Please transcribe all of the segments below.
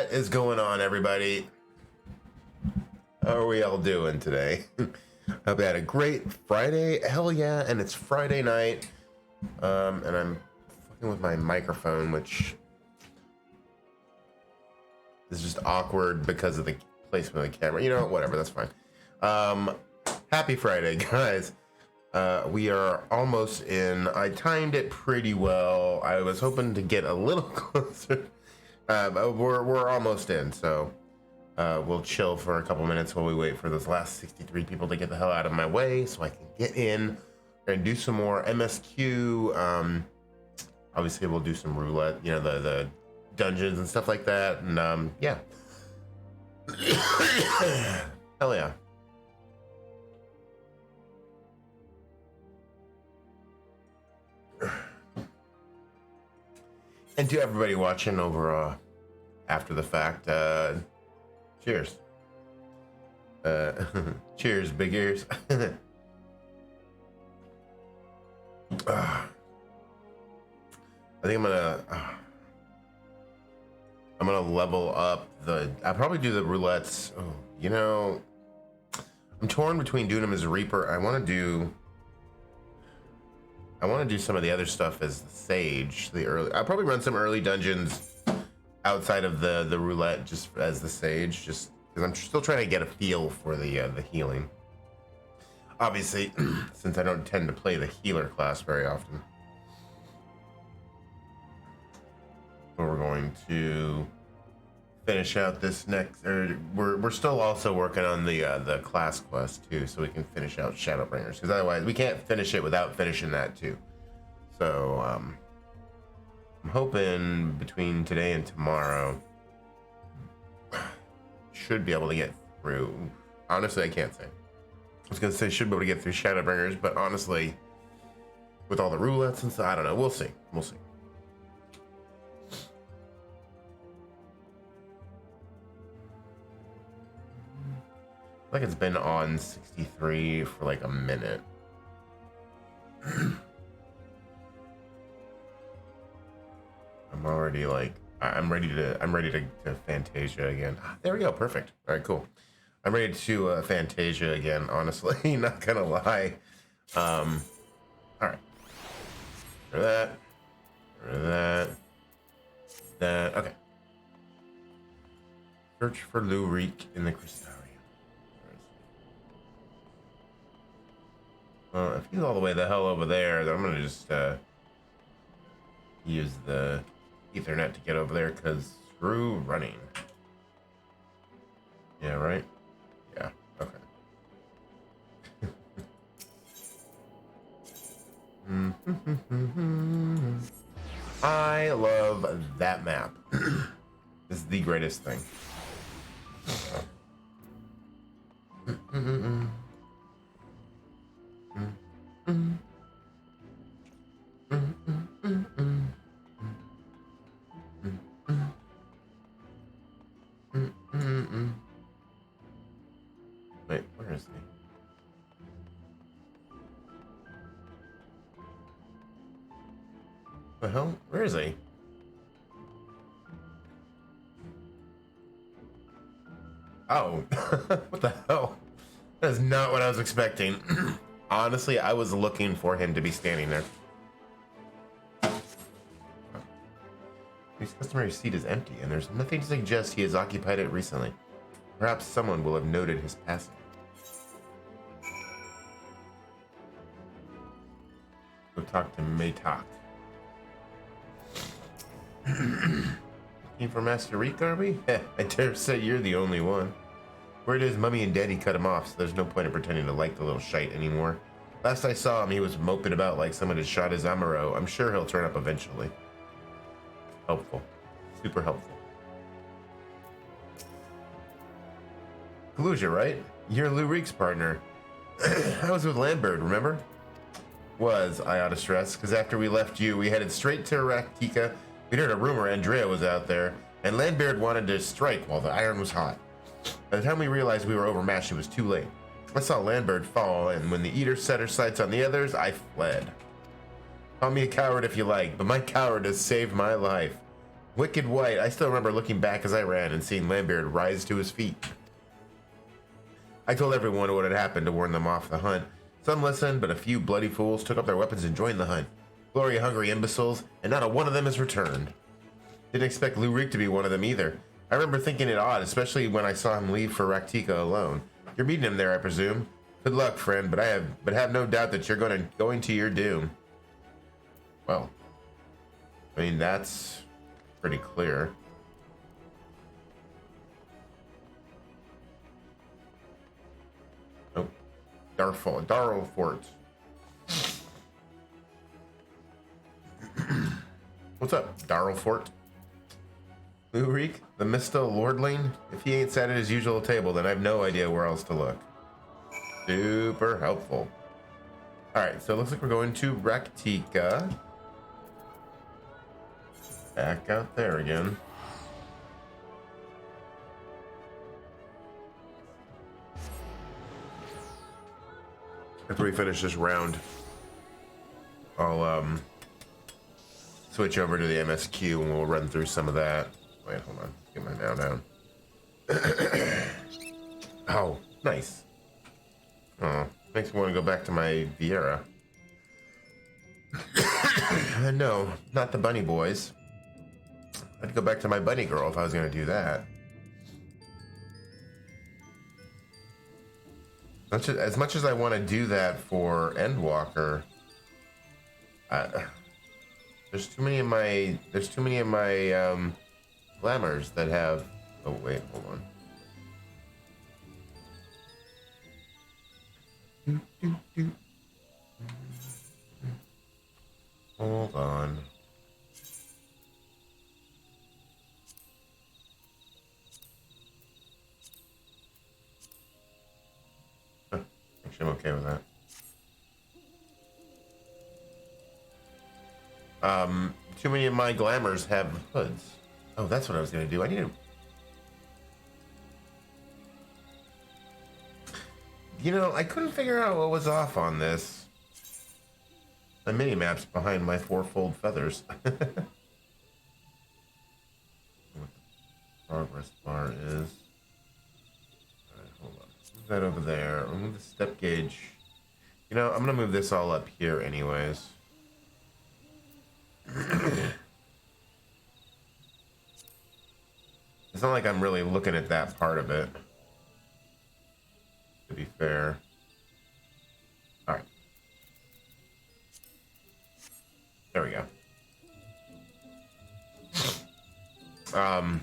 What is going on, everybody? How are we all doing today? Hope you had a great Friday. Hell yeah, and it's Friday night. And I'm fucking with my microphone, which is just awkward because of the placement of the camera. You know, whatever, that's fine. Happy Friday, guys. We are almost in. I timed it pretty well. I was hoping to get a little closer. But we're almost in, so we'll chill for a couple minutes while we wait for those last 63 people to get the hell out of my way so I can get in and do some more MSQ. Obviously, we'll do some roulette, you know, the dungeons and stuff like that, and yeah. Hell yeah. And to everybody watching over after the fact, cheers. Cheers, big ears. I think I'm gonna level up I'll probably do the roulettes. Oh, you know, I'm torn between doing them as a Reaper. I want to do some of the other stuff as the Sage. I'll probably run some early dungeons outside of the roulette just as the Sage, just because I'm still trying to get a feel for the healing. Obviously, since I don't tend to play the healer class very often. So we're going to finish out this next, or we're still also working on the class quest too, so we can finish out Shadowbringers, because otherwise we can't finish it without finishing that too. So I'm hoping between today and tomorrow should be able to get through. Honestly, I can't say. I was gonna say should be able to get through Shadowbringers, but honestly, with all the roulettes and stuff, I don't know. We'll see. We'll see. Like it's been on 63 for like a minute. I'm already like I'm ready to Fantasia again. There we go, perfect. All right, cool. I'm ready to Fantasia again, honestly, not gonna lie. All right. For that. Okay. Search for Lurik in the Crystarium. Well, if he's all the way the hell over there, then I'm gonna just use the Ethernet to get over there, because screw running. Yeah, right? Yeah, okay. I love that map. This is the greatest thing. Wait, where is he? The hell? Where is he? Oh, what the hell? That is not what I was expecting. Honestly, I was looking for him to be standing there. His customary seat is empty, and there's nothing to suggest he has occupied it recently. Perhaps someone will have noted his passing. Go talk to Maytak. Looking for Master Reek, are we? I dare say you're the only one. Word is Mummy and Daddy cut him off, so there's no point in pretending to like the little shite anymore. Last I saw him, he was moping about like someone had shot his Amaro. I'm sure he'll turn up eventually. Helpful. Super helpful. Kaluja, right? You're Lou Reek's partner. I was with Landbird, remember? I ought to stress, because after we left you, we headed straight to Raktika. We'd heard a rumor Andrea was out there, and Landbird wanted to strike while the iron was hot. By the time we realized we were overmatched, it was too late. I saw Landbird fall, and when the Eater set her sights on the others, I fled. Call me a coward if you like, but my cowardice saved my life. Wicked White. I still remember looking back as I ran and seeing Landbeard rise to his feet. I told everyone what had happened to warn them off the hunt. Some listened, but a few bloody fools took up their weapons and joined the hunt. Glory-hungry imbeciles, and not a one of them has returned. Didn't expect Lurik to be one of them either. I remember thinking it odd, especially when I saw him leave for Raktika alone. You're meeting him there, I presume. Good luck, friend, but have no doubt that you're going to your doom. Well, I mean, that's pretty clear. Oh, Darlfort. What's up, Darlfort? Lurik, the Mistel Lordling? If he ain't sat at his usual table, then I have no idea where else to look. Super helpful. Alright, so it looks like we're going to Raktika. Back out there again. After we finish this round, I'll switch over to the MSQ and we'll run through some of that. Wait, hold on. Get my now down. Oh, nice. Oh, makes me want to go back to my Vieira. No, not the bunny boys. I'd go back to my bunny girl if I was going to do that. As much as I want to do that for Endwalker, there's too many of my glamours that have. Oh wait, hold on. Hold on. Actually, I'm okay with that. Too many of my glamours have hoods. Oh, that's what I was gonna do. I need to. You know, I couldn't figure out what was off on this. The mini-map's behind my fourfold feathers. What the progress bar is. Alright, hold on. Move that over there. I'll move the step gauge. You know, I'm gonna move this all up here anyways. It's not like I'm really looking at that part of it, to be fair. All right. There we go. Let me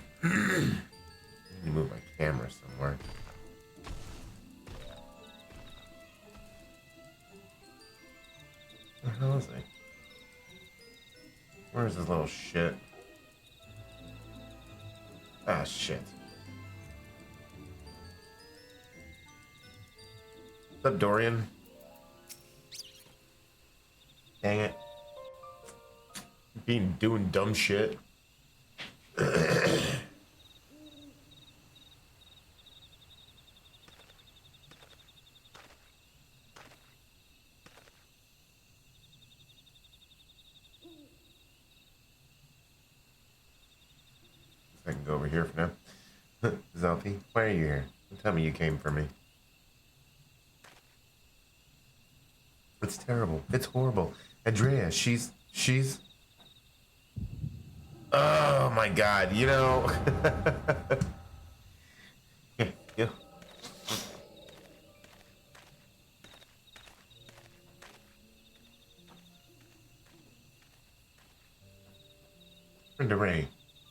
move my camera somewhere. Where the hell is he? Where's this little shit? Ah, shit. What's up, Dorian? Dang it. Doing dumb shit. I can go over here for now. Zelfie, why are you here? Tell me you came for me. It's terrible. It's horrible. Andrea, she's... Oh my god, you know... Yeah. Andrea,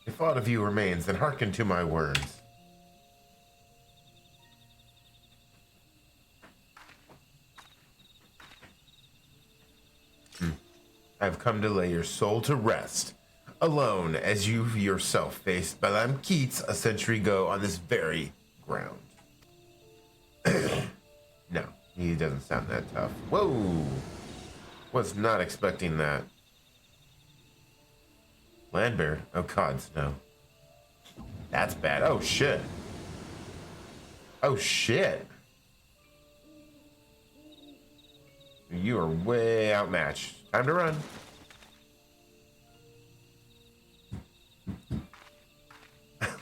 if aught of you remains, then hearken to my words. I have come to lay your soul to rest, alone as you yourself faced Balaam Keats a century ago on this very ground. No, he doesn't sound that tough. Whoa! Was not expecting that. Landbeard? Oh, gods, no. That's bad. Oh, shit. Oh, shit. You are way outmatched. Time to run.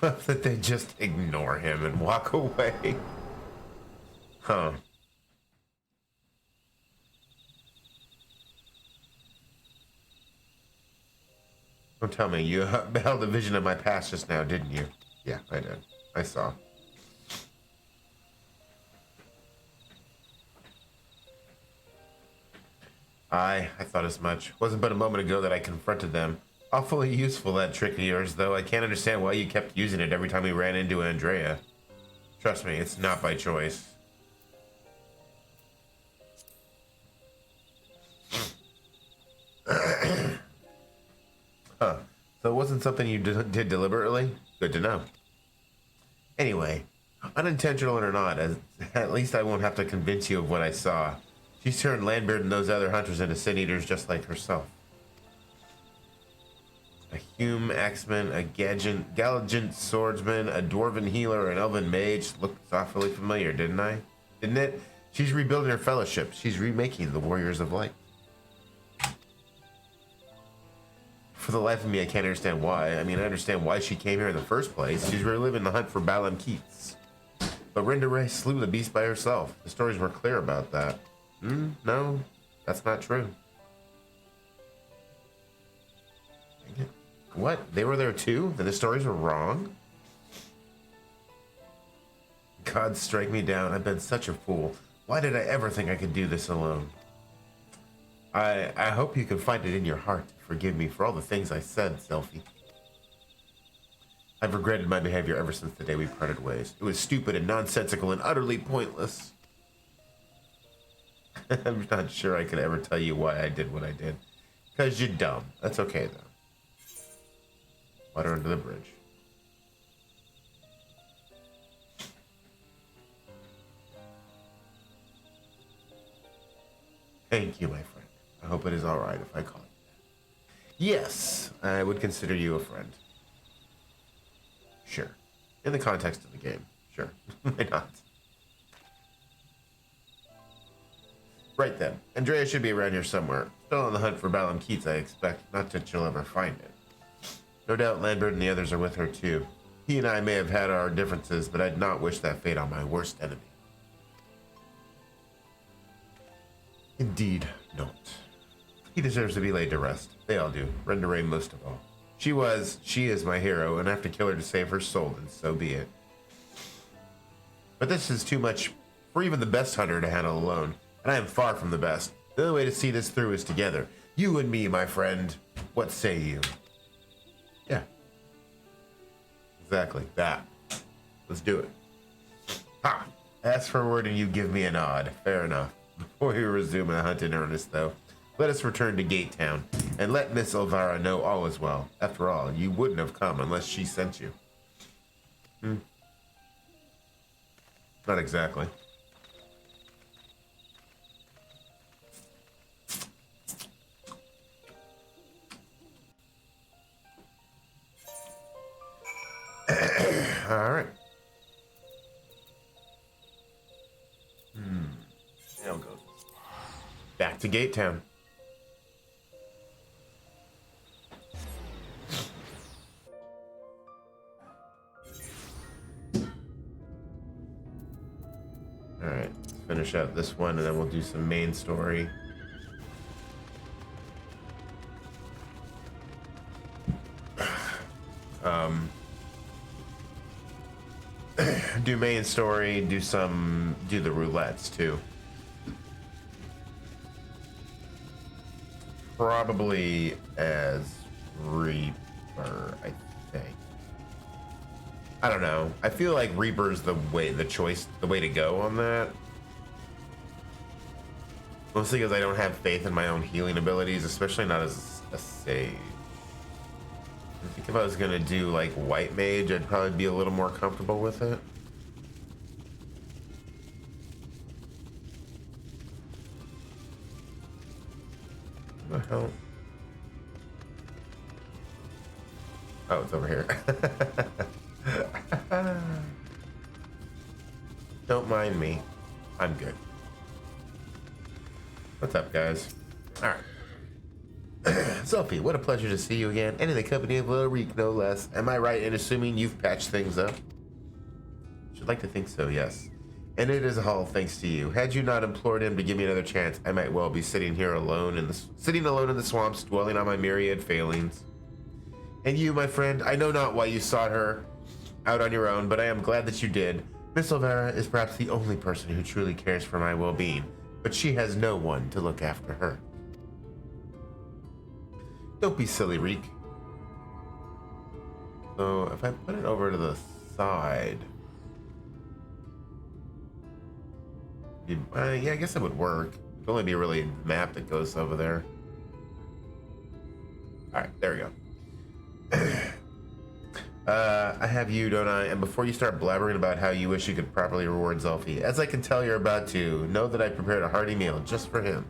that they just ignore him and walk away. Huh. Don't tell me you beheld a vision of my past just now, didn't you? Yeah, I did. I saw. I thought as much. Wasn't but a moment ago that I confronted them. Awfully useful, that trick of yours, though. I can't understand why you kept using it every time we ran into Andrea. Trust me, it's not by choice. Huh. So it wasn't something you did deliberately? Good to know. Anyway, unintentional or not, at least I won't have to convince you of what I saw. She's turned Landbeard and those other hunters into sin eaters just like herself. A Hume axeman, a Galligant swordsman, a dwarven healer, an elven mage. Looked awfully familiar, didn't it? She's rebuilding her fellowship. She's remaking the Warriors of Light. For the life of me, I can't understand why. I mean, I understand why she came here in the first place. She's reliving the hunt for Balam Keats. But Rindaray slew the beast by herself. The stories were clear about that. No, that's not true. What? They were there too? That the stories were wrong? God, strike me down. I've been such a fool. Why did I ever think I could do this alone? I hope you can find it in your heart to forgive me for all the things I said, Selphie. I've regretted my behavior ever since the day we parted ways. It was stupid and nonsensical and utterly pointless. I'm not sure I could ever tell you why I did what I did. Because you're dumb. That's okay, though. Water under the bridge. Thank you, my friend. I hope it is all right if I call you that. Yes, I would consider you a friend. Sure. In the context of the game. Sure. Why not? Right then. Andrea should be around here somewhere. Still on the hunt for Balam Keats, I expect. Not that she'll ever find it. No doubt Landbird and the others are with her too. He and I may have had our differences, but I'd not wish that fate on my worst enemy. Indeed not. He deserves to be laid to rest. They all do. Rindaray most of all. She is my hero, and I have to kill her to save her soul, and so be it. But this is too much for even the best hunter to handle alone, and I am far from the best. The only way to see this through is together. You and me, my friend. What say you? Yeah. Exactly. That. Let's do it. Ha! Ask for a word and you give me a nod. Fair enough. Before we resume the hunt in earnest, though, let us return to Gate Town, and let Miss Elvira know all is well. After all, you wouldn't have come unless she sent you. Not exactly. All right. Now go back to Gate Town. All right, let's finish out this one, and then we'll do some main story. Do main story, do the roulettes too. Probably as Reaper, I think. I don't know. I feel like Reaper's the way to go on that. Mostly because I don't have faith in my own healing abilities, especially not as a sage. I think if I was gonna do like White Mage, I'd probably be a little more comfortable with it. What the hell? Oh, it's over here. Don't mind me. I'm good. What's up, guys? All right. Sophie, what a pleasure to see you again, and in the company of Ulrich, no less. Am I right in assuming you've patched things up? Should like to think so, yes. And it is all thanks to you. Had you not implored him to give me another chance, I might well be sitting alone in the swamps, dwelling on my myriad failings. And you, my friend, I know not why you sought her out on your own, but I am glad that you did. Miss Olvera is perhaps the only person who truly cares for my well-being, but she has no one to look after her. Don't be silly, Reek. So if I put it over to the side, yeah, I guess it would work. It'd only be really a map that goes over there. All right, there we go. I have you, don't I? And before you start blabbering about how you wish you could properly reward Zelfie, as I can tell you're about to, know that I prepared a hearty meal just for him.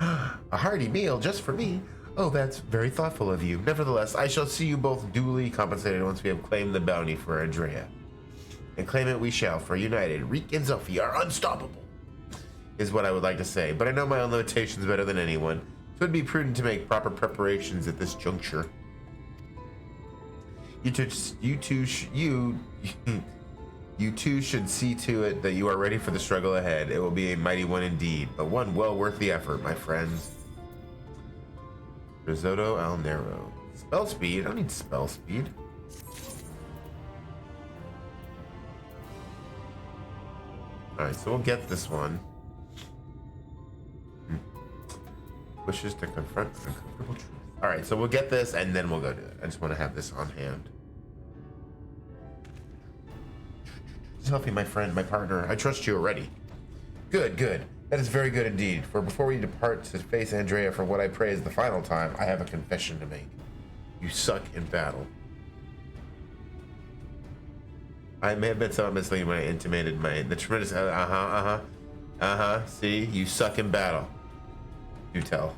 A hearty meal just for me? Oh, that's very thoughtful of you. Nevertheless, I shall see you both duly compensated once we have claimed the bounty for Andrea. And claim it we shall, for united, Reek and Zelfie are unstoppable, is what I would like to say. But I know my own limitations better than anyone, so it would be prudent to make proper preparations at this juncture. You two should see to it that you are ready for the struggle ahead. It will be a mighty one indeed, but one well worth the effort, my friends. Risotto al Nero. Spell speed? I don't need spell speed. Alright, so we'll get this one. Wishes to confront uncomfortable truth. Alright, so we'll get this and then we'll go do it. I just want to have this on hand. Selfie, my friend, my partner. I trust you already. Good, good. That is very good indeed. For before we depart to face Andrea for what I pray is the final time, I have a confession to make. You suck in battle. I may have been somewhat misleading when I intimated the tremendous see, you suck in battle. Do tell.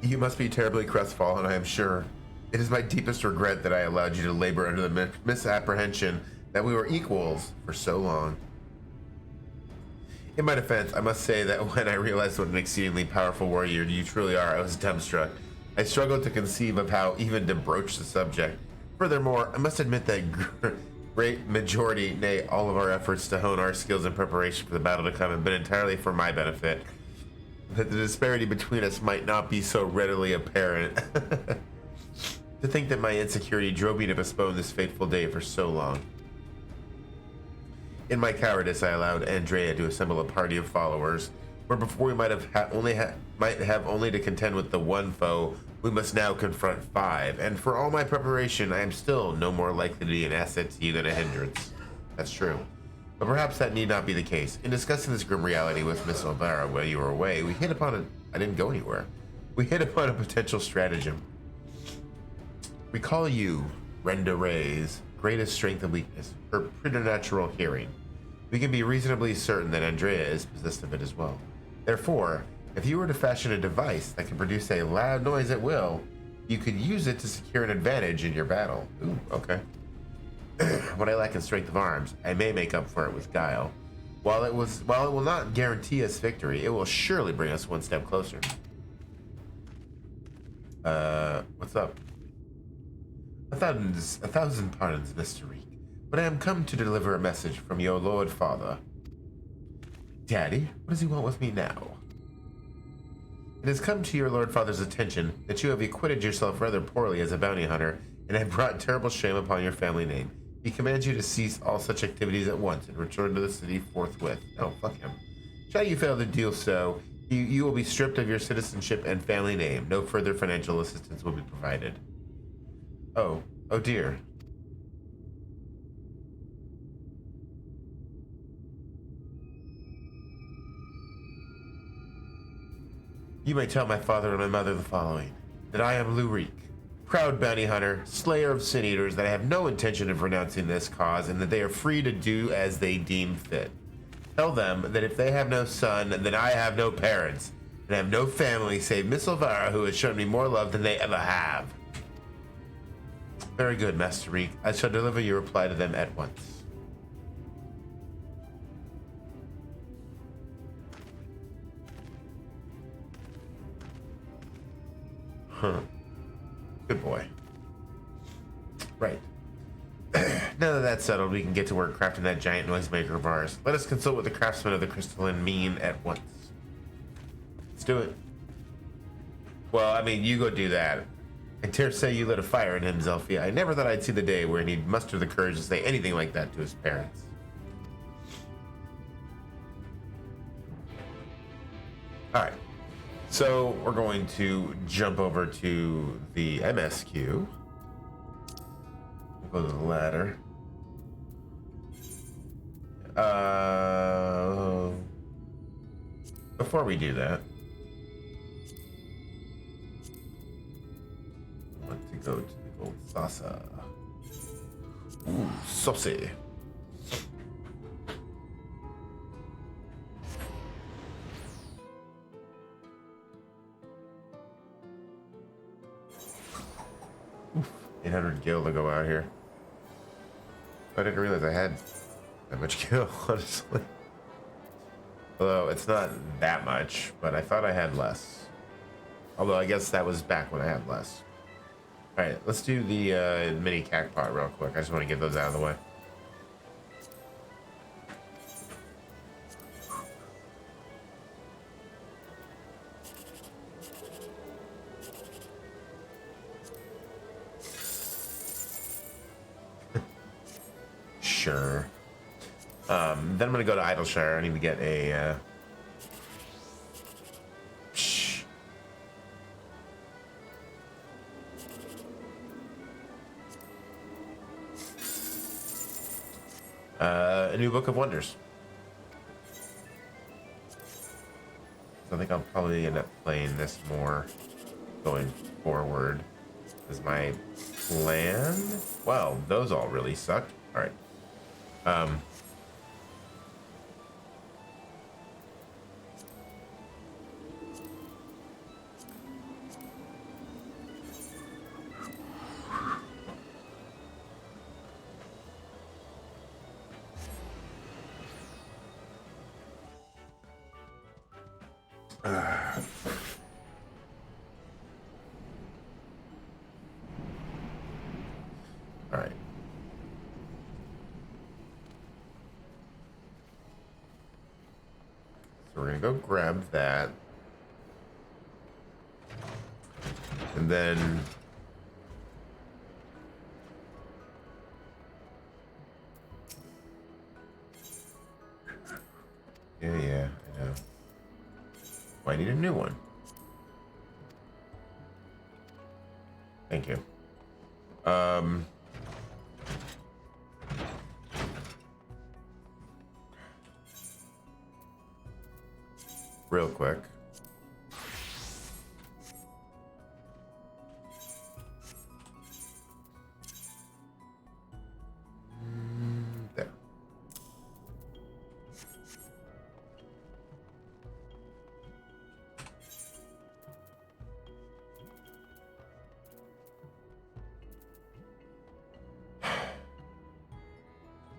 You must be terribly crestfallen, I am sure. It is my deepest regret that I allowed you to labor under the misapprehension that we were equals for so long. In my defense, I must say that when I realized what an exceedingly powerful warrior you truly are, I was dumbstruck. I struggled to conceive of how even to broach the subject. Furthermore, I must admit that great majority, nay, all of our efforts to hone our skills in preparation for the battle to come have been entirely for my benefit. That the disparity between us might not be so readily apparent. To think that my insecurity drove me to postpone this fateful day for so long. In my cowardice, I allowed Andrea to assemble a party of followers, where before we might have only to contend with the one foe, we must now confront 5. And for all my preparation, I am still no more likely to be an asset to you than a hindrance. That's true. But perhaps that need not be the case. In discussing this grim reality with Miss Olvera while you were away, we hit upon I didn't go anywhere. We hit upon a potential stratagem. Recall you, Renda Ray's greatest strength and weakness, her preternatural hearing. We can be reasonably certain that Andrea is possessed of it as well. Therefore, if you were to fashion a device that can produce a loud noise at will, you could use it to secure an advantage in your battle. Ooh, okay. What I lack in strength of arms, I may make up for it with guile. While it will not guarantee us victory, it will surely bring us one step closer. What's up? A thousand pardons, Mr. Reek, but I am come to deliver a message from your Lord Father. Daddy, what does he want with me now? It has come to your Lord Father's attention that you have acquitted yourself rather poorly as a bounty hunter and have brought terrible shame upon your family name. He commands you to cease all such activities at once and return to the city forthwith. Oh, fuck him. Shall you fail to do so, you will be stripped of your citizenship and family name. No further financial assistance will be provided. Oh dear. You may tell my father and my mother the following, that I am Lurik, proud bounty hunter, slayer of sin eaters, that I have no intention of renouncing this cause and that they are free to do as they deem fit. Tell them that if they have no son, then I have no parents, and have no family save Miss Elvira, who has shown me more love than they ever have. Very good, Master Reek. I shall deliver your reply to them at once. Huh. Good boy. Right. Now that that's settled, we can get to work crafting that giant noisemaker of ours. Let us consult with the craftsman of the crystalline mean at once. Let's do it. Well, I mean, you go do that. I dare say you lit a fire in him, Zelfia. I never thought I'd see the day where he'd muster the courage to say anything like that to his parents. Alright. So, we're going to jump over to the MSQ. We'll go to the ladder. Before we do that, I want to go to the gold salsa. Ooh, saucy. Oof, 800 gil to go out here. I didn't realize I had that much gil, honestly. Although it's not that much, but I thought I had less. Although I guess that was back when I had less. Alright, let's do the mini cacpot real quick. I just want to get those out of the way. Sure. Then I'm gonna go to Idleshire. I need to get a new Book of Wonders. So I think I'll probably end up playing this more going forward. Is my plan? Well, those all really sucked. All right. All right. So we're gonna go grab that, and then yeah, I know. Well, I need a new one. Thank you. Real quick. There.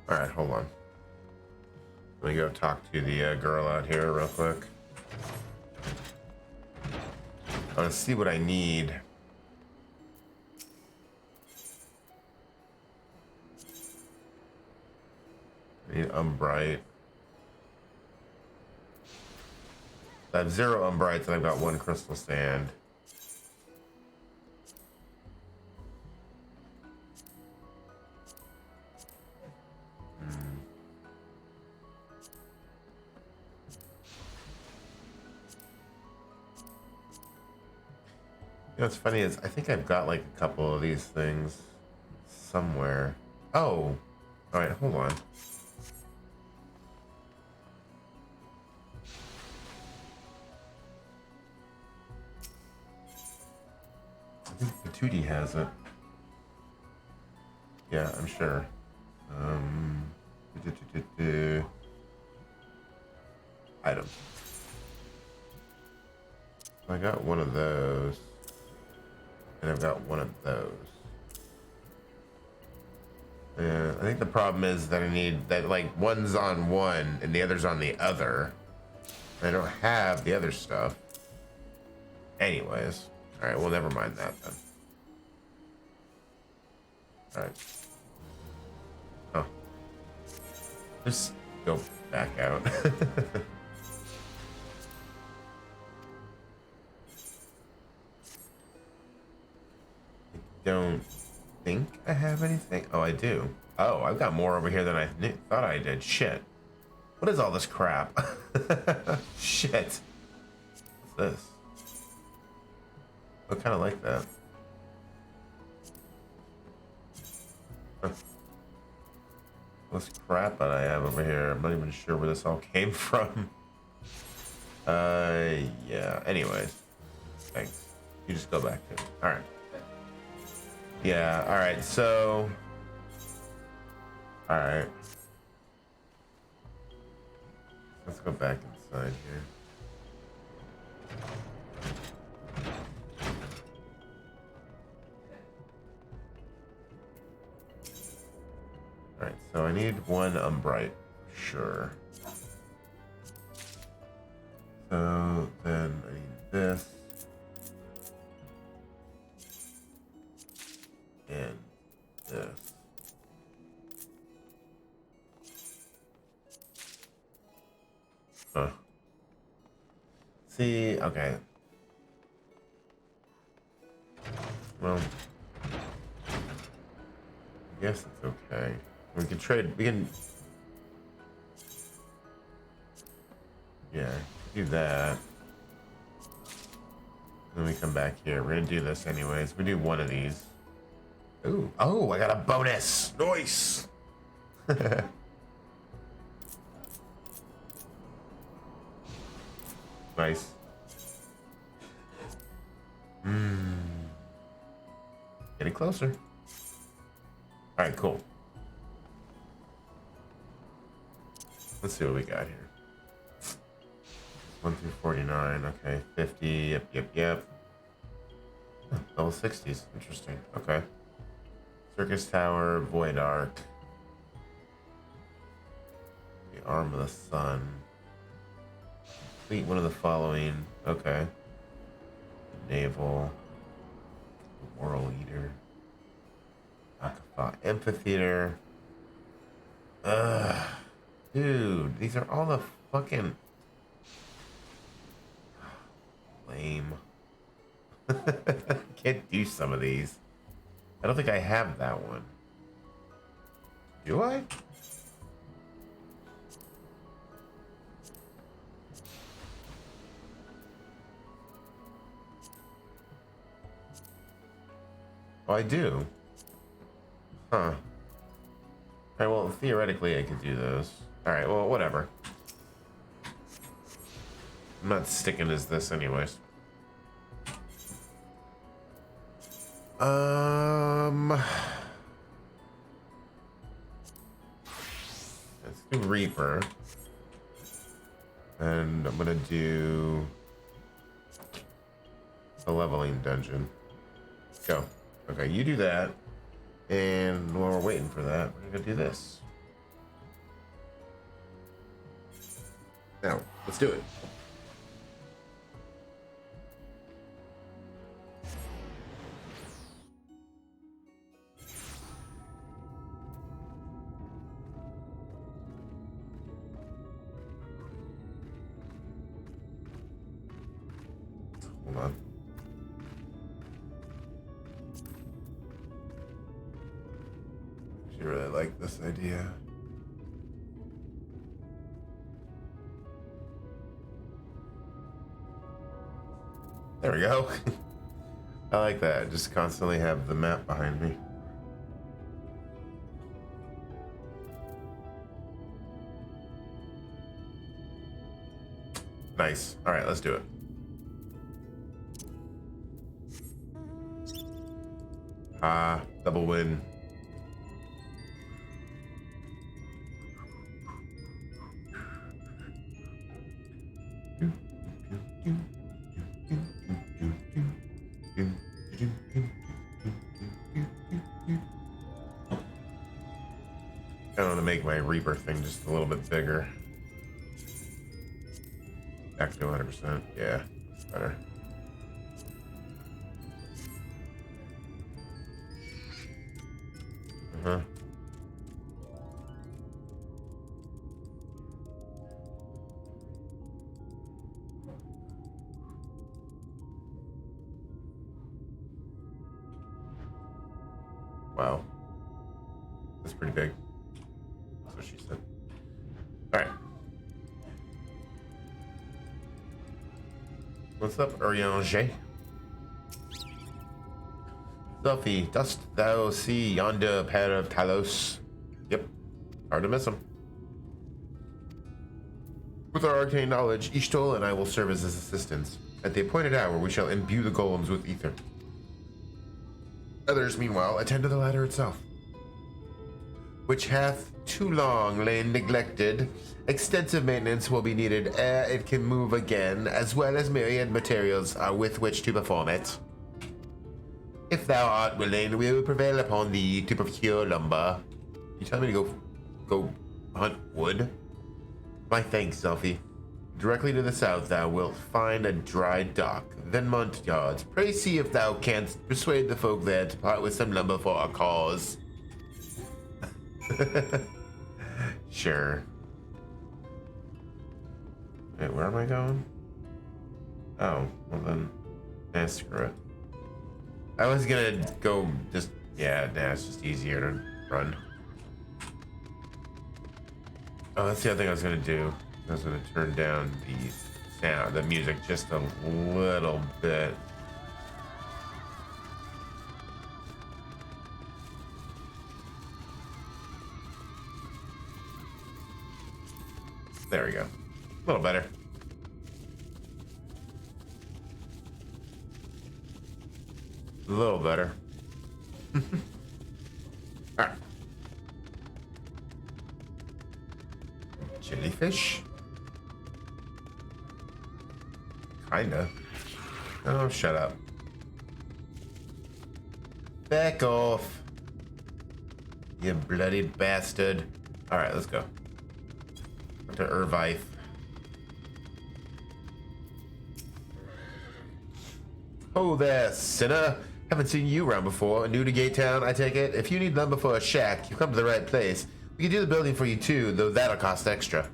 All right, hold on. Let me go talk to the girl out here real quick. I want to see what I need. I need Umbrite. I have 0 Umbrites and I've got 1 crystal sand. You know what's funny is I think I've got like a couple of these things somewhere. Oh, all right, hold on. I think Patootie has it. Yeah, I'm sure. Item. I got one of those. And I've got one of those. Yeah, I think the problem is that I need that, like, one's on one and the other's on the other. I don't have the other stuff. Anyways. Alright, well, never mind that then. Alright. Oh. Just go back out. Don't think I have anything. Oh, I do. Oh, I've got more over here than I thought I did. Shit. What is all this crap? Shit. What's this? I kind of like that. Huh. What's crap that I have over here? I'm not even sure where this all came from. Yeah. Anyways. Thanks. You just go back to it. All right. Yeah, alright, so... Alright. Let's go back inside here. Alright, so I need one Umbrite, sure. So then I need this. And this. Huh. See, okay. Well, I guess it's okay. We can trade, we can... Yeah, do that. Then we come back here. We're gonna do this anyways. We do one of these. Ooh. Oh, I got a bonus. Nice. Nice. Getting closer. All right, cool. Let's see what we got here. 1 through 49. Okay, 50. Yep. Level 60s. Interesting. Okay. Circus Tower, Void Arc, the Arm of the Sun. Complete one of the following. Okay. The Naval, the Moral Eater, Akafa Amphitheater. Ugh, dude, these are all the fucking lame. Can't do some of these. I don't think I have that one. Do I? Oh, I do. Huh. Alright, well, theoretically I could do those. Alright, well, whatever. I'm not sticking as this anyways. Let's do Reaper. And I'm gonna do the leveling dungeon. Go. Okay, you do that. And while we're waiting for that, we're gonna do this. Now, let's do it. Hold on. I really like this idea. There we go. I like that. Just constantly have the map behind me. Nice. All right, let's do it. Double win. I want to make my Reaper thing just a little bit bigger. Back to 100%. Yeah, that's better. Uh-huh. Wow. That's pretty big. That's what she said. Alright. What's up, Urianger? Sophie, dost thou see yonder pair of Talos? Yep. Hard to miss them. With our arcane knowledge, Ishtal and I will serve as his assistants. At the appointed hour, we shall imbue the golems with ether. Others, meanwhile, attend to the ladder itself, which hath too long lain neglected. Extensive maintenance will be needed ere it can move again, as well as myriad materials with which to perform it. If thou art willing, we will prevail upon thee to procure lumber. You tell me to go hunt wood? My thanks, Zelfie. Directly to the south thou wilt find a dry dock, Venmont yards. Pray see if thou canst persuade the folk there to part with some lumber for our cause. Sure. Wait, where am I going? Oh, well then, screw it. I was gonna go just, yeah, nah, it's just easier to run. Oh, that's the other thing I was gonna do. I was gonna turn down the sound, the music just a little bit. There we go. A little better. A little better. Alright. Jellyfish? Kinda. Oh, shut up. Back off. You bloody bastard. Alright, let's go. To Irvine. Oh there, sinner. Haven't seen you around before. New to Gay Town, I take it? If you need lumber for a shack, you come to the right place. We can do the building for you too, though that'll cost extra.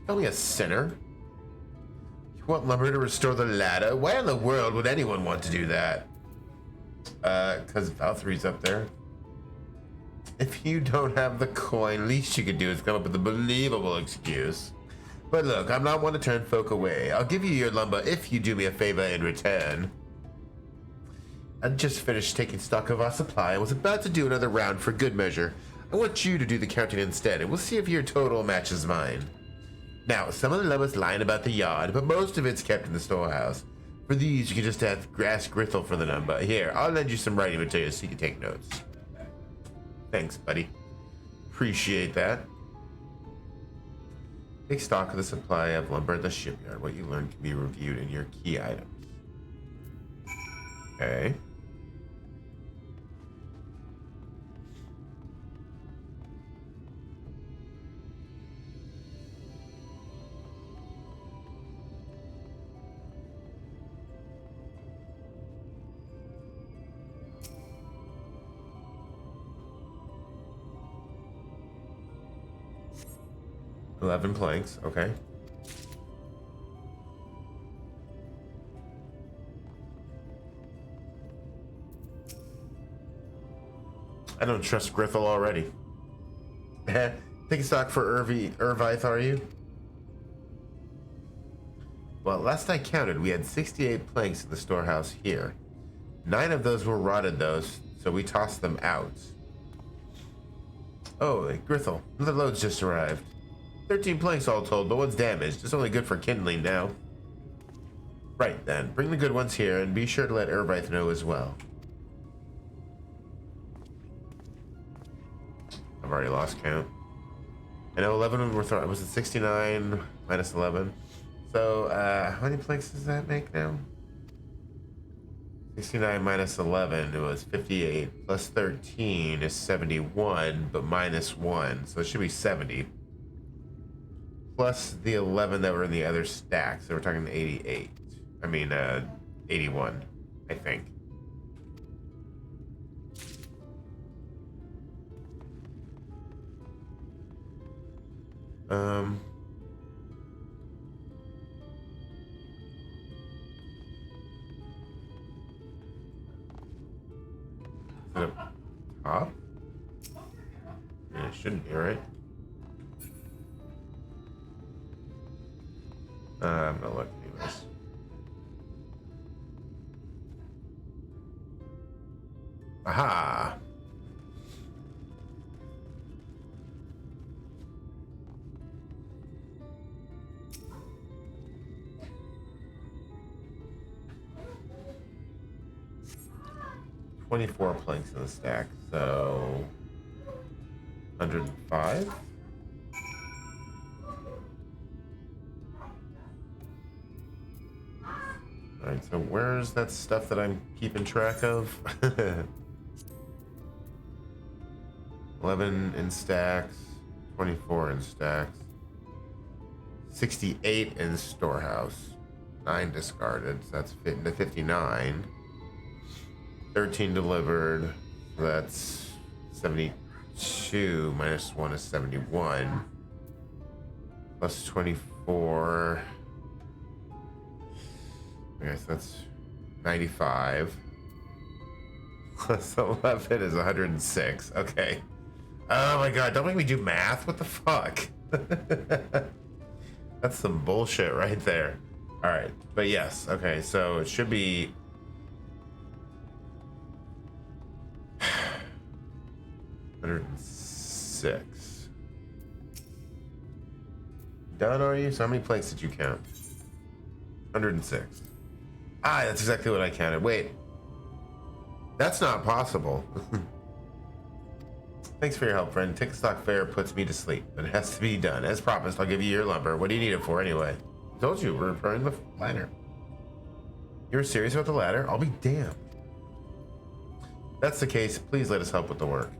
Call me a sinner? You want lumber to restore the ladder? Why in the world would anyone want to do that? Cause Valthyre's up there. If you don't have the coin, least you could do is come up with a believable excuse. But look, I'm not one to turn folk away. I'll give you your lumber if you do me a favor in return. I just finished taking stock of our supply and was about to do another round for good measure. I want you to do the counting instead, and we'll see if your total matches mine. Now, some of the lumber's lying about the yard, but most of it's kept in the storehouse. For these, you can just ask Grithel for the number. Here, I'll lend you some writing materials so you can take notes. Thanks, buddy. Appreciate that. Take stock of the supply of lumber at the shipyard. What you learn can be reviewed in your key items. Okay. $11 planks, okay. I don't trust Grithel already. Taking stock for Irvine, are you? Well, last I counted, we had 68 planks in the storehouse here. 9 of those were rotted, though, so we tossed them out. Oh, Grithel, another load's just arrived. 13 planks all told, but one's damaged. It's only good for kindling now. Right then, bring the good ones here and be sure to let Irvine know as well. I've already lost count. I know 11 were thrown. Was it 69 minus 11? So, how many planks does that make now? 69 minus 11, it was 58. Plus 13 is 71, but minus 1. So it should be 70. Plus the 11 that were in the other stack. So we're talking 88. I mean, 81, I think. Is it up top? Yeah, it shouldn't be, right? I'm gonna look anyways. Aha! $24 planks in the stack, so 105. All right, so where's that stuff that I'm keeping track of? 11 in stacks, 24 in stacks, 68 in storehouse, 9 discarded, so that's fit into 59. 13 delivered, so that's 72 minus 1 is 71. Plus 24. I guess that's 95. Plus 11 is 106. Okay. Oh my god, don't make me do math. What the fuck? That's some bullshit right there. Alright, but yes. Okay, so it should be... 106. Done, are you? So how many planks did you count? 106. Ah, that's exactly what I counted. Wait. That's not possible. Thanks for your help, friend. Tick stock fare puts me to sleep, but it has to be done. As promised, I'll give you your lumber. What do you need it for anyway? I told you, we're repairing the ladder. You were serious about the ladder? I'll be damned. If that's the case, please let us help with the work.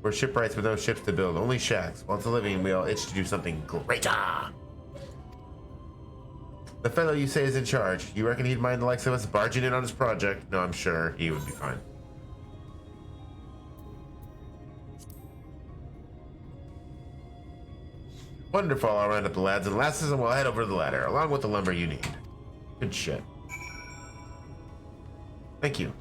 We're shipwrights with no ships to build, only shacks. While it's a living, we all itch to do something greater. The fellow you say is in charge. You reckon he'd mind the likes of us barging in on his project? No, I'm sure he would be fine. Wonderful. I'll round up the lads and lasses and we'll head over to the ladder, along with the lumber you need. Good shit. Thank you.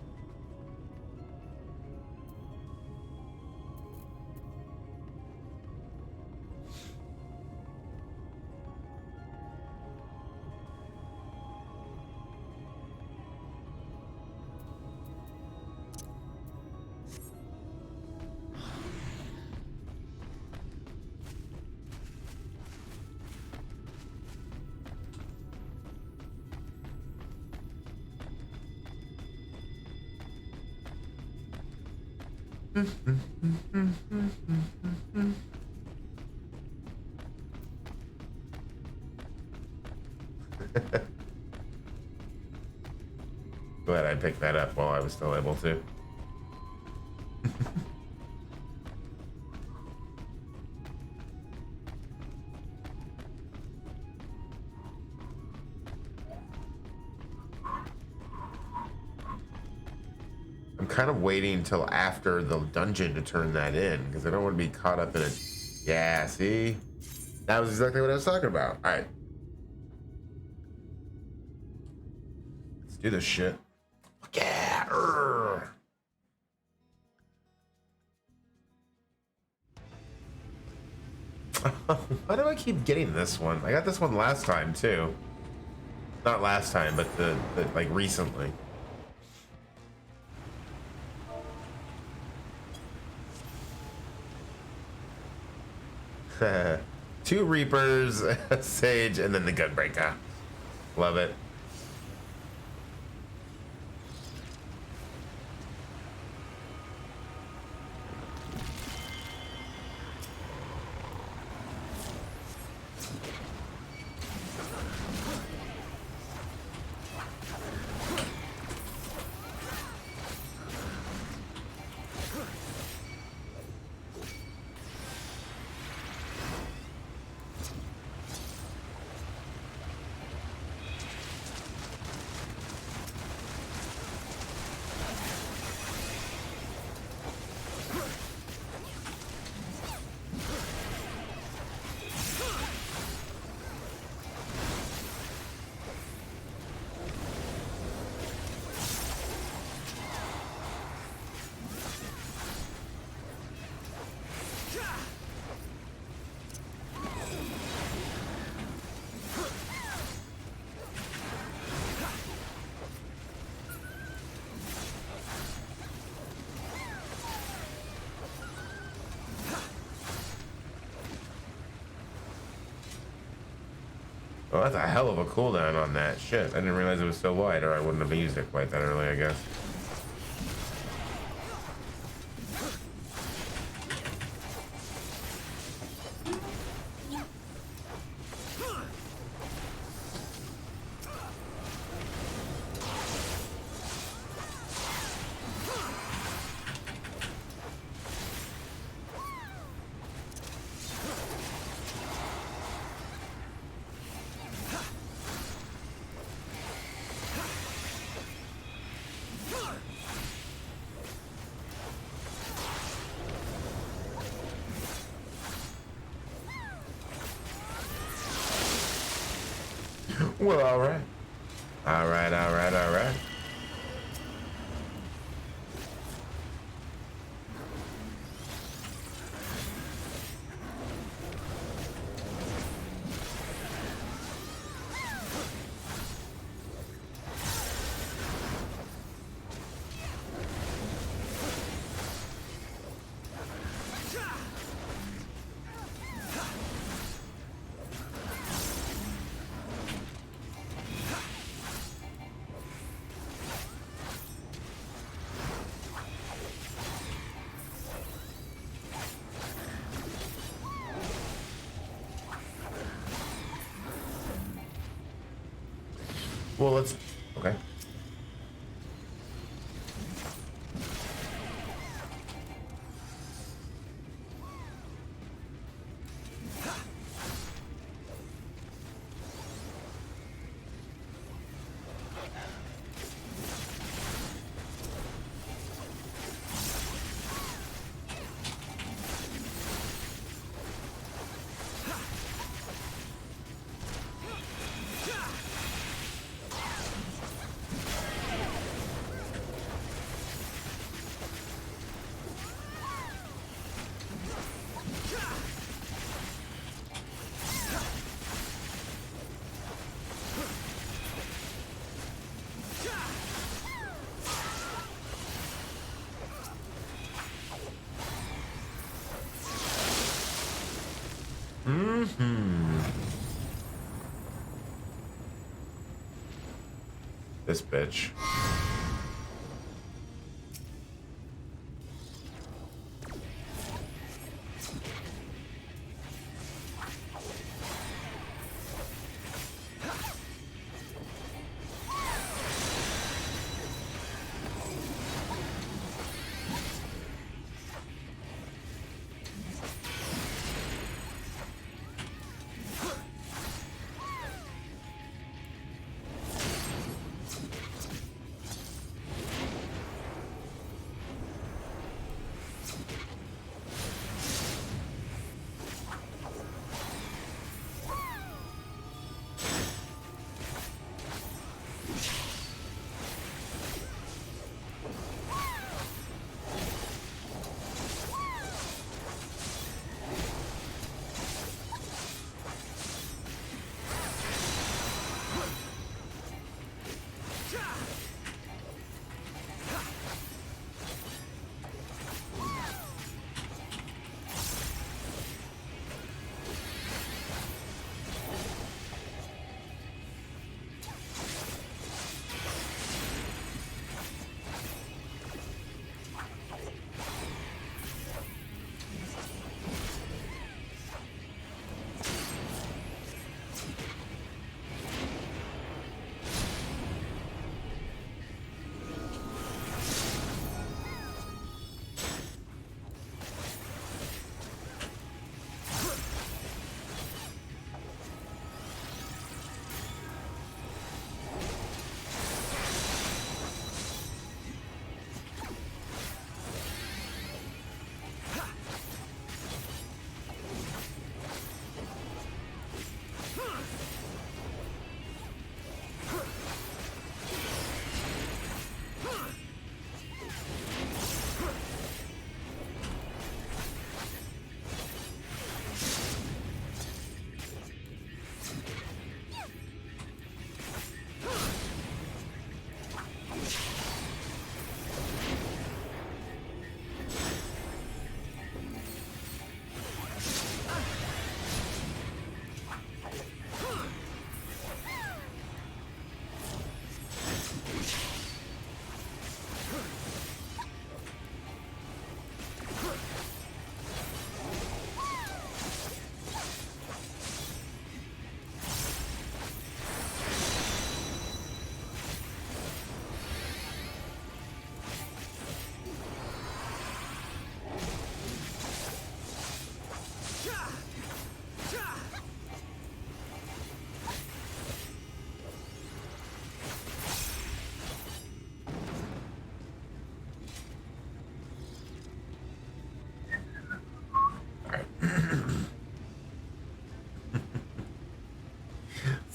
Glad I picked that up while I was still able to. I'm kind of waiting until after the dungeon to turn that in because I don't want to be caught up in it. Yeah, see? That was exactly what I was talking about. All right. Let's do this shit. Yeah. Why do I keep getting this one? I got this one last time too. Not last time, but the like recently. Two Reapers, a Sage, and then the Gunbreaker. Love it. Well, that's a hell of a cooldown on that. Shit, I didn't realize it was so wide, or I wouldn't have used it quite that early, I guess. Well, all right. All right, all right, all right. Well, let's... Okay. This bitch.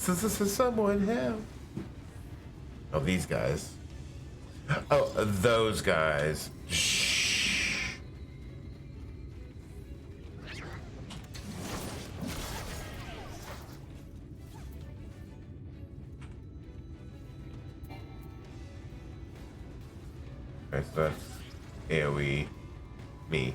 Someone help. Oh, these guys. Oh, those guys. Shh. Okay, so that's AoE me.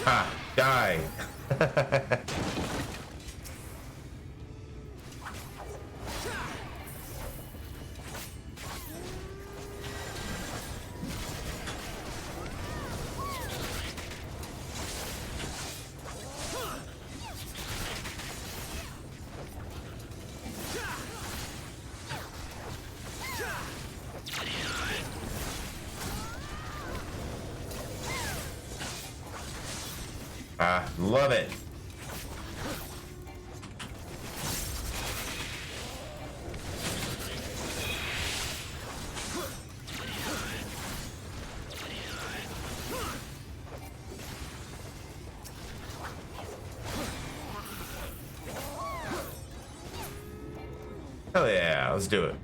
Ha! Die! Ah, love it. Hell yeah, let's do it.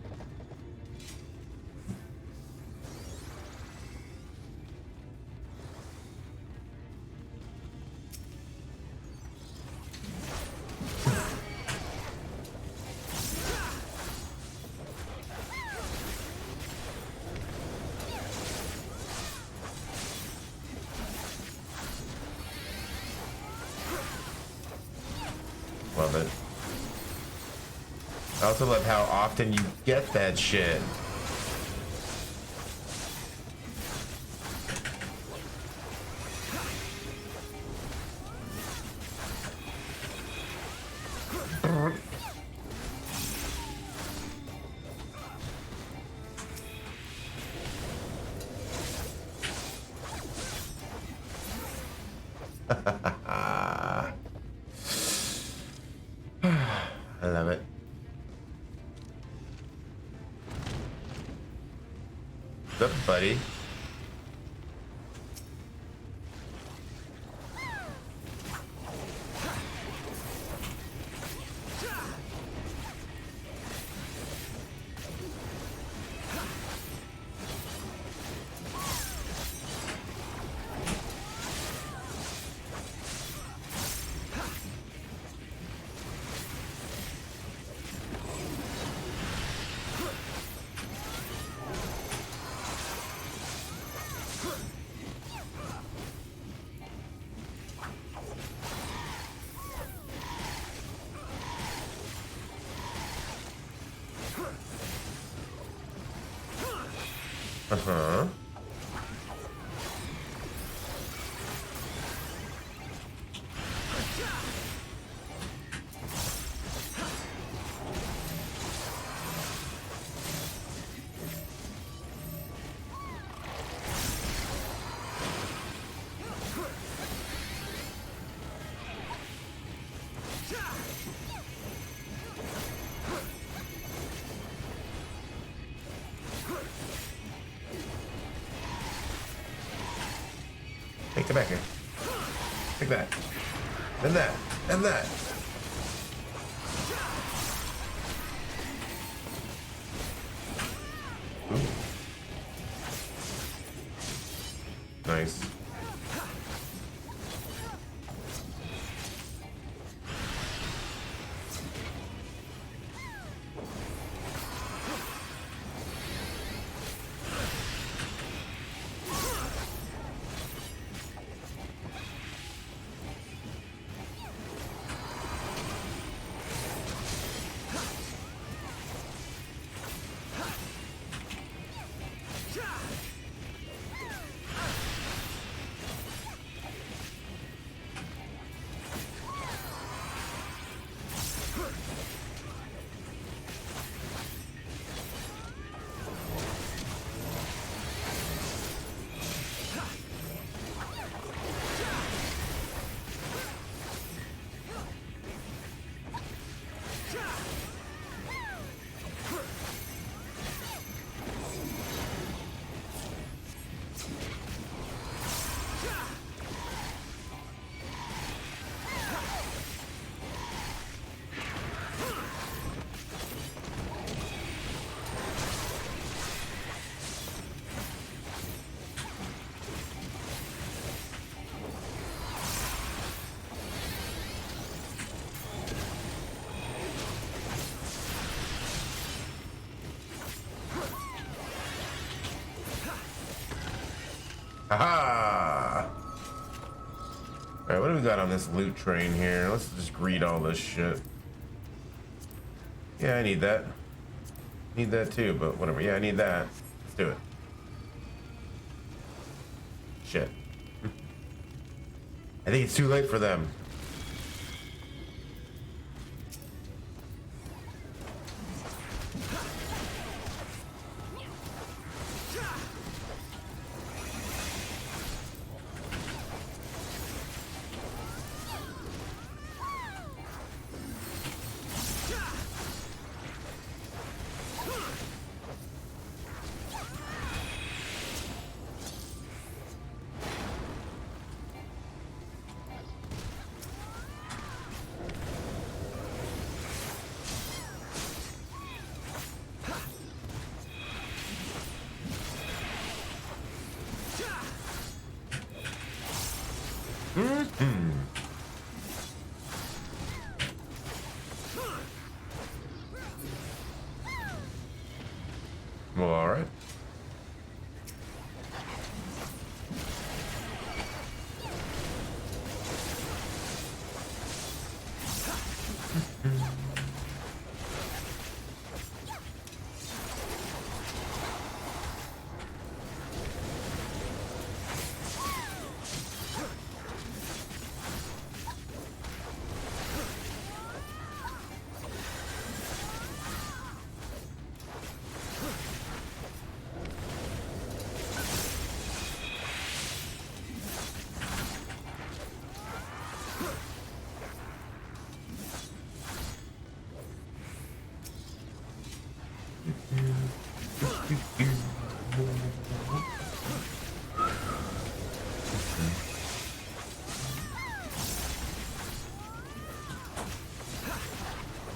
Love it. I also love how often you get that shit. I love it. What's up, buddy? Uh-huh. Hey, come back here. Take that. And that. And that. Ooh. Nice. Haha! Alright, what do we got on this loot train here? Let's just read all this shit. Yeah, I need that. Need that too, but whatever. Yeah, I need that. Let's do it. Shit. I think it's too late for them. Well, all right.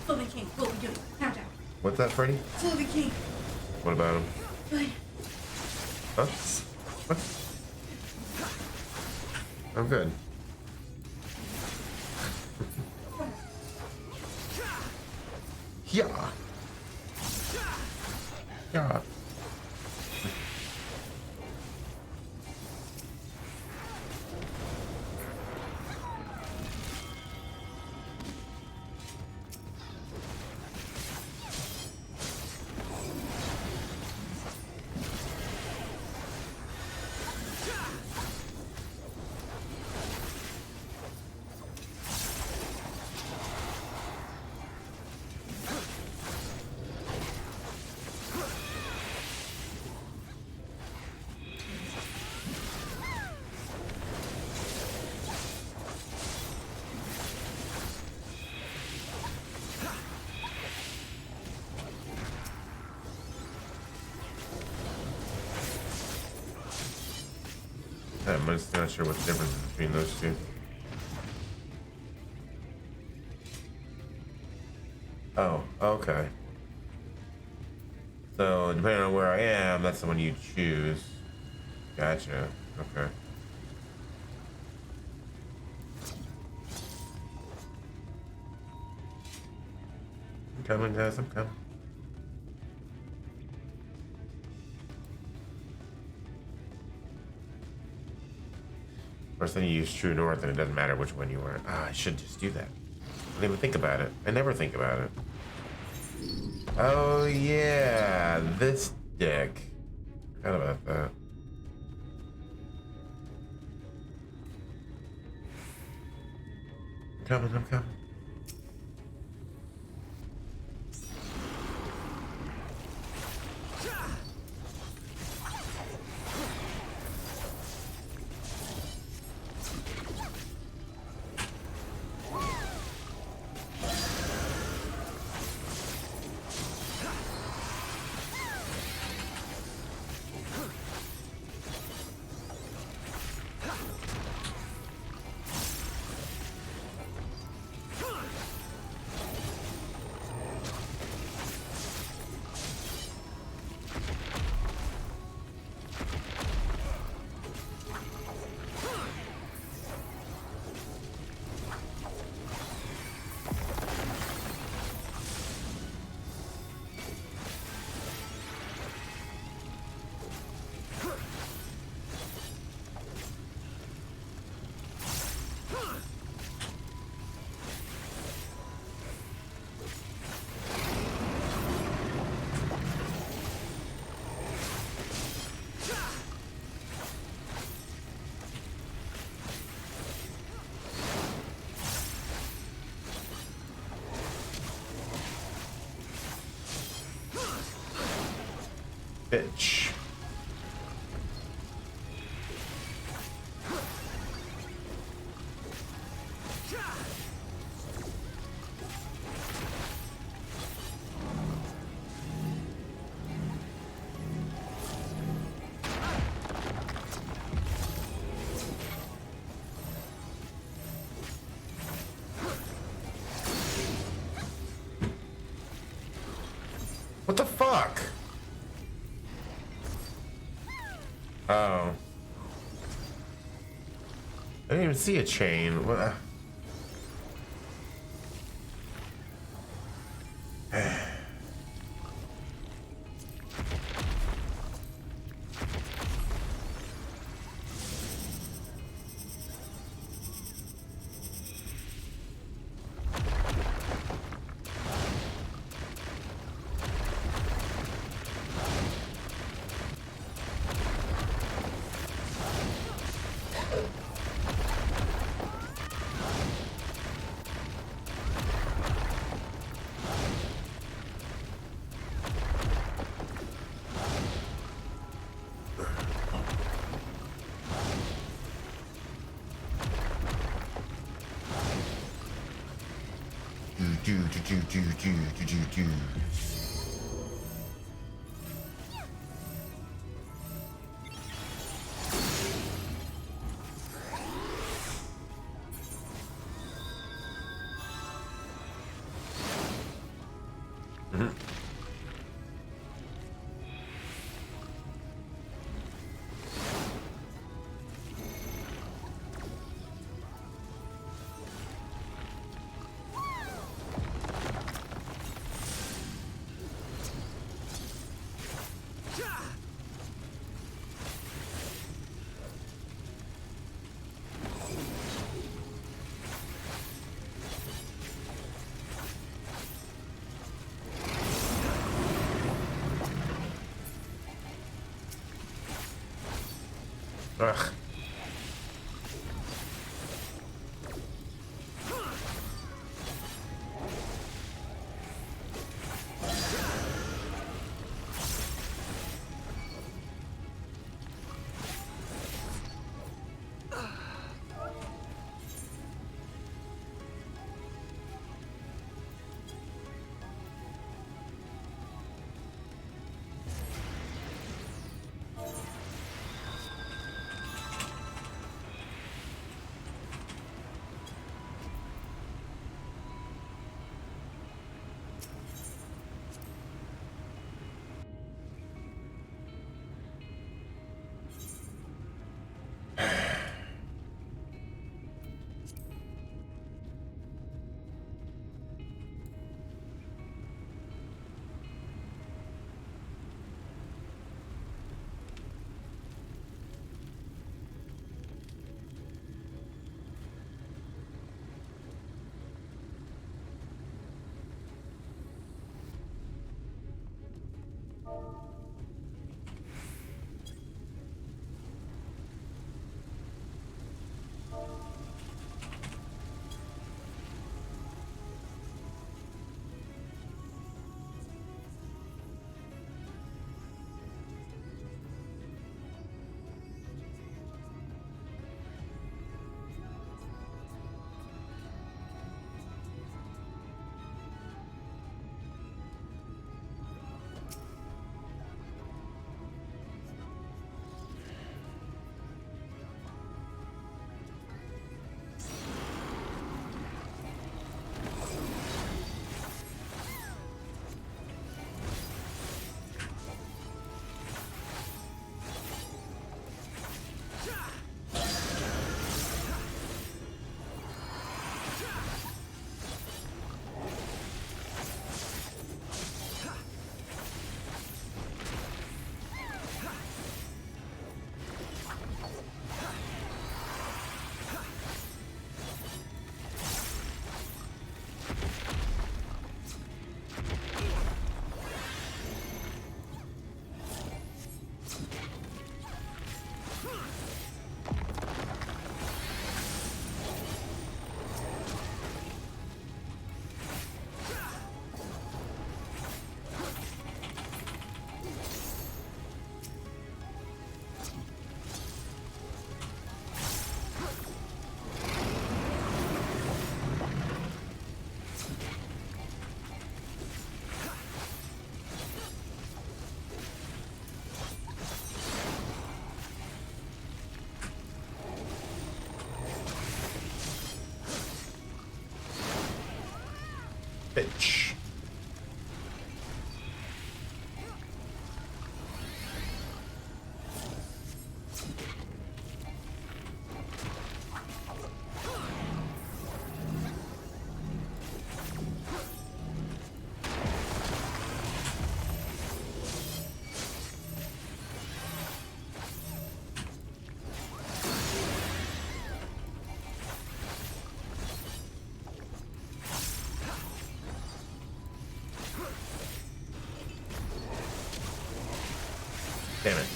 Slow King, what are we doing? Countdown. What's that, Freddy? Slow King. What about him? Good. Huh? What? I'm good. Yeah. Yeah. I'm just not sure what the difference is between those two. Oh, okay. So, depending on where I am, that's the one you choose. Gotcha. Okay. I'm coming, guys. I'm coming. Of course, then you use True North, and it doesn't matter which one you want. Ah, I should just do that. I didn't even think about it. I never think about it. Oh, yeah. This deck. Forgot about that. I'm coming, I'm coming. Bitch. What the fuck? Oh. I didn't even see a chain. What? Do. Ugh. bitch. Damn it.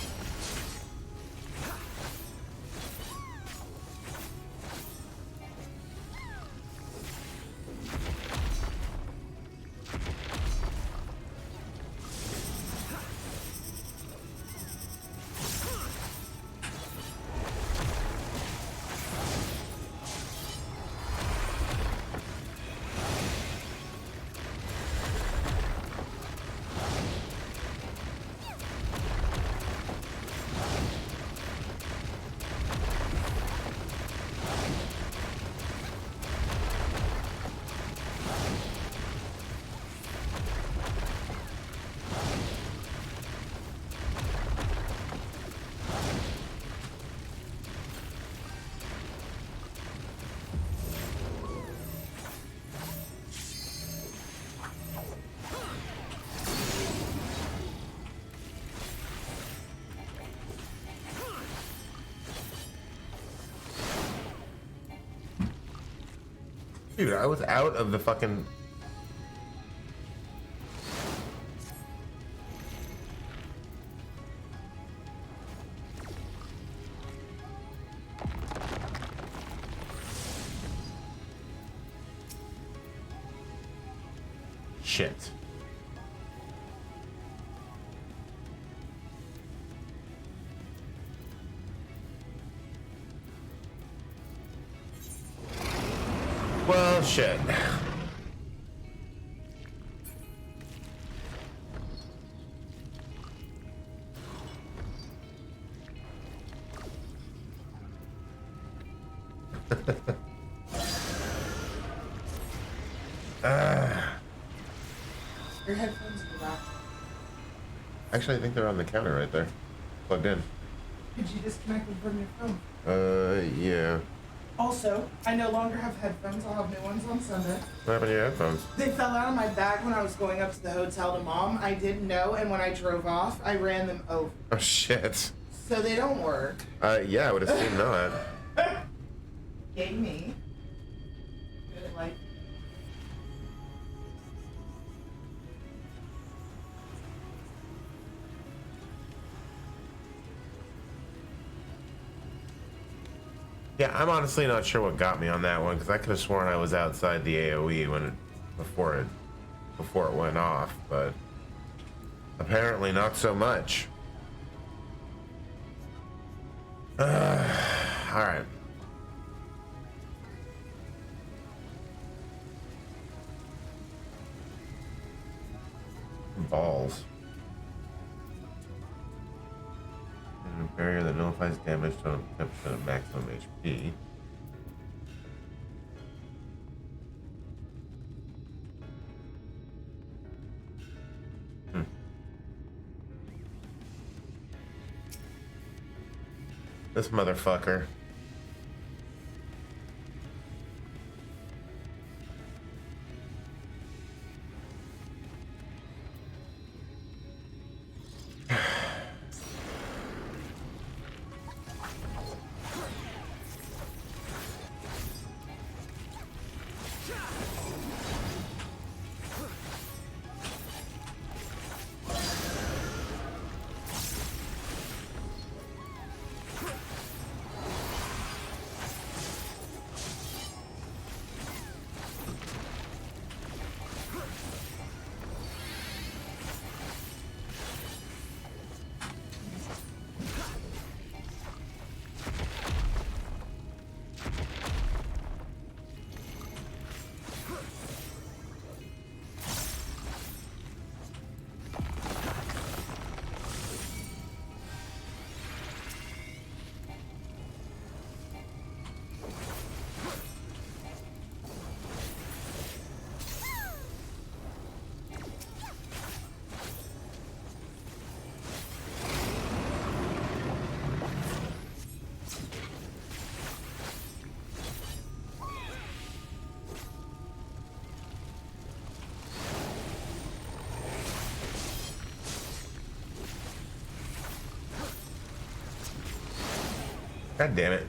Dude, I was out of the fucking... Shit. Well, shit. Your headphones are back. Actually, I think they're on the counter right there. Plugged in. Could you disconnect them from your phone? Yeah. Also, I no longer have headphones. I'll have new ones on Sunday. What happened to your headphones? They fell out of my bag when I was going up to the hotel to Mom. I didn't know, and when I drove off, I ran them over. Oh, shit. So they don't work. Yeah, I would assume not. Gave me. Good life. Yeah, I'm honestly not sure what got me on that one, because I could have sworn I was outside the AoE before it went off, but apparently not so much. All right. Balls. And a barrier that nullifies damage to 10% of maximum HP. This motherfucker. God damn it.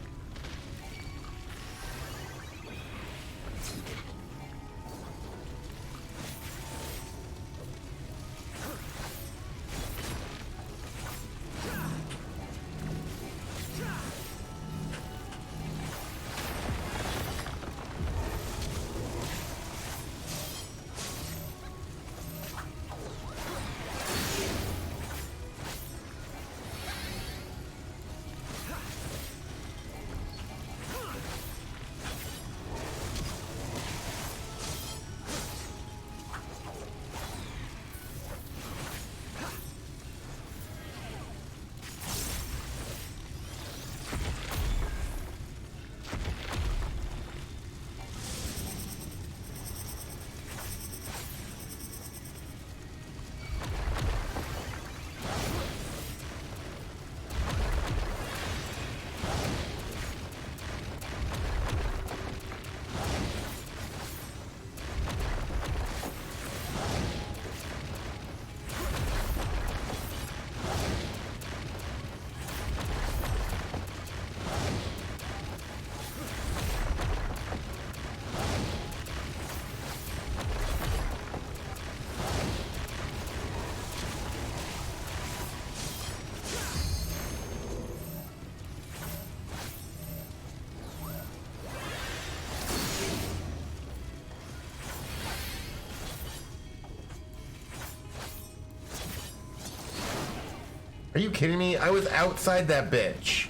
Are you kidding me? I was outside that bitch.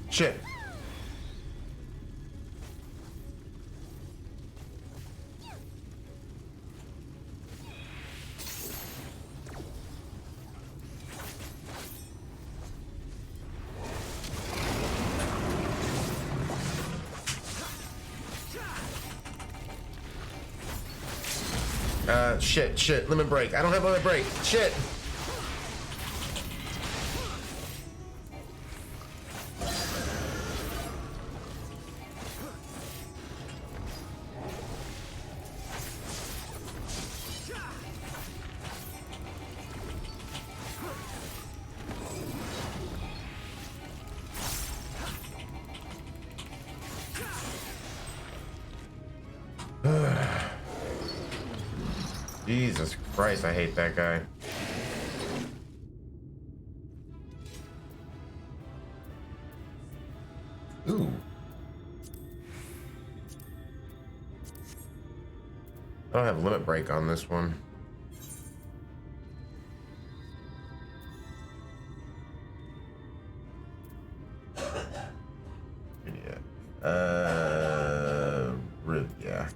Shit. Shit, limit break. I don't have limit break. Shit. Jesus Christ, I hate that guy. Ooh. I don't have limit break on this one. Yeah. Yeah.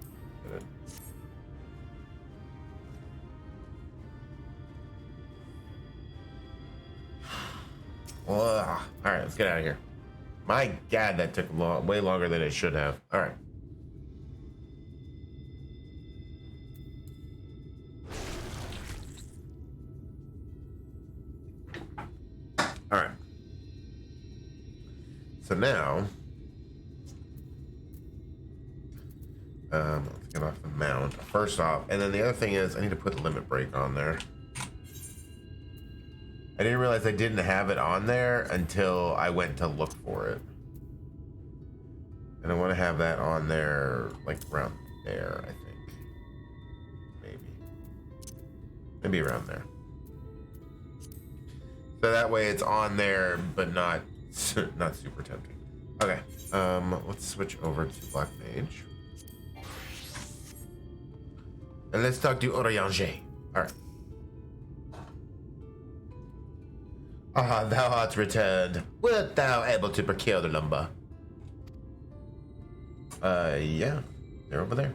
All right, let's get out of here. My God, that took way longer than it should have. All right. All right. So now, let's get off the mount first off, and then the other thing is I need to put the limit break on there. I didn't realize I didn't have it on there until I went to look for it. And I want to have that on there, like around there, I think. Maybe around there. So that way it's on there, but not super tempting. Okay, let's switch over to Black Mage. And let's talk to Orianger. All right. Ah, thou art returned. Wert thou able to procure the lumber? Yeah. They're over there.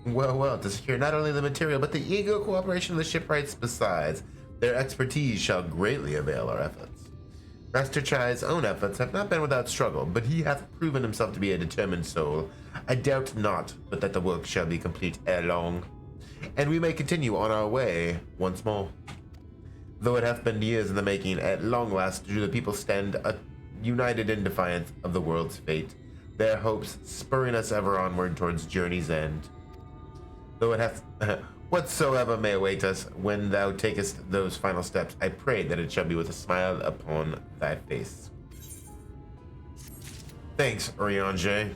Well, to secure not only the material, but the eager cooperation of the shipwrights besides. Their expertise shall greatly avail our efforts. Master Chai's own efforts have not been without struggle, but he hath proven himself to be a determined soul. I doubt not, but that the work shall be complete ere long, and we may continue on our way once more. Though it hath been years in the making, at long last do the people stand united in defiance of the world's fate. their hopes spurring us ever onward towards journey's end. Though it hath whatsoever may await us when thou takest those final steps, I pray that it shall be with a smile upon thy face. Thanks, Oriange.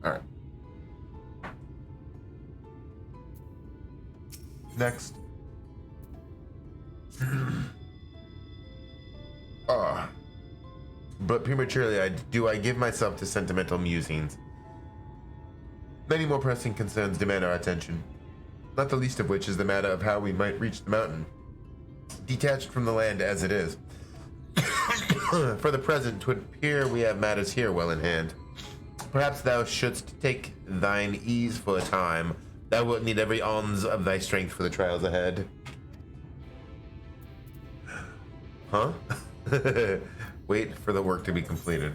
Alright. Next. But prematurely I give myself to sentimental musings. Many more pressing concerns demand our attention, not the least of which is the matter of how we might reach the mountain, detached from the land as it is. For the present, 'twould appear we have matters here well in hand. Perhaps thou shouldst take thine ease for a time. Thou wilt need every ounce of thy strength for the trials ahead. Huh? Wait for the work to be completed.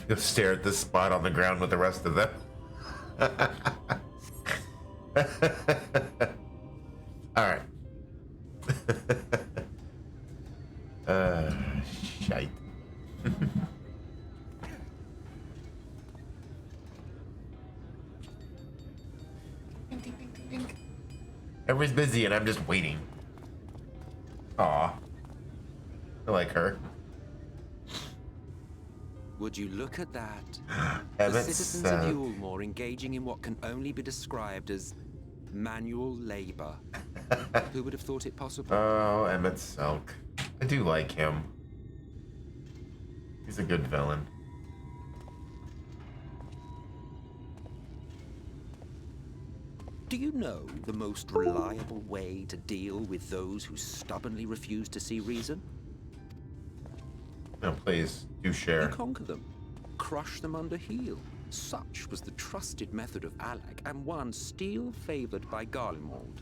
Go stare at this spot on the ground with the rest of them. Alright. Shite. Everybody's busy and I'm just waiting. Aw. I like her. Would you look at that? Yeah, The citizens of Yulmore engaging in what can only be described as manual labor. Who would have thought it possible? Oh, Emmett Selk. I do like him. He's a good villain. Do you know the most reliable way to deal with those who stubbornly refuse to see reason? No, please, do share. You conquer them, crush them under heel. Such was the trusted method of Alec, and one still favored by Garlemald.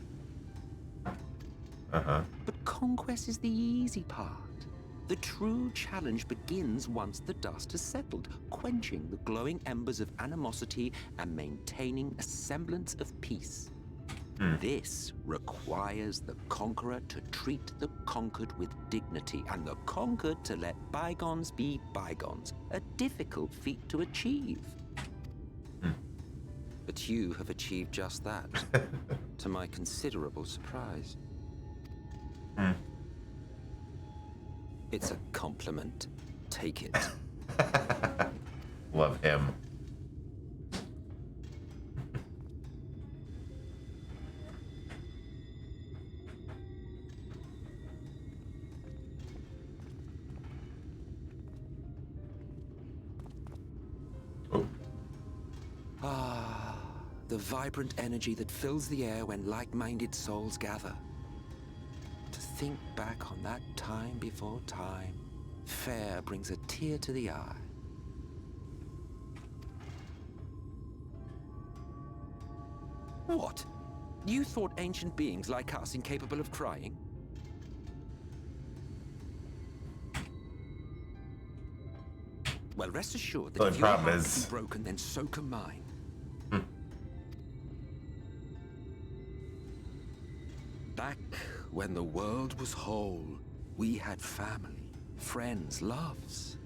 Uh-huh. But conquest is the easy part. The true challenge begins once the dust has settled, quenching the glowing embers of animosity and maintaining a semblance of peace. This requires the conqueror to treat the conquered with dignity, and the conquered to let bygones be bygones, a difficult feat to achieve. But you have achieved just that, to my considerable surprise. It's a compliment. Take it. Love him. Oh. Ah, the vibrant energy that fills the air when like-minded souls gather. To think back on that time before time, fair brings a tear to the eye. What? You thought ancient beings like us incapable of crying? Well, rest assured that The if your problem heart is- can be broken, then so can mine. Back when the world was whole, we had family, friends, loves.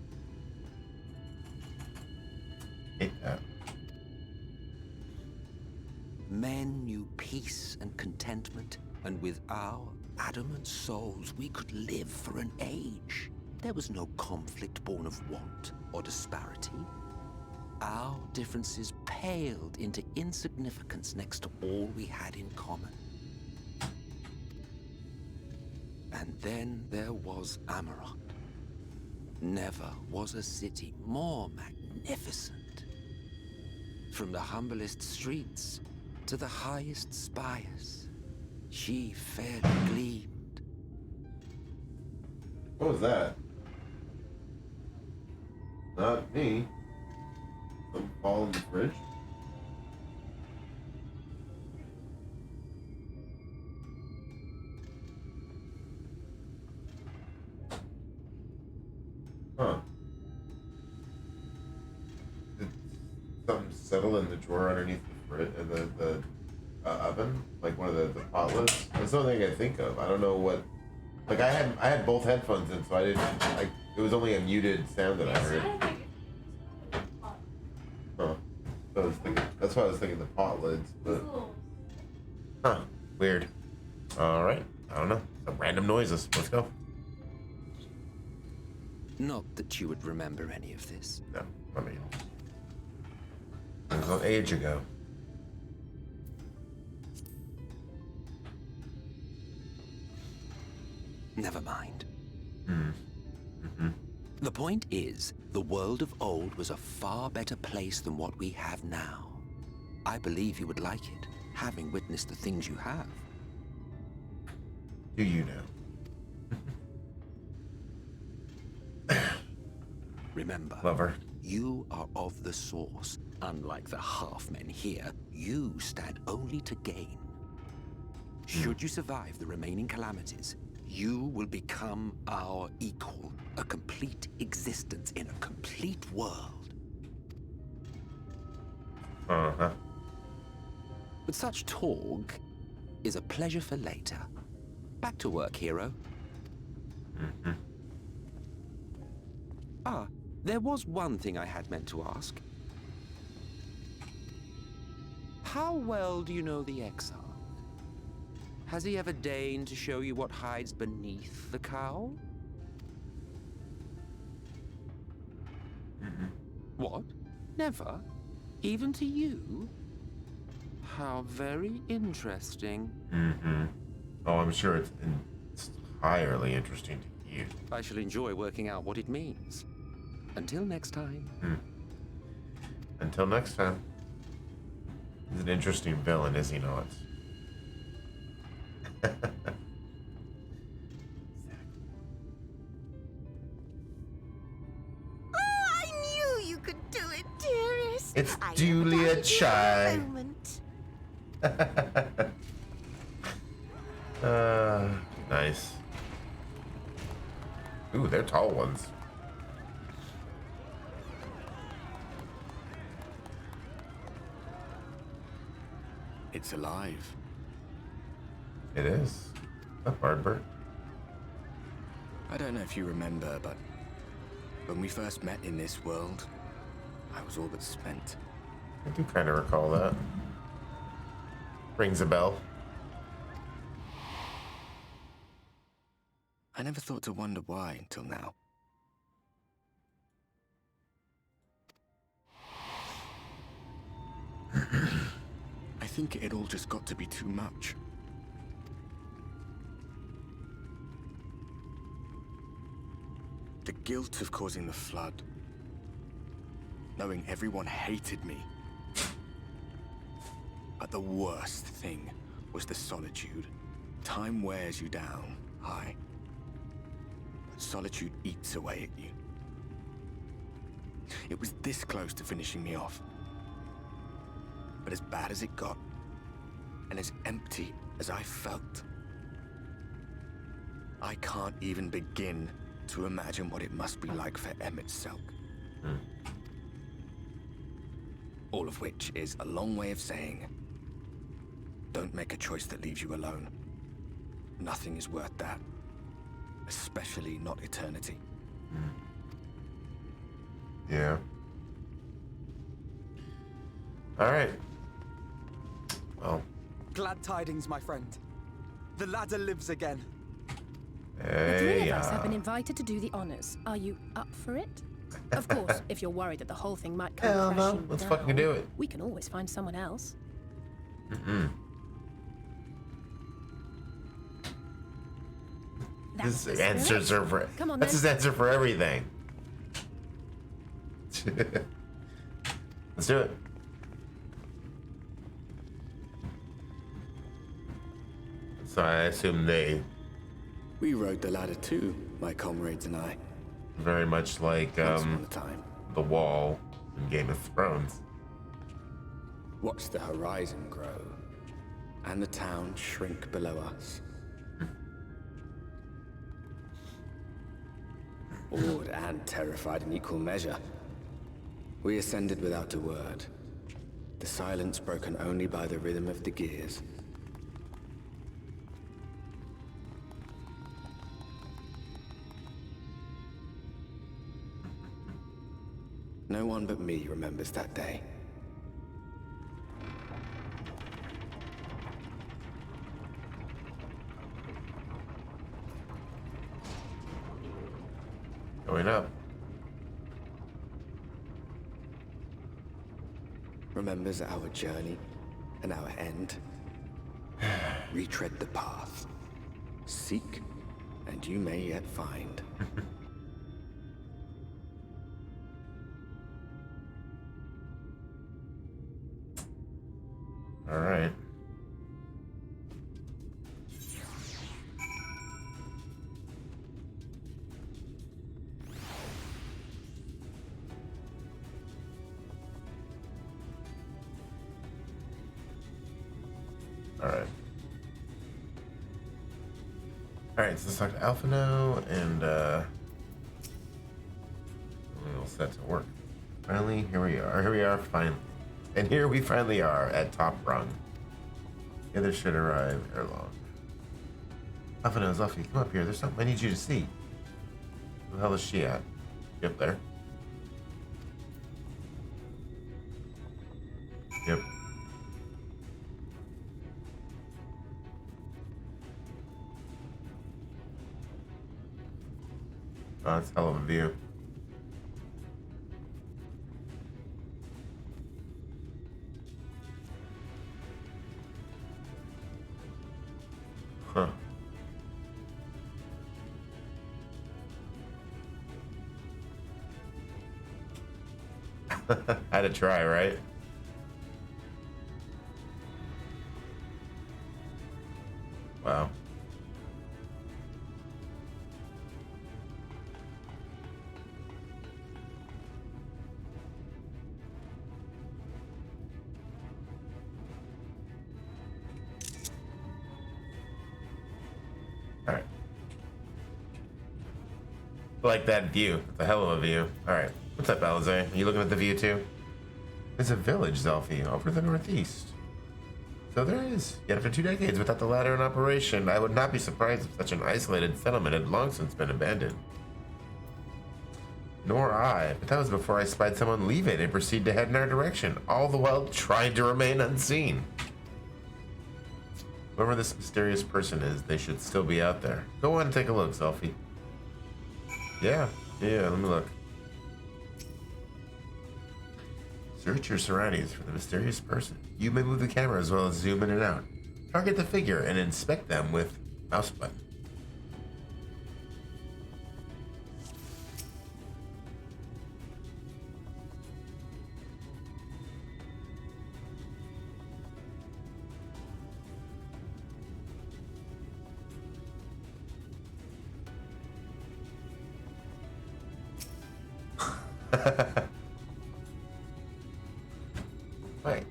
Hate that. Men knew peace and contentment, and with our adamant souls, we could live for an age. There was no conflict born of want or disparity. Our differences paled into insignificance next to all we had in common. And then there was Amarok. Never was a city more magnificent. From the humblest streets to the highest spires, she fairly gleamed. What was that? Not me. Don't fall in the fridge. Huh. something settle in the drawer underneath the oven, like one of the pot lids. That's the only thing I think of. I don't know what. Like I had both headphones in, so I didn't. Like it was only a muted sound that I heard. Huh. That's why I was thinking the pot lids, but. Huh. Weird. All right. I don't know. Some random noises. Let's go. Not that you would remember any of this. No, I mean, it was an age ago. Never mind. The point is, the world of old was a far better place than what we have now. I believe you would like it, having witnessed the things you have. Do you know? Remember, Lover. you are of the source. Unlike the half-men here, you stand only to gain. Should you survive the remaining calamities, you will become our equal, a complete existence in a complete world. Uh-huh. But such talk is a pleasure for later. Back to work, hero. Ah, there was one thing I had meant to ask. How well do you know the Exarch? Has he ever deigned to show you what hides beneath the cowl? What? Never? Even to you? How very interesting. Oh, I'm sure it's entirely interesting to you. I shall enjoy working out what it means. Until next time. Until next time. He's an interesting villain, is he not? Oh, I knew you could do it, dearest. It's I duly never a doubted you chai. for a moment. Nice. Ooh, they're tall ones. It's alive. It is. A Barbert. I don't know if you remember, but when we first met in this world, I was all but spent. I do kind of recall that. Rings a bell. I never thought to wonder why until now. I think it all just got to be too much. The guilt of causing the flood. Knowing everyone hated me. But the worst thing was the solitude. Time wears you down, aye. But solitude eats away at you. It was this close to finishing me off. But as bad as it got, and as empty as I felt, I can't even begin to imagine what it must be like for Emmett Selk. All of which is a long way of saying, don't make a choice that leaves you alone. Nothing is worth that. Especially not eternity. Yeah. All right. Well. Glad tidings, my friend. The ladder lives again. The three Hey, of us have been invited to do the honors. Are you up for it? Of course, if you're worried that the whole thing might come hell no. crashing Let's down, fucking do it. we can always find someone else. That's His the answers spirit. are for. Come on, That's then. his answer for everything. Let's do it. So I assume they We rode the ladder too, my comrades and I. very much like Once upon a time. the wall in Game of Thrones. Watch the horizon grow, and the town shrink below us. Awed and terrified in equal measure. We ascended without a word. The silence broken only by the rhythm of the gears. No one but me remembers that day. Going up. Remembers our journey and our end. Retread the path. Seek, and you may yet find. All right. All right. All right, so let's talk to Alpha now, and we're all set to work. Finally, here we are. Here we are, finally. And here we finally are at top rung. The others should arrive ere long. Alpha knows, Alfie, come up here. There's something I need you to see. Where the hell is she at? She up there? Yep. Oh, that's a hell of a view. Huh. Had to try, right? Wow. All right. Like that view. It's a hell of a view. All right. What's up, Alize? You looking at the view too? There's a village, Zelfie, over the northeast. So there is. Yet after 2 decades without the ladder in operation, I would not be surprised if such an isolated settlement had long since been abandoned. Nor I, but that was before I spied someone leave it and proceed to head in our direction, all the while trying to remain unseen. Whoever this mysterious person is, they should still be out there. Go on and take a look, Zelfie. Yeah, let me look. Search your surroundings for the mysterious person. You may move the camera as well as zoom in and out. Target the figure and inspect them with mouse button. Right.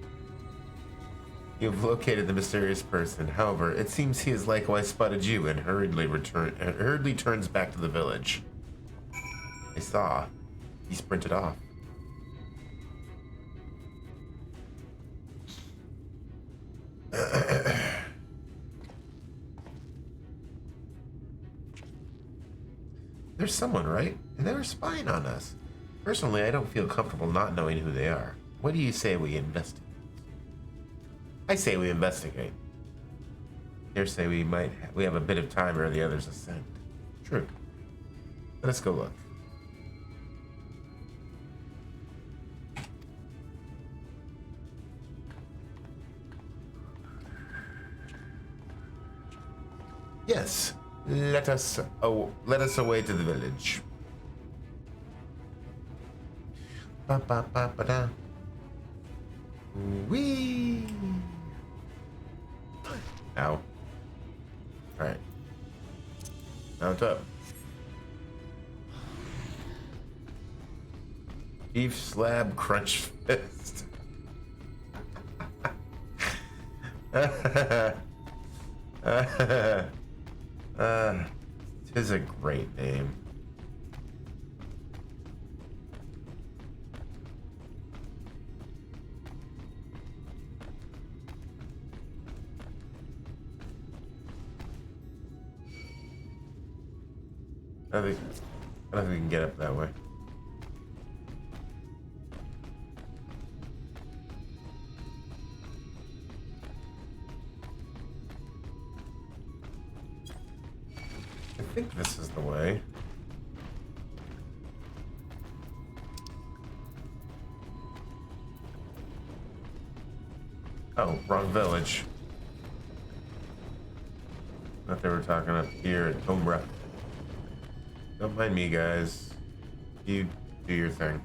You've located the mysterious person. However, it seems he has likewise spotted you and hurriedly turns back to the village. I saw. He sprinted off. There's someone, right? And they were spying on us. Personally, I don't feel comfortable not knowing who they are. What do you say we investigate? I say we investigate. Dare say we have a bit of time ere the others ascend. True. Let us go look. Yes. Let us away to the village. Ba ba ba ba da. Wee. Ow. Alright. Mount up. Beef slab crunch fist. Tis a great name. I don't think we can get up that way. I think this is the way. Oh, wrong village. Thought they were talking up here at Tombra. Don't mind me, guys. You do your thing.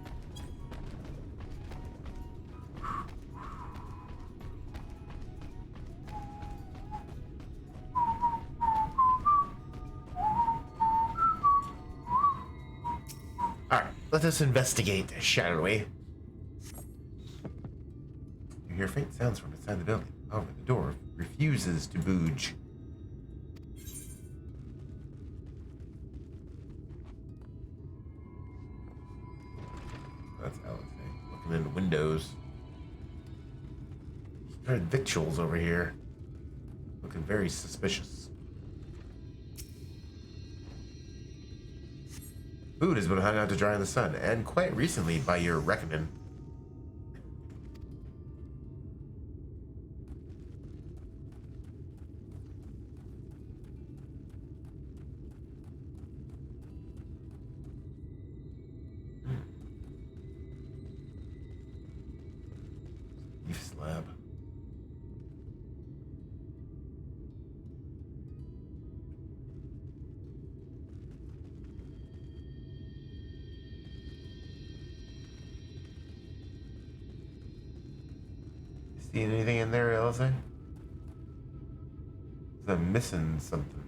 Alright, let us investigate, shall we? You hear faint sounds from inside the building. However, the door refuses to budge. That's Alex, looking into windows. There are victuals over here. Looking very suspicious. Food has been hung out to dry in the sun, and quite recently, by your reckoning. Beef slab. See anything in there, Elsa? I'm missing something.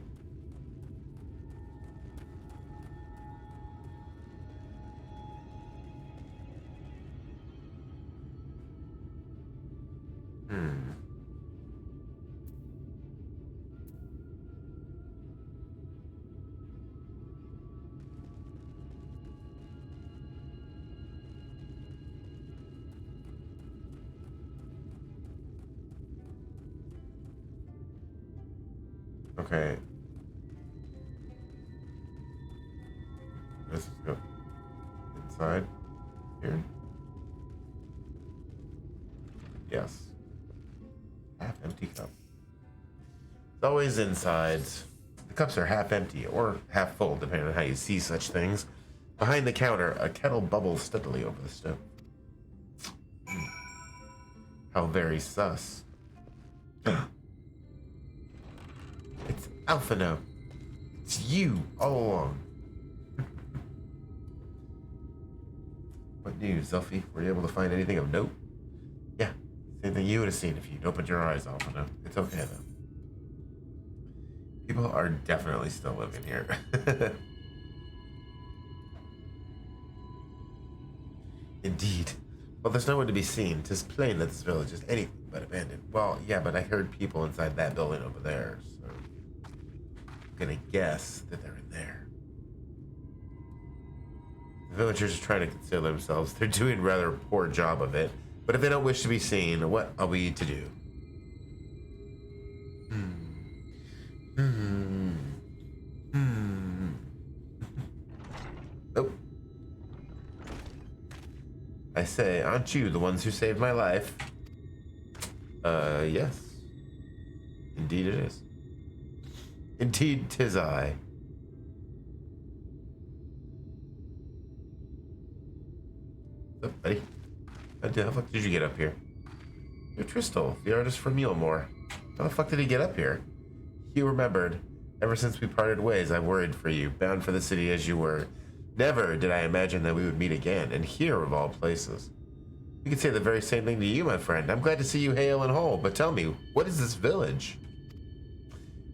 Okay. Let's go inside here. Yes. Half empty cup. It's always inside. The cups are half empty or half full, depending on how you see such things. Behind the counter, a kettle bubbles steadily over the stove. How very sus. It's Alphino. It's you all along. What news, Zelfie? Were you able to find anything of note? Yeah, same thing you would have seen if you'd opened your eyes, Alphino. It's okay though. People are definitely still living here. Indeed. Well, there's no one to be seen. 'Tis plain that this village is anything but abandoned. Well, yeah, but I heard people inside that building over there, so I'm gonna guess that they're in there. The villagers are trying to conceal themselves. They're doing a rather poor job of it. But if they don't wish to be seen, what are we to do? Oh. I say, aren't you the ones who saved my life? Yes. Indeed it is. Indeed 'tis I. What's up, buddy? How the fuck did you get up here? You're Tristal, the artist from Mulemore. How the fuck did he get up here? You remembered. Ever since we parted ways, I've worried for you, bound for the city as you were. Never did I imagine that we would meet again, and here of all places. You could say the very same thing to you, my friend. I'm glad to see you hale and whole, but tell me, what is this village?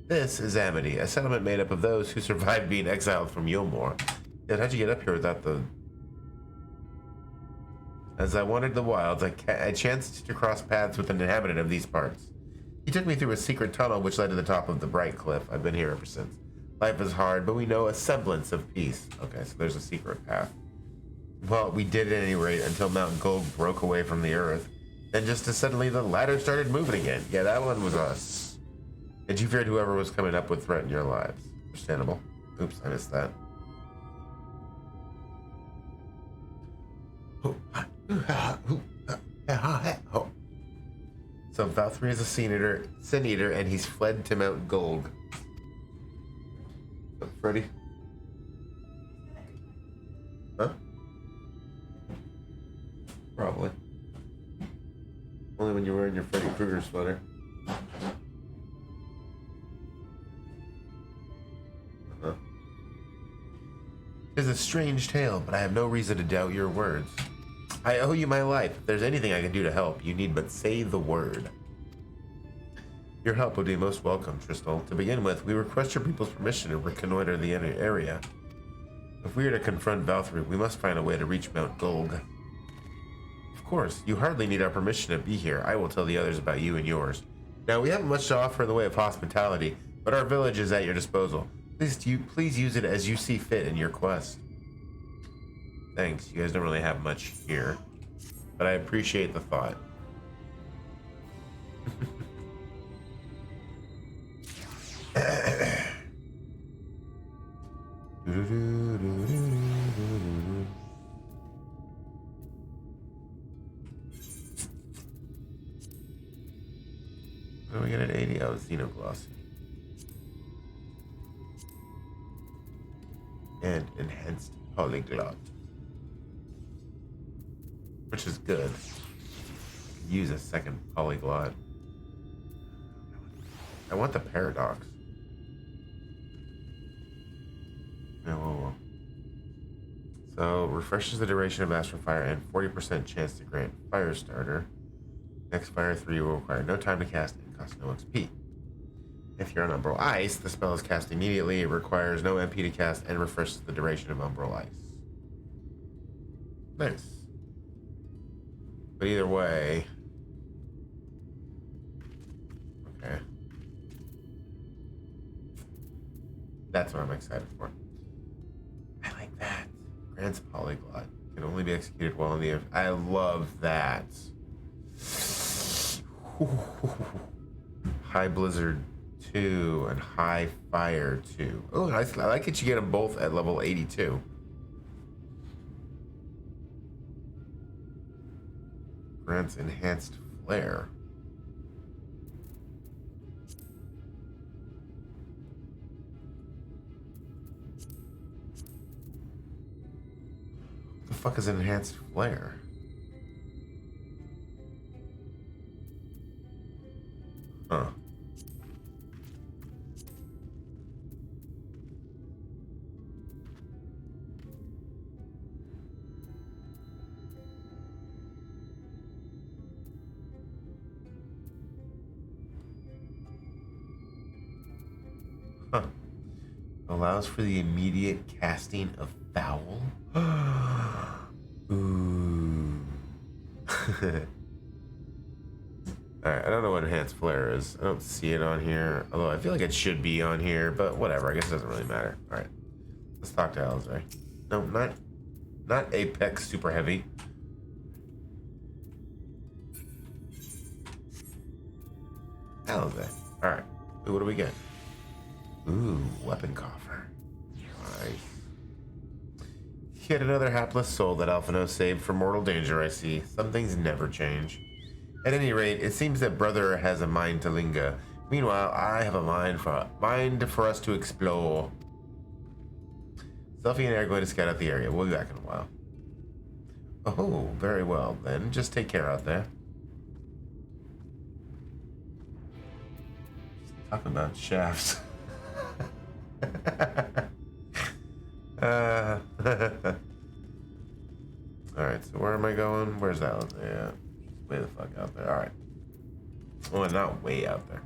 This is Amity, a settlement made up of those who survived being exiled from Mulemore. Yet how'd you get up here without the... As I wandered the wilds, I chanced to cross paths with an inhabitant of these parts. He took me through a secret tunnel which led to the top of the bright cliff. I've been here ever since. Life is hard, but we know a semblance of peace. Okay, so there's a secret path. Well, we did at any rate until Mount Gold broke away from the earth. Then just as suddenly the ladder started moving again. Yeah, that one was us. And you feared whoever was coming up would threaten your lives. Understandable. Oops, I missed that. So Valkyrie is a sin eater, and he's fled to Mount Golg. Freddy? Huh? Probably. Only when you're wearing your Freddy Krueger sweater. It's a strange tale, but I have no reason to doubt your words. I owe you my life. If there's anything I can do to help, you need but say the word. Your help would be most welcome, Tristal. To begin with, we request your people's permission to reconnoiter the area. If we are to confront Valkyrie, we must find a way to reach Mount Golg. Of course, you hardly need our permission to be here. I will tell the others about you and yours. Now, we haven't much to offer in the way of hospitality, but our village is at your disposal. Please use it as you see fit in your quest. Thanks. You guys don't really have much here, but I appreciate the thought. What do we get at 80? Oh, Xenogloss. And enhanced polyglot, which is good. Use a second polyglot. I want the paradox. No. So refreshes the duration of Astral Fire and 40% chance to grant Fire Starter. Next Fire 3 will require no time to cast and cost no XP. If you're on Umbral Ice, the spell is cast immediately. It requires no MP to cast and refreshes the duration of Umbral Ice. Nice. But either way... Okay. That's what I'm excited for. I like that. Grants Polyglot. Can only be executed while in the... I love that. High Blizzard 2 and High Fire 2. Oh, I like it. You get them both at level 82. Grants Enhanced Flare. What the fuck is an Enhanced Flare? Huh. Huh. Allows for the immediate casting of Foul. Ooh. Alright, I don't know what Enhanced Flare is. I don't see it on here. Although I feel like it should be on here, but whatever. I guess it doesn't really matter. Alright. Let's talk to Alizé. No, not Apex Super Heavy. Alizé. Alright. Ooh, what do we get? Ooh, Weapon Coffer. Nice. Yet another hapless soul that Alphino saved from mortal danger, I see. Some things never change. At any rate, it seems that brother has a mind to linger. Meanwhile, I have a mind for us to explore. Selfie and I are going to scout out the area. We'll be back in a while. Oh, very well then. Just take care out there. Just talking about shafts. Alright, so where am I going? Where's that? Yeah. Way the fuck out there. Alright. Well, not way out there.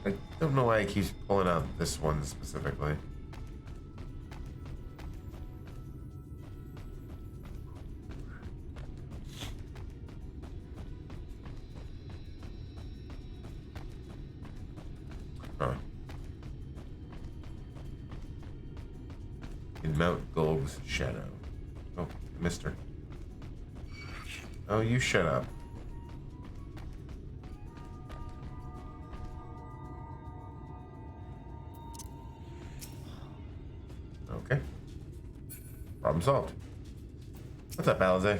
I don't know why it keeps pulling out this one specifically. Huh. In Mount Golg's shadow. Oh, mister. Oh, you shut up. Okay. Problem solved. What's up, Alize?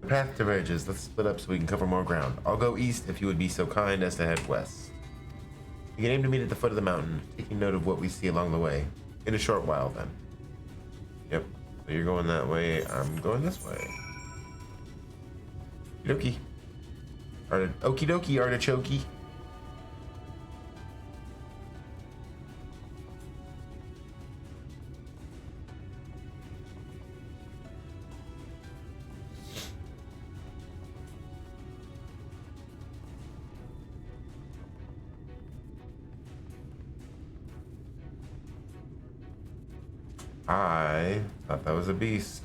The path diverges. Let's split up so we can cover more ground. I'll go east if you would be so kind as to head west. You can aim to meet at the foot of the mountain, taking note of what we see along the way. In a short while, then. Yep. So you're going that way. I'm going this way. Okie dokie. Okie dokie, artichoke. I thought that was a beast.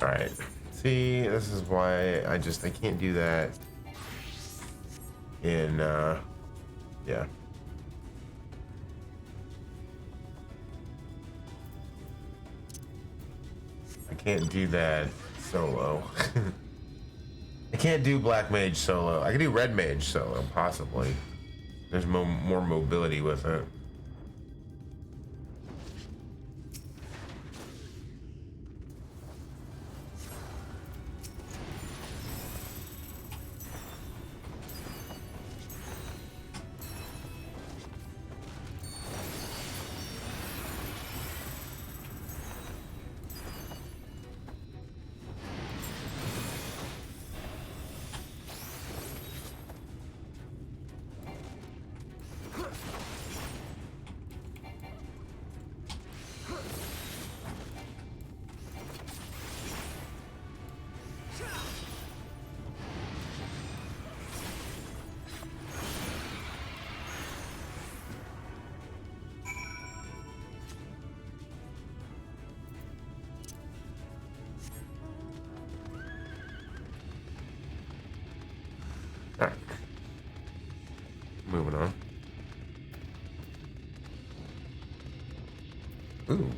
All right. See, this is why I can't do that in, yeah. I can't do that solo. I can't do Black Mage solo. I can do Red Mage solo, possibly. There's more mobility with it. Alright. Moving on. Ooh.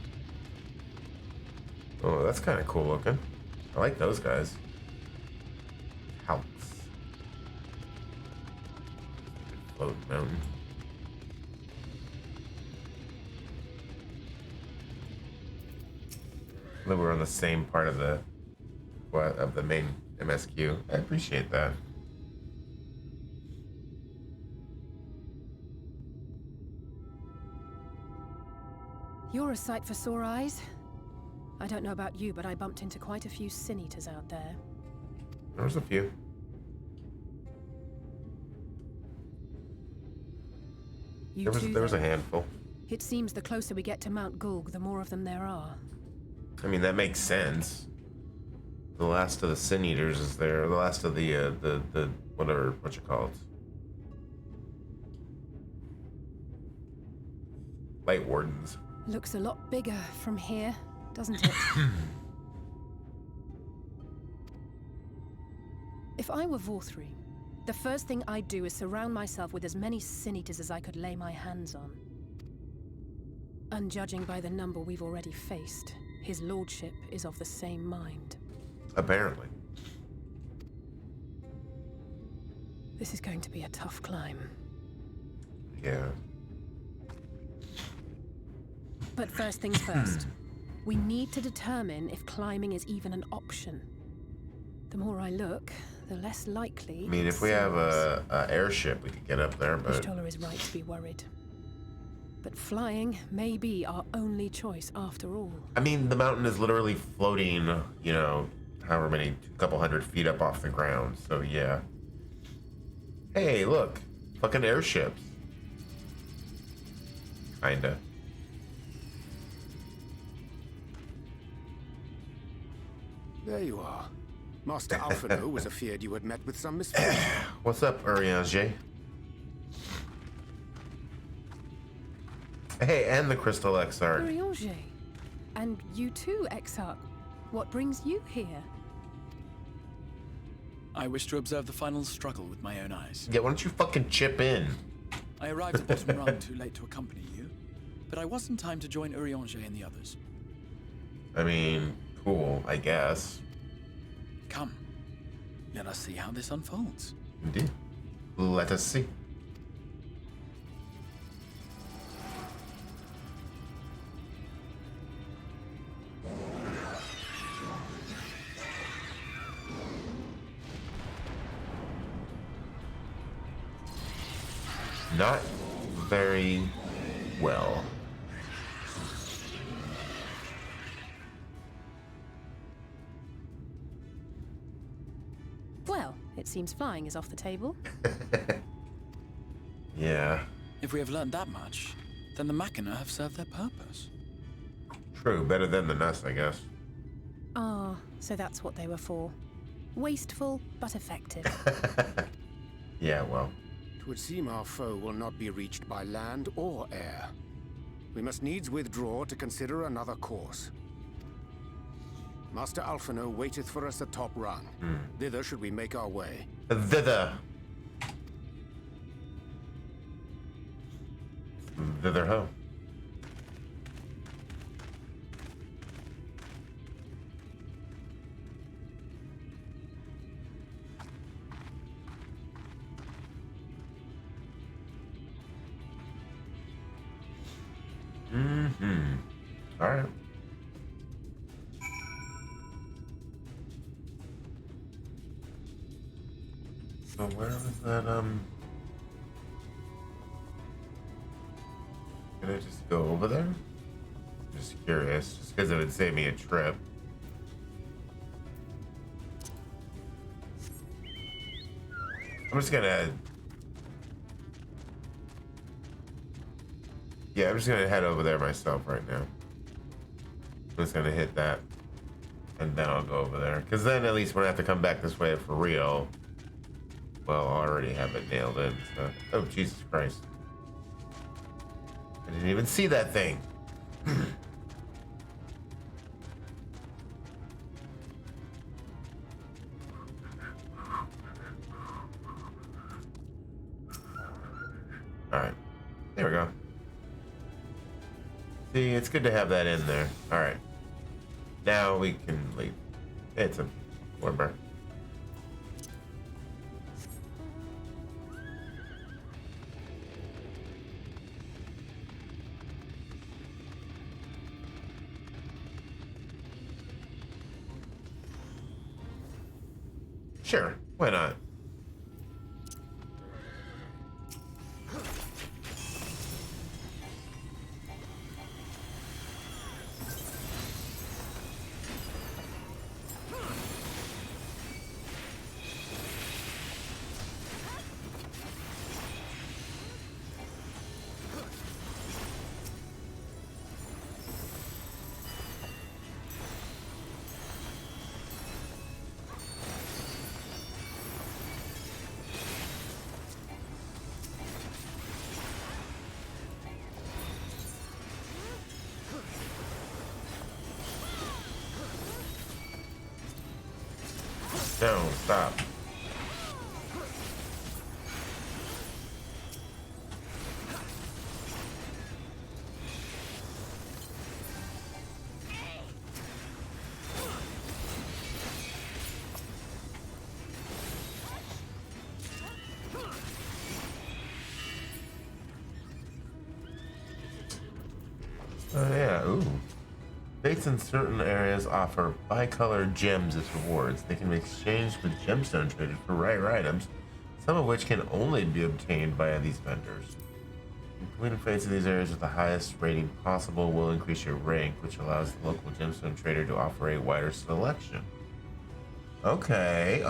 Oh, that's kind of cool looking. I like those guys. House. Float mountain. Then we're on the same part of the main MSQ. I appreciate that. You're a sight for sore eyes. I don't know about you, but I bumped into quite a few sin eaters out there. There's a few. There was a handful. It seems the closer we get to Mount Gulg, the more of them there are. I mean, that makes sense. The last of the Sin Eaters is there. The last of the whatever, what you call it. Light Wardens. Looks a lot bigger from here, doesn't it? If I were Vorthri, the first thing I'd do is surround myself with as many Sin Eaters as I could lay my hands on. And judging by the number we've already faced, his lordship is of the same mind. Apparently. This is going to be a tough climb. Yeah. But first things first. We need to determine if climbing is even an option. The more I look, the less likely. I mean, if we have a airship, we could get up there, but Stoller is right to be worried. But flying may be our only choice after all. I mean, the mountain is literally floating, you know, however many, couple hundred feet up off the ground. So yeah. Hey, look, fucking airships. Kinda. There you are. Master Alphino was afeard you had met with some misfortune. What's up, Urianger? Hey, and the Crystal Exarch. Urianger. And you too, Exarch. What brings you here? I wish to observe the final struggle with my own eyes. Yeah, why don't you fucking chip in? I arrived at bottom rung too late to accompany you, but I was in time to join Urianger and the others. I mean, cool, I guess. Come, let us see how this unfolds. Indeed. Let us see. Not very well. Well, it seems flying is off the table. Yeah. If we have learned that much, then the Machina have served their purpose. True, better them than us, I guess. Ah, so that's what they were for. Wasteful, but effective. Yeah, well. It would seem our foe will not be reached by land or air. We must needs withdraw to consider another course. Master Alphino waiteth for us atop rung. Thither should we make our way. Thither. Thither ho. All right. So where was that, Can I just go over there? Just curious, just because it would save me a trip. I'm just gonna... Yeah, I'm just gonna head over there myself right now. I'm just gonna hit that, and then I'll go over there. Because then at least when I have to come back this way for real, well, I already have it nailed in, so... Oh, Jesus Christ. I didn't even see that thing. Alright. There we go. See, it's good to have that in there. Alright. Now we can leave. It's a warbird. Sure, why not? No, stop. Crates in certain areas offer bicolored gems as rewards. They can be exchanged with gemstone traded for rare items, some of which can only be obtained by these vendors. Completing crates in these areas with the highest rating possible will increase your rank, which allows the local gemstone trader to offer a wider selection. Okay.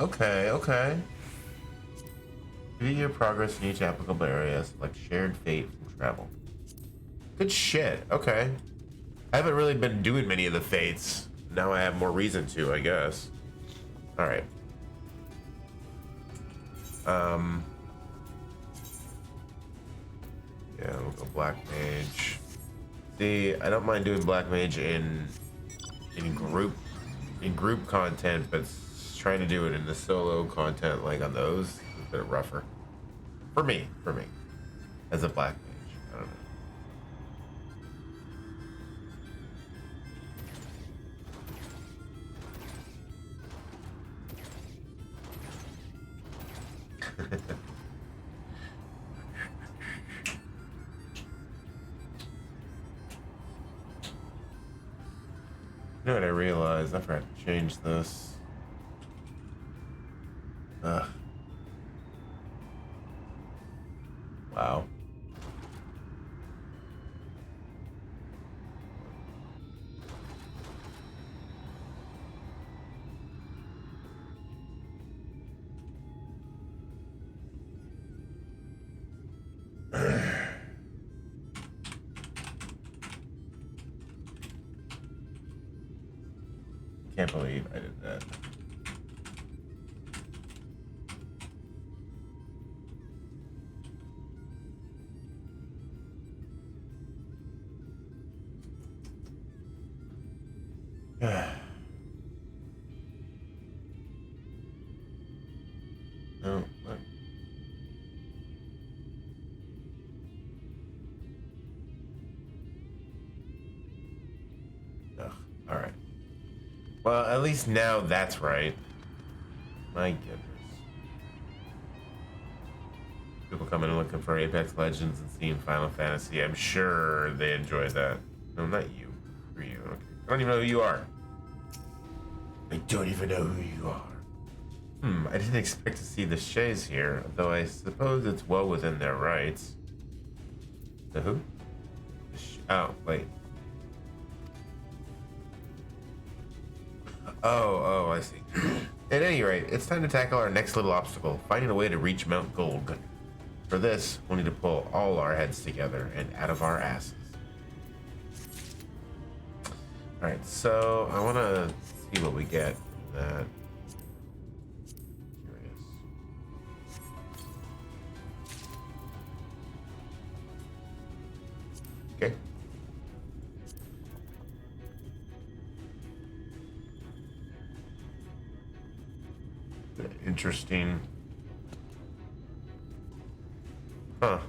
View your progress in each applicable area, select shared fate from travel. Good shit. Okay. I haven't really been doing many of the fates. Now I have more reason to, I guess. All right. Yeah, we'll go Black Mage. See, I don't mind doing Black Mage in group content, but trying to do it in the solo content like on those is a bit rougher. For me. As a Black Mage. I don't know. You know what I realized? I forgot to change this. Wow. Can't believe I did that. No, what? Ugh, all right. Well, at least now that's right. My goodness. People coming and looking for Apex Legends and seeing Final Fantasy. I'm sure they enjoy that. No, not you. Who are you? Okay. I don't even know who you are. I don't even know who you are. I didn't expect to see the Shays here, though I suppose it's well within their rights. The who? Oh, wait. Oh, I see. At any rate, it's time to tackle our next little obstacle, finding a way to reach Mount Gold. For this, we'll need to pull all our heads together and out of our asses. Alright, so I want to see what we get from that. Curious. Okay. Interesting. Huh.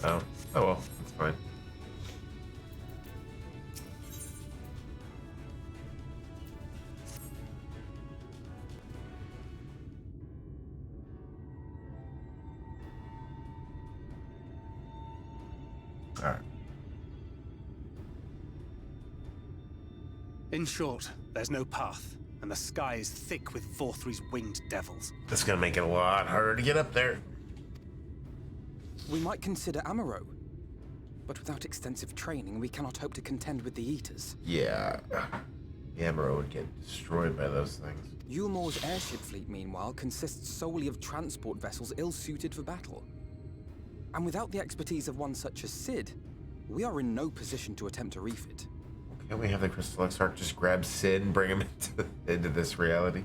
Oh well, that's fine. All right. In short, there's no path, and the sky is thick with Vorthry's winged devils. That's gonna make it a lot harder to get up there. We might consider Amaro, but without extensive training, we cannot hope to contend with the Eaters. Yeah. The Amaro would get destroyed by those things. Yulmor's airship fleet, meanwhile, consists solely of transport vessels ill-suited for battle. And without the expertise of one such as Sid, we are in no position to attempt to refit. Can't we have the Crystal Exarch just grab Sid and bring him into this reality?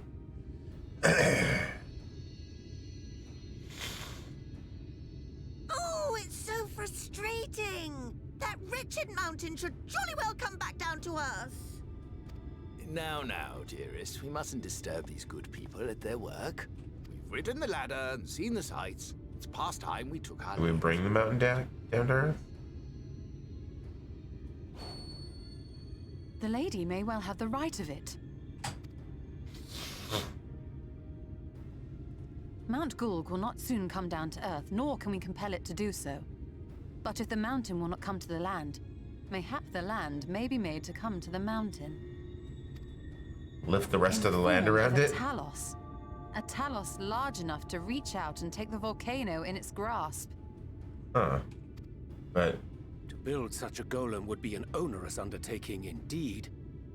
Oh, it's so frustrating! That wretched mountain should jolly well come back down to us! Now, dearest, we mustn't disturb these good people at their work. We've ridden the ladder and seen the sights. It's past time we took our Do we bring the mountain down to Earth? The lady may well have the right of it. Mount Gulg will not soon come down to Earth, nor can we compel it to do so. But if the mountain will not come to the land, mayhap the land may be made to come to the mountain. Lift the rest of the land around it? A Talos large enough to reach out and take the volcano in its grasp. Huh. But... To build such a golem would be an onerous undertaking indeed.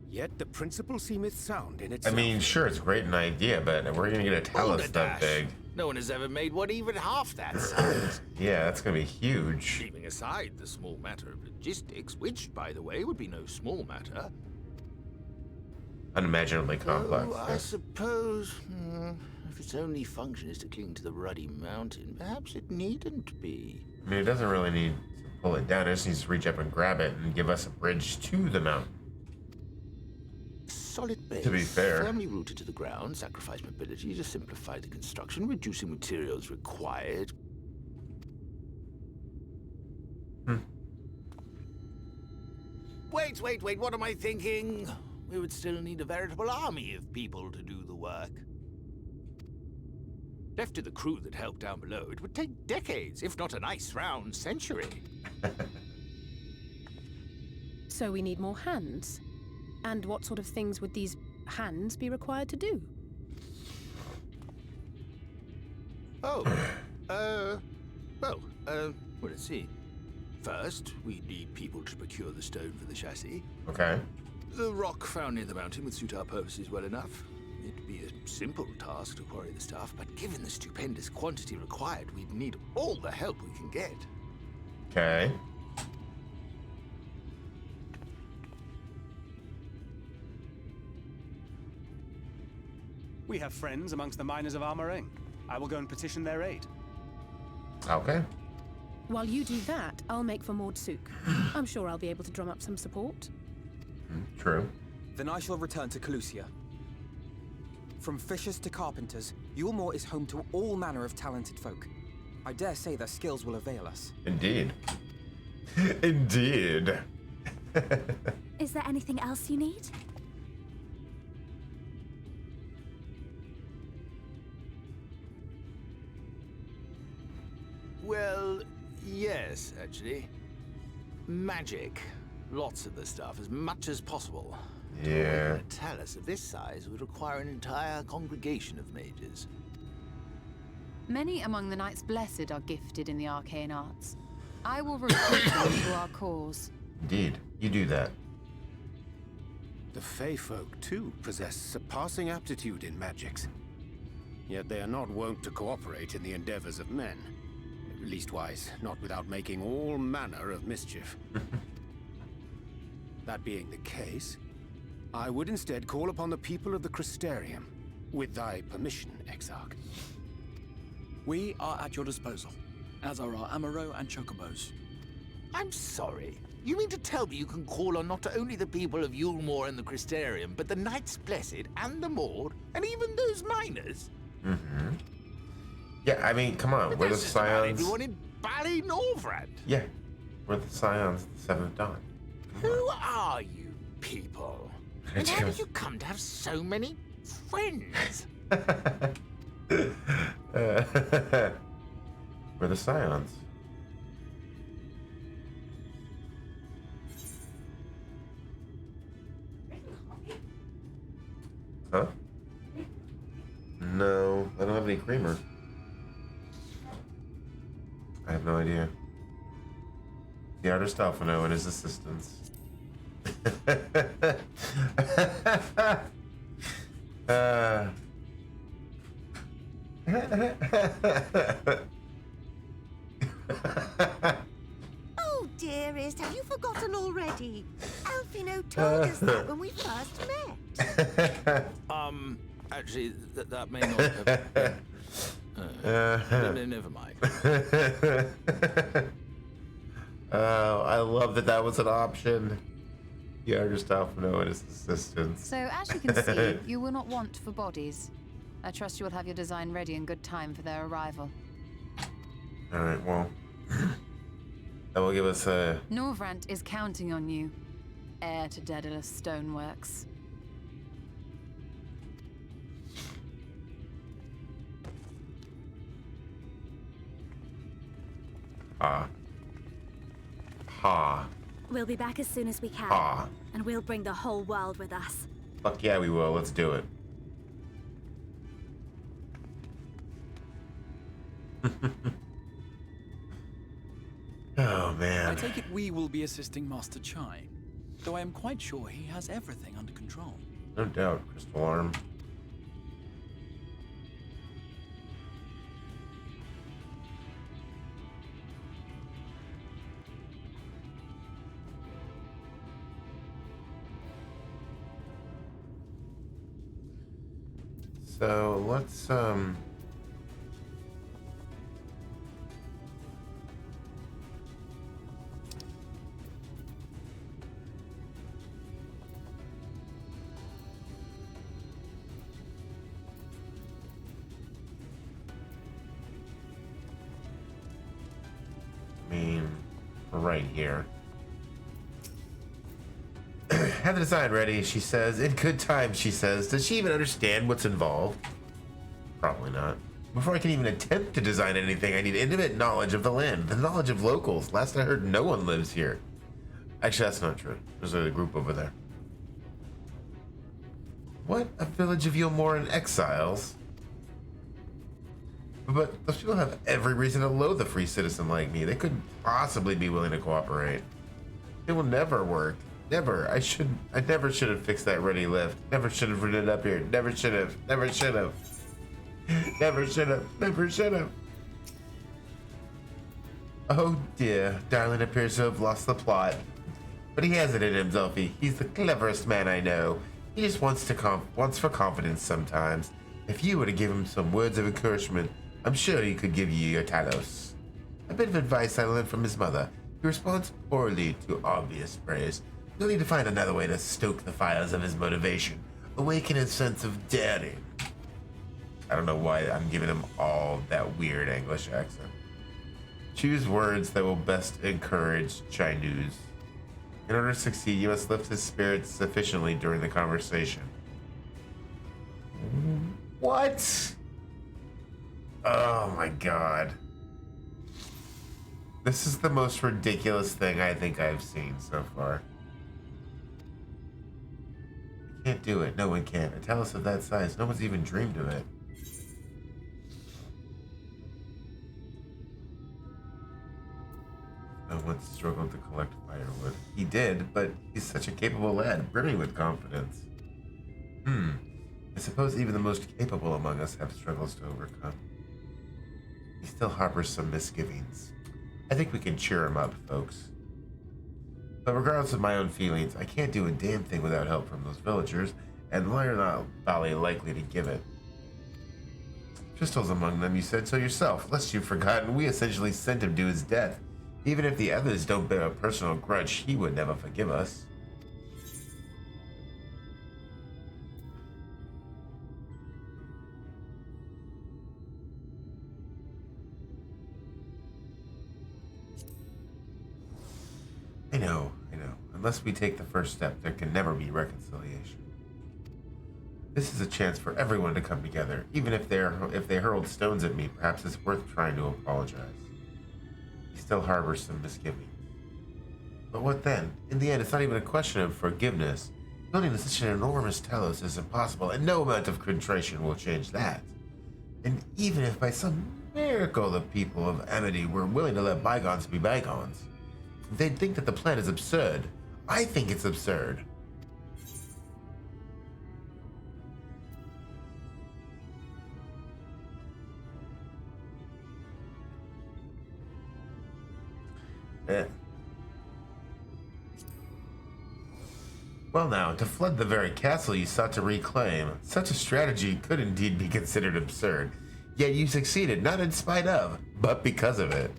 Yet the principle seemeth sound in itself. I mean, sure, it's a great idea, but we're gonna get a Talos that big. No one has ever made one even half that size. Yeah, that's gonna be huge. Leaving aside the small matter of logistics, which, by the way, would be no small matter. Unimaginably complex. Oh, I suppose if its only function is to cling to the ruddy mountain, perhaps it needn't be. I mean, it doesn't really need to pull it down. It just needs to reach up and grab it and give us a bridge to the mountain. Solid base, to be fair, firmly rooted to the ground, sacrifice mobility to simplify the construction, reducing materials required. Wait, what am I thinking? We would still need a veritable army of people to do the work. Left to the crew that helped down below, it would take decades, if not a nice round century. So we need more hands. And what sort of things would these hands be required to do? Well, let's see. First, we need people to procure the stone for the chassis. Okay. The rock found near the mountain would suit our purposes well enough. It'd be a simple task to quarry the stuff, but given the stupendous quantity required, we'd need all the help we can get. Okay. We have friends amongst the miners of Armoring. I will go and petition their aid. Okay. While you do that, I'll make for Mordsuk. I'm sure I'll be able to drum up some support. True. Then I shall return to Calusia. From fishers to carpenters, Yulmore is home to all manner of talented folk. I dare say their skills will avail us. Indeed. Indeed. Is there anything else you need? Well, yes, actually. Magic. Lots of the stuff, as much as possible. Yeah. A talus of this size would require an entire congregation of mages. Many among the Knights Blessed are gifted in the arcane arts. I will recruit them to our cause. Indeed, you do that. The Fey folk, too, possess surpassing aptitude in magics. Yet they are not wont to cooperate in the endeavors of men. Leastwise, not without making all manner of mischief. That being the case, I would instead call upon the people of the Crystarium. With thy permission, Exarch. We are at your disposal, as are our Amaro and Chocobos. I'm sorry. You mean to tell me you can call on not only the people of Yulmore and the Crystarium, but the Knights Blessed and the Mord, and even those miners? Mm-hmm. Yeah, I mean, come on, But we're the that's just about Scions. everyone in Bally Norvrand. Yeah, we're the Scions of the Seventh Dawn. Who are you people? And how did you come to have so many friends? We're the Scions. Huh? No, I don't have any creamer. I have no idea. The artist Alphino and his assistants. Oh, dearest, have you forgotten already? Alfino told us that when we first met. Actually, that may not have been. Never mind. Oh, I love that that was an option. The artist Alphino and his assistants. So, as you can see, you will not want for bodies. I trust you will have your design ready in good time for their arrival. Alright, well. That will give us a... Norvrant is counting on you, heir to Daedalus Stoneworks. Ha. Ha. We'll be back as soon as we can. Ha. And we'll bring the whole world with us. Fuck yeah, we will. Let's do it. Oh, man. I take it we will be assisting Master Chai, though I am quite sure he has everything under control. No doubt, Crystal Arm. So let's right here. Have the design ready, she says. In good time, she says. Does she even understand what's involved? Probably not. Before I can even attempt to design anything, I need intimate knowledge of the land, the knowledge of locals. Last I heard, no one lives here. Actually, that's not true. There's a group over there. What? A village of Yulmoran exiles? But those people have every reason to loathe a free citizen like me. They couldn't possibly be willing to cooperate. It will never work. Never. I never should have fixed that ready lift. Never should have ridden it up here. Never should have. Never should have. Never should have. Never should have. Oh dear. Darlin appears to have lost the plot. But he has it in him, Zelfie. He's the cleverest man I know. He just wants for confidence sometimes. If you were to give him some words of encouragement, I'm sure he could give you your Talos. A bit of advice I learned from his mother. He responds poorly to obvious praise. You'll need to find another way to stoke the fires of his motivation. Awaken his sense of daring. I don't know why I'm giving him all that weird English accent. Choose words that will best encourage Chinese. In order to succeed, you must lift his spirits sufficiently during the conversation. What? Oh my god. This is the most ridiculous thing I think I've seen so far. You can't do it. No one can. A Talos of that size, no one's even dreamed of it. No one struggled to collect firewood. He did, but he's such a capable lad, brimming with confidence. I suppose even the most capable among us have struggles to overcome. He still harbors some misgivings. I think we can cheer him up, folks. But regardless of my own feelings, I can't do a damn thing without help from those villagers, and we're not Bali likely to give it. Crystal's among them, you said so yourself. Lest you've forgotten, we essentially sent him to his death. Even if the others don't bear a personal grudge, he would never forgive us. I know. Unless we take the first step, there can never be reconciliation. This is a chance for everyone to come together. Even if they hurled stones at me, perhaps it's worth trying to apologize. He still harbors some misgivings. But what then? In the end, it's not even a question of forgiveness. Building such an enormous Talos is impossible, and no amount of contrition will change that. And even if by some miracle the people of Amity were willing to let bygones be bygones, they'd think that the plan is absurd. I think it's absurd. Yeah. Well now, to flood the very castle you sought to reclaim, such a strategy could indeed be considered absurd. Yet you succeeded, not in spite of, but because of it.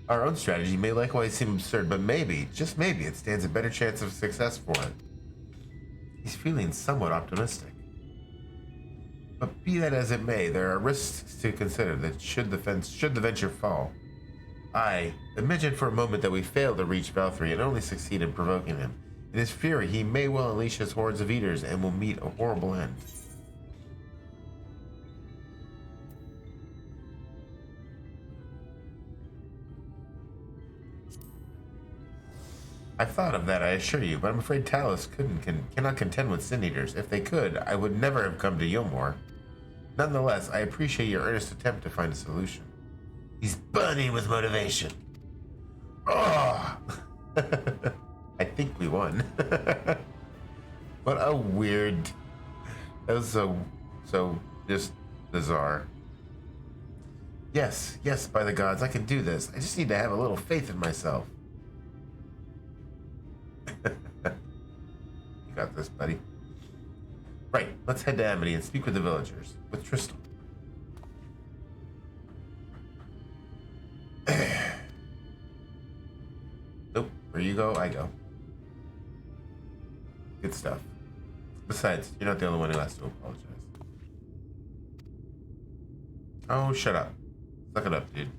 Our own strategy may likewise seem absurd, but maybe, just maybe, it stands a better chance of success for it. He's feeling somewhat optimistic. But be that as it may, there are risks to consider that should the venture fall. Imagine for a moment that we fail to reach Valkyrie and only succeed in provoking him. In his fury, he may well unleash his hordes of eaters and will meet a horrible end. I've thought of that, I assure you, but I'm afraid Talos cannot contend with Sin Eaters. If they could, I would never have come to Yomor. Nonetheless, I appreciate your earnest attempt to find a solution. He's burning with motivation. Oh! I think we won. What a weird... That was so just bizarre. Yes, by the gods, I can do this. I just need to have a little faith in myself. You got this, buddy. Right, let's head to Amity and speak with the villagers. With Tristan. Nope, where you go, I go. Good stuff. Besides, you're not the only one who has to apologize. Oh, shut up. Suck it up, dude.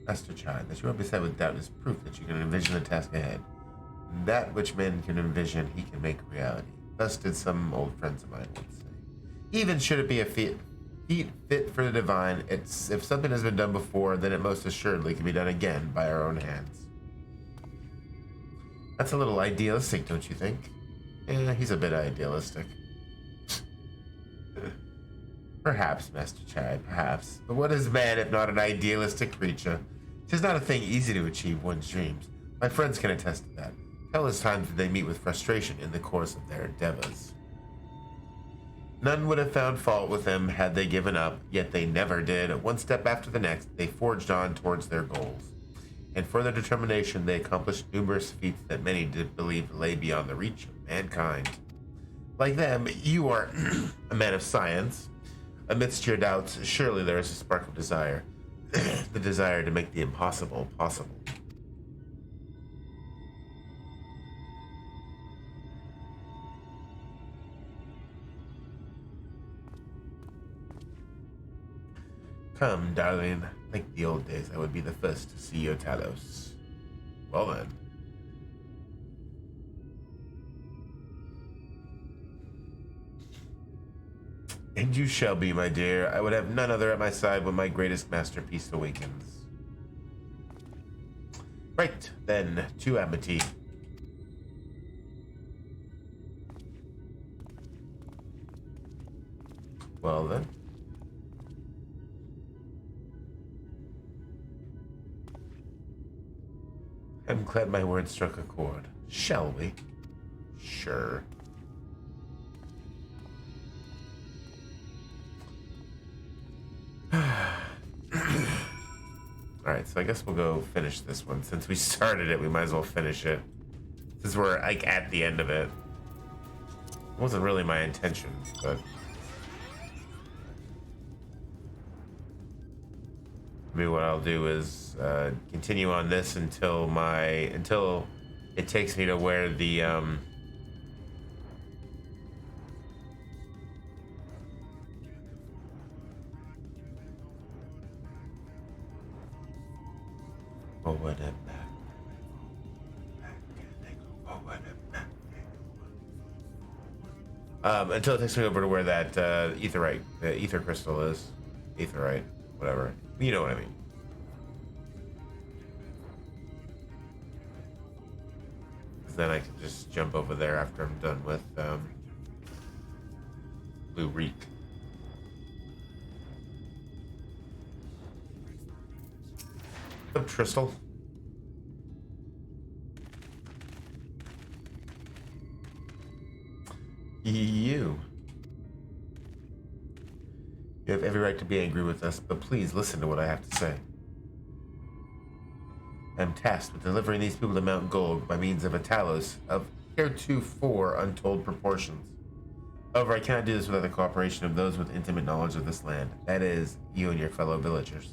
Master Chai, that you are beset with doubt is proof that you can envision the task ahead. That which men can envision, he can make reality. Thus did some old friends of mine once say. Even should it be a feat fit for the divine, if something has been done before, then it most assuredly can be done again by our own hands. That's a little idealistic, don't you think? Yeah, he's a bit idealistic. Perhaps, Master Chai, perhaps. But what is man if not an idealistic creature? 'Tis not a thing easy to achieve one's dreams. My friends can attest to that. Countless times did they meet with frustration in the course of their endeavors. None would have found fault with them had they given up, yet they never did. One step after the next, they forged on towards their goals. And for their determination, they accomplished numerous feats that many did believe lay beyond the reach of mankind. Like them, you are a man of science. Amidst your doubts, surely there is a spark of desire. The desire to make the impossible possible. Come, darling. Like the old days, I would be the first to see your Talos. Well then. And you shall be, my dear. I would have none other at my side when my greatest masterpiece awakens. Right, then, to Amity. Well then. I'm glad my words struck a chord. Shall we? Sure. Alright, so I guess we'll go finish this one. Since we started it, we might as well finish it. Since we're, like, at the end of it. It wasn't really my intention, but... maybe what I'll do is continue on this until it takes me to where the forward and back. Until it takes me over to where that ether crystal is. Aetherite, whatever. You know what I mean. Because then I can just jump over there after I'm done with Blue Reek. What's up, Tristal? You have every right to be angry with us, but please listen to what I have to say. I'm tasked with delivering these people to Mount Gold by means of a Talos of heretofore untold proportions. However, I cannot do this without the cooperation of those with intimate knowledge of this land. That is, you and your fellow villagers.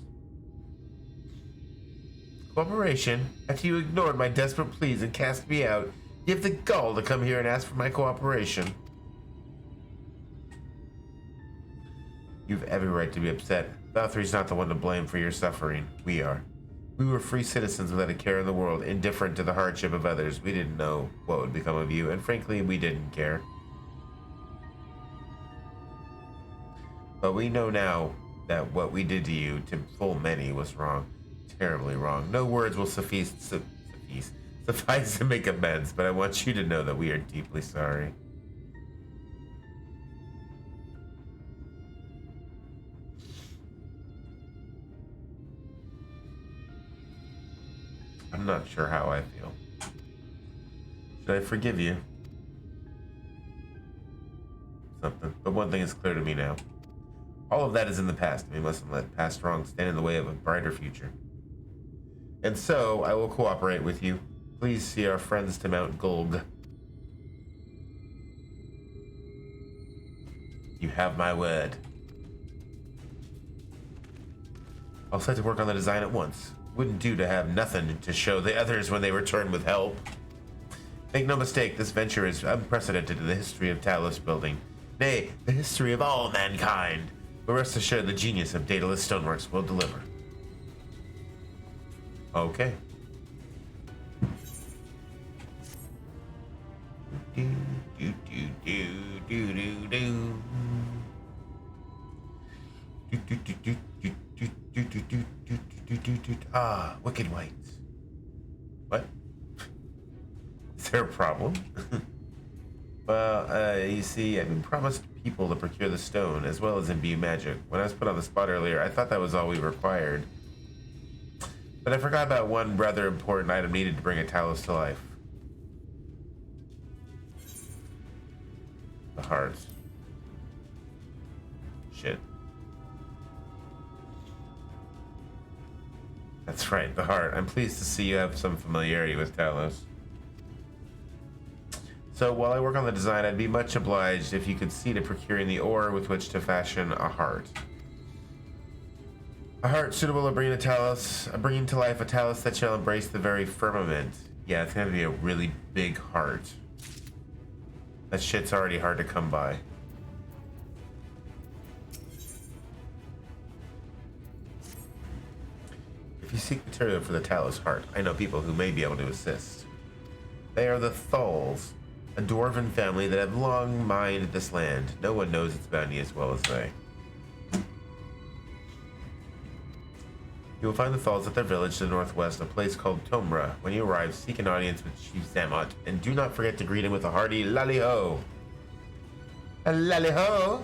Cooperation? After you ignored my desperate pleas and cast me out, you have the gall to come here and ask for my cooperation. You've every right to be upset. Valthry's not the one to blame for your suffering. We are. We were free citizens without a care in the world, indifferent to the hardship of others. We didn't know what would become of you, and frankly, we didn't care. But we know now that what we did to you, to full many, was wrong. Terribly wrong. No words will suffice to make amends, but I want you to know that we are deeply sorry. I'm not sure how I feel. Should I forgive you? Something. But one thing is clear to me now. All of that is in the past. We mustn't let past wrongs stand in the way of a brighter future. And so, I will cooperate with you. Please see our friends to Mount Gulg. You have my word. I'll set to work on the design at once. Wouldn't do to have nothing to show the others when they return with help. Make no mistake, this venture is unprecedented in the history of Talos building. Nay, the history of all mankind. But rest assured, the genius of Daedalus Stoneworks will deliver. Okay. Ah, wicked whites. What? Is there a problem? Well, you see, I've been promised people to procure the stone, as well as imbue magic. When I was put on the spot earlier, I thought that was all we required. But I forgot about one rather important item needed to bring a Talos to life. The heart. Shit. That's right, the heart. I'm pleased to see you have some familiarity with Talos. So while I work on the design, I'd be much obliged if you could see to procuring the ore with which to fashion a heart. A heart suitable to bring bringing to life a Talos that shall embrace the very firmament. Yeah, it's gonna be a really big heart. That shit's already hard to come by. If you seek material for the Talos heart, I know people who may be able to assist. They are the Thulls, a dwarven family that have long mined this land. No one knows its bounty as well as they. You will find the Thulls at their village to the northwest, a place called Tomra. When you arrive, seek an audience with Chief Zamot, and do not forget to greet him with a hearty Lally-ho. A Lally-ho!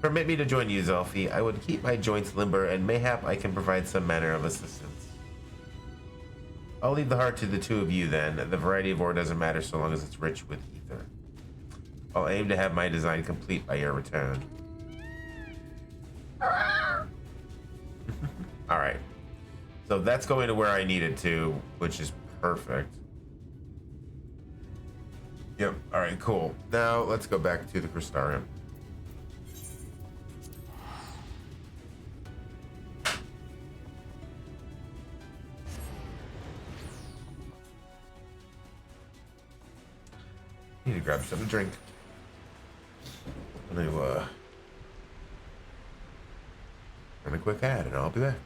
Permit me to join you, Zelfie. I would keep my joints limber, and mayhap I can provide some manner of assistance. I'll leave the heart to the two of you then. The variety of ore doesn't matter so long as it's rich with ether. I'll aim to have my design complete by your return. Alright. So that's going to where I need it to, which is perfect. Yep, alright, cool. Now let's go back to the Crystarium. Need to grab something to drink. I'm gonna run a quick ad and I'll be back.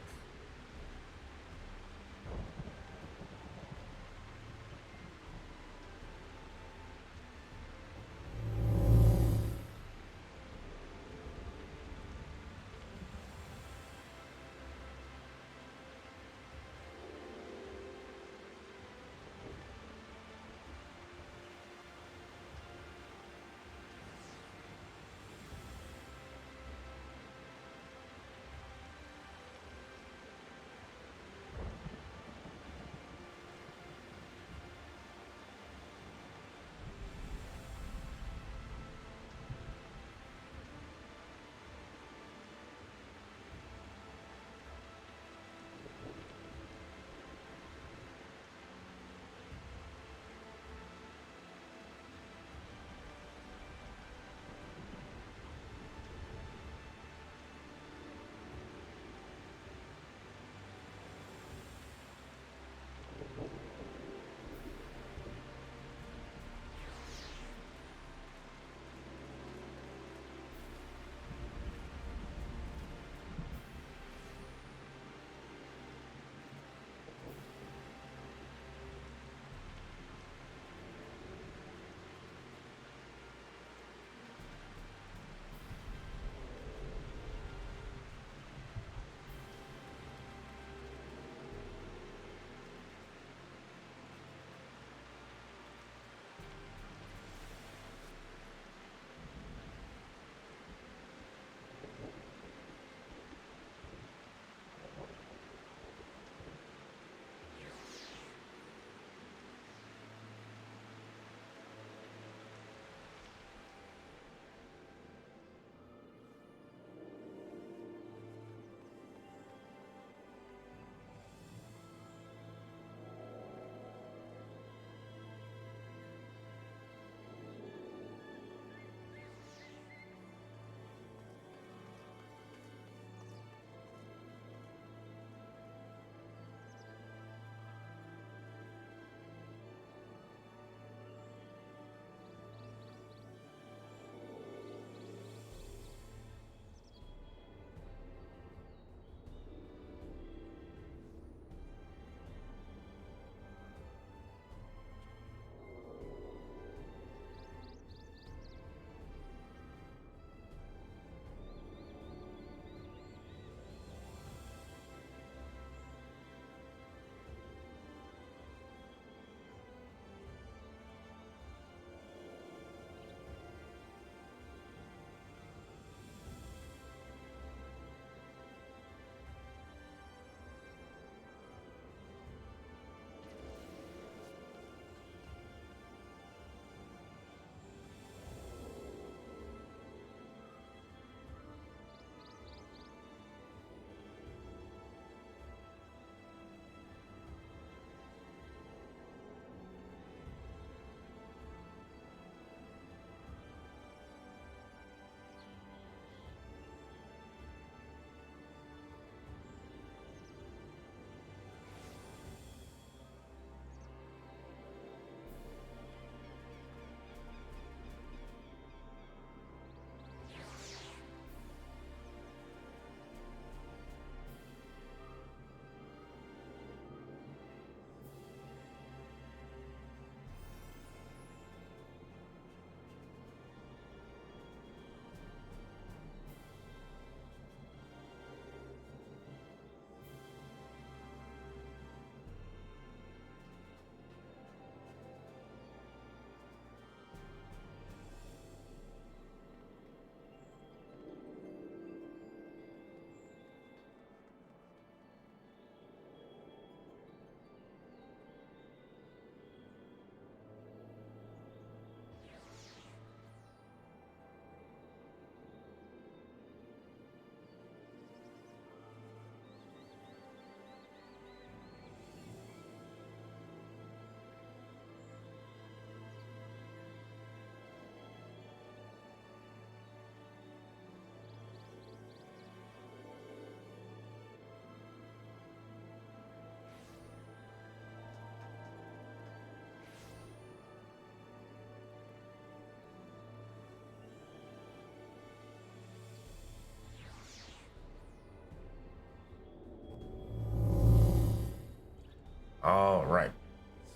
right.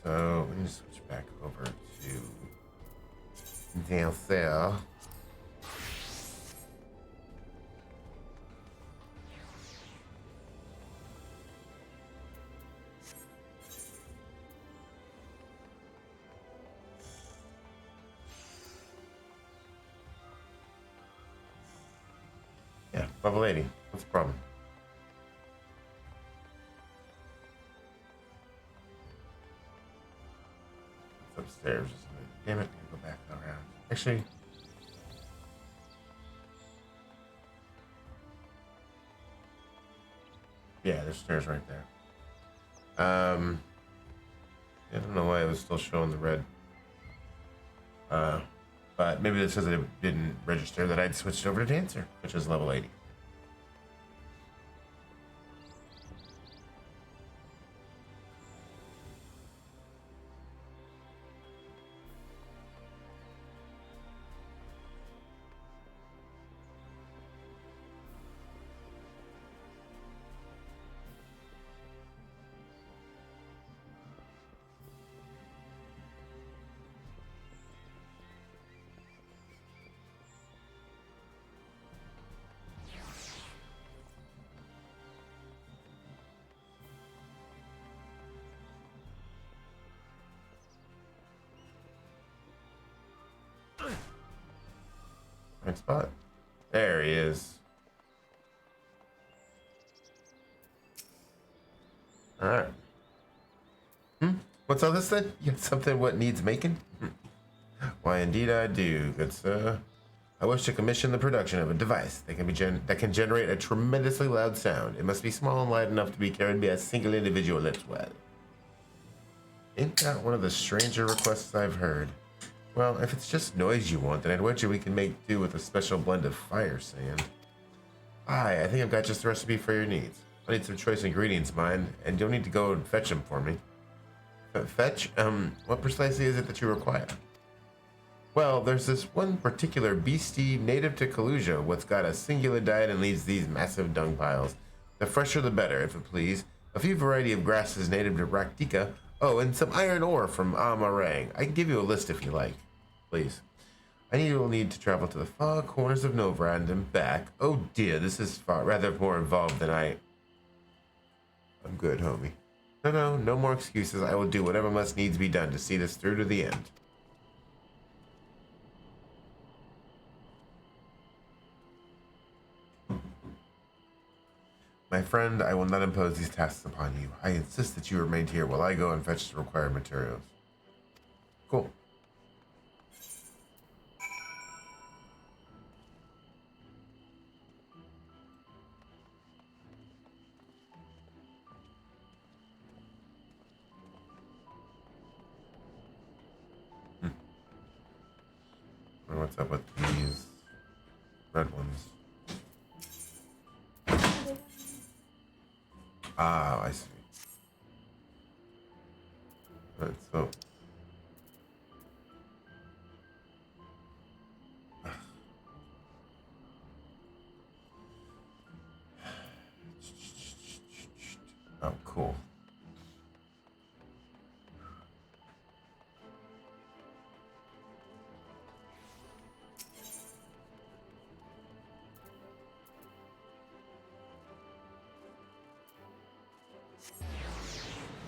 So let me switch back over to down there. Yeah, level 80. What's the problem? It's upstairs. Damn it, I go back around. Actually, yeah, there's stairs right there. I don't know why it was still showing the red. But maybe this says that it didn't register that I'd switched over to Dancer, which is level 80. Right spot. There he is. All right. What's all this then? You got something what needs making? Why, indeed I do, good sir. I wish to commission the production of a device that can generate a tremendously loud sound. It must be small and light enough to be carried by a single individual as well. Ain't that one of the stranger requests I've heard? Well, if it's just noise you want, then I'd wager we can make do with a special blend of fire sand. Aye, I think I've got just the recipe for your needs. I need some choice ingredients, mind, and you'll need to go and fetch them for me. Fetch? What precisely is it that you require? Well, there's this one particular beastie native to Kalusia what's got a singular diet and leaves these massive dung piles. The fresher the better, if it please. A few variety of grasses native to Raktika. Oh, and some iron ore from Amarang. I can give you a list if you like. Please. You'll need to travel to the far corners of Novrand and back. Oh dear, this is rather more involved than I'm good, homie. No more excuses. I will do whatever must needs be done to see this through to the end. My friend, I will not impose these tasks upon you. I insist that you remain here while I go and fetch the required materials. Cool. What's up with these red ones? Ah, I see. Right, so. Oh, cool.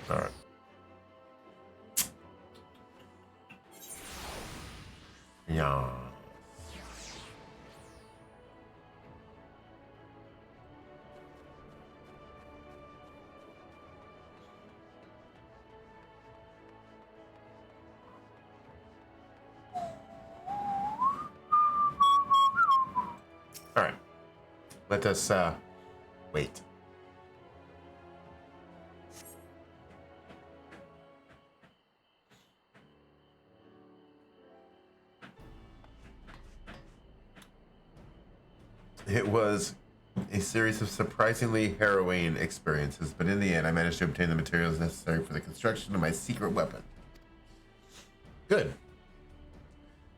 All right. Yeah. All right. Let us wait. It was a series of surprisingly harrowing experiences, but in the end, I managed to obtain the materials necessary for the construction of my secret weapon. Good.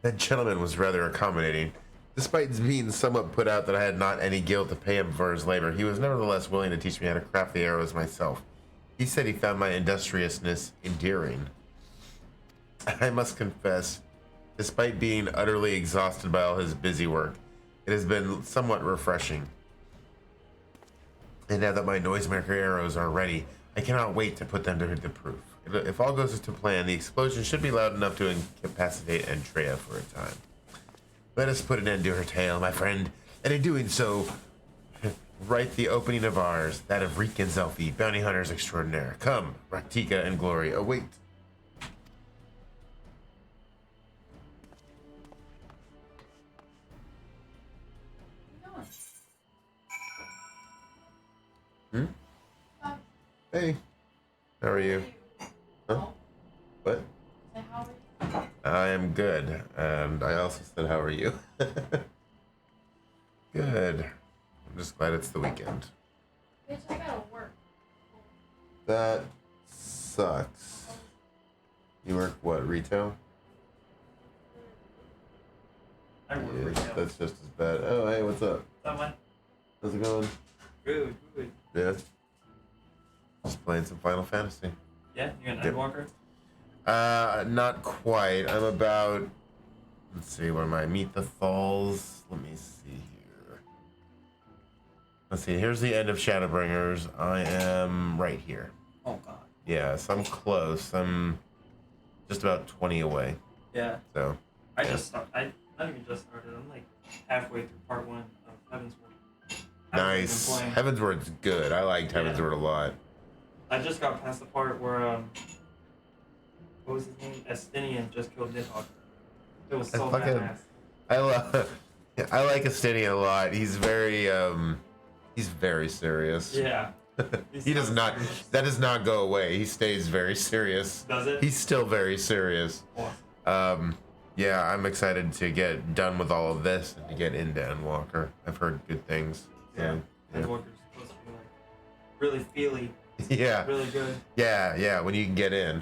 That gentleman was rather accommodating. Despite being somewhat put out that I had not any guilt to pay him for his labor, he was nevertheless willing to teach me how to craft the arrows myself. He said he found my industriousness endearing. I must confess, despite being utterly exhausted by all his busy work, it has been somewhat refreshing. And now that my noisemaker arrows are ready, I cannot wait to put them to the proof. If all goes to plan, the explosion should be loud enough to incapacitate Andrea for a time. Let us put an end to her tale, my friend, and in doing so, write the opening of ours, that of Reek and Zelfie, bounty hunters extraordinaire. Come, Raktika and Glory await. Hey, how are you? Huh? What? I am good, and I also said, how are you? Good. I'm just glad it's the weekend. Bitch, I gotta work. That sucks. You work what, retail? I work Yeah, retail. that's just as bad. Oh, hey, what's up? What's up, man? How's it going? Good, good. Yeah. Just playing some Final Fantasy. Yeah, you're an Yep. Endwalker? Not quite. I'm about, let's see, where am I? Meet the Thalls. Let me see here. Let's see, here's the end of Shadowbringers. I am right here. Oh, God. Yeah, so I'm close. I'm just about 20 away. Yeah. So. I yeah. just started. I not even just started. I'm like halfway through part 1 of Heaven's Word. Nice. Heaven's Word's good. I liked Heaven's Word a lot. I just got past the part where what was his name? Estinian just killed Nidhogg. It was so badass. I like Estinian a lot. He's very serious. Yeah. He does not. That does not go away. He stays very serious. Does it? He's still very serious. Awesome. Yeah, I'm excited to get done with all of this and to get into Endwalker. I've heard good things. Yeah. Endwalker's supposed to be like really feely. Yeah. Really good. Yeah. When you can get in,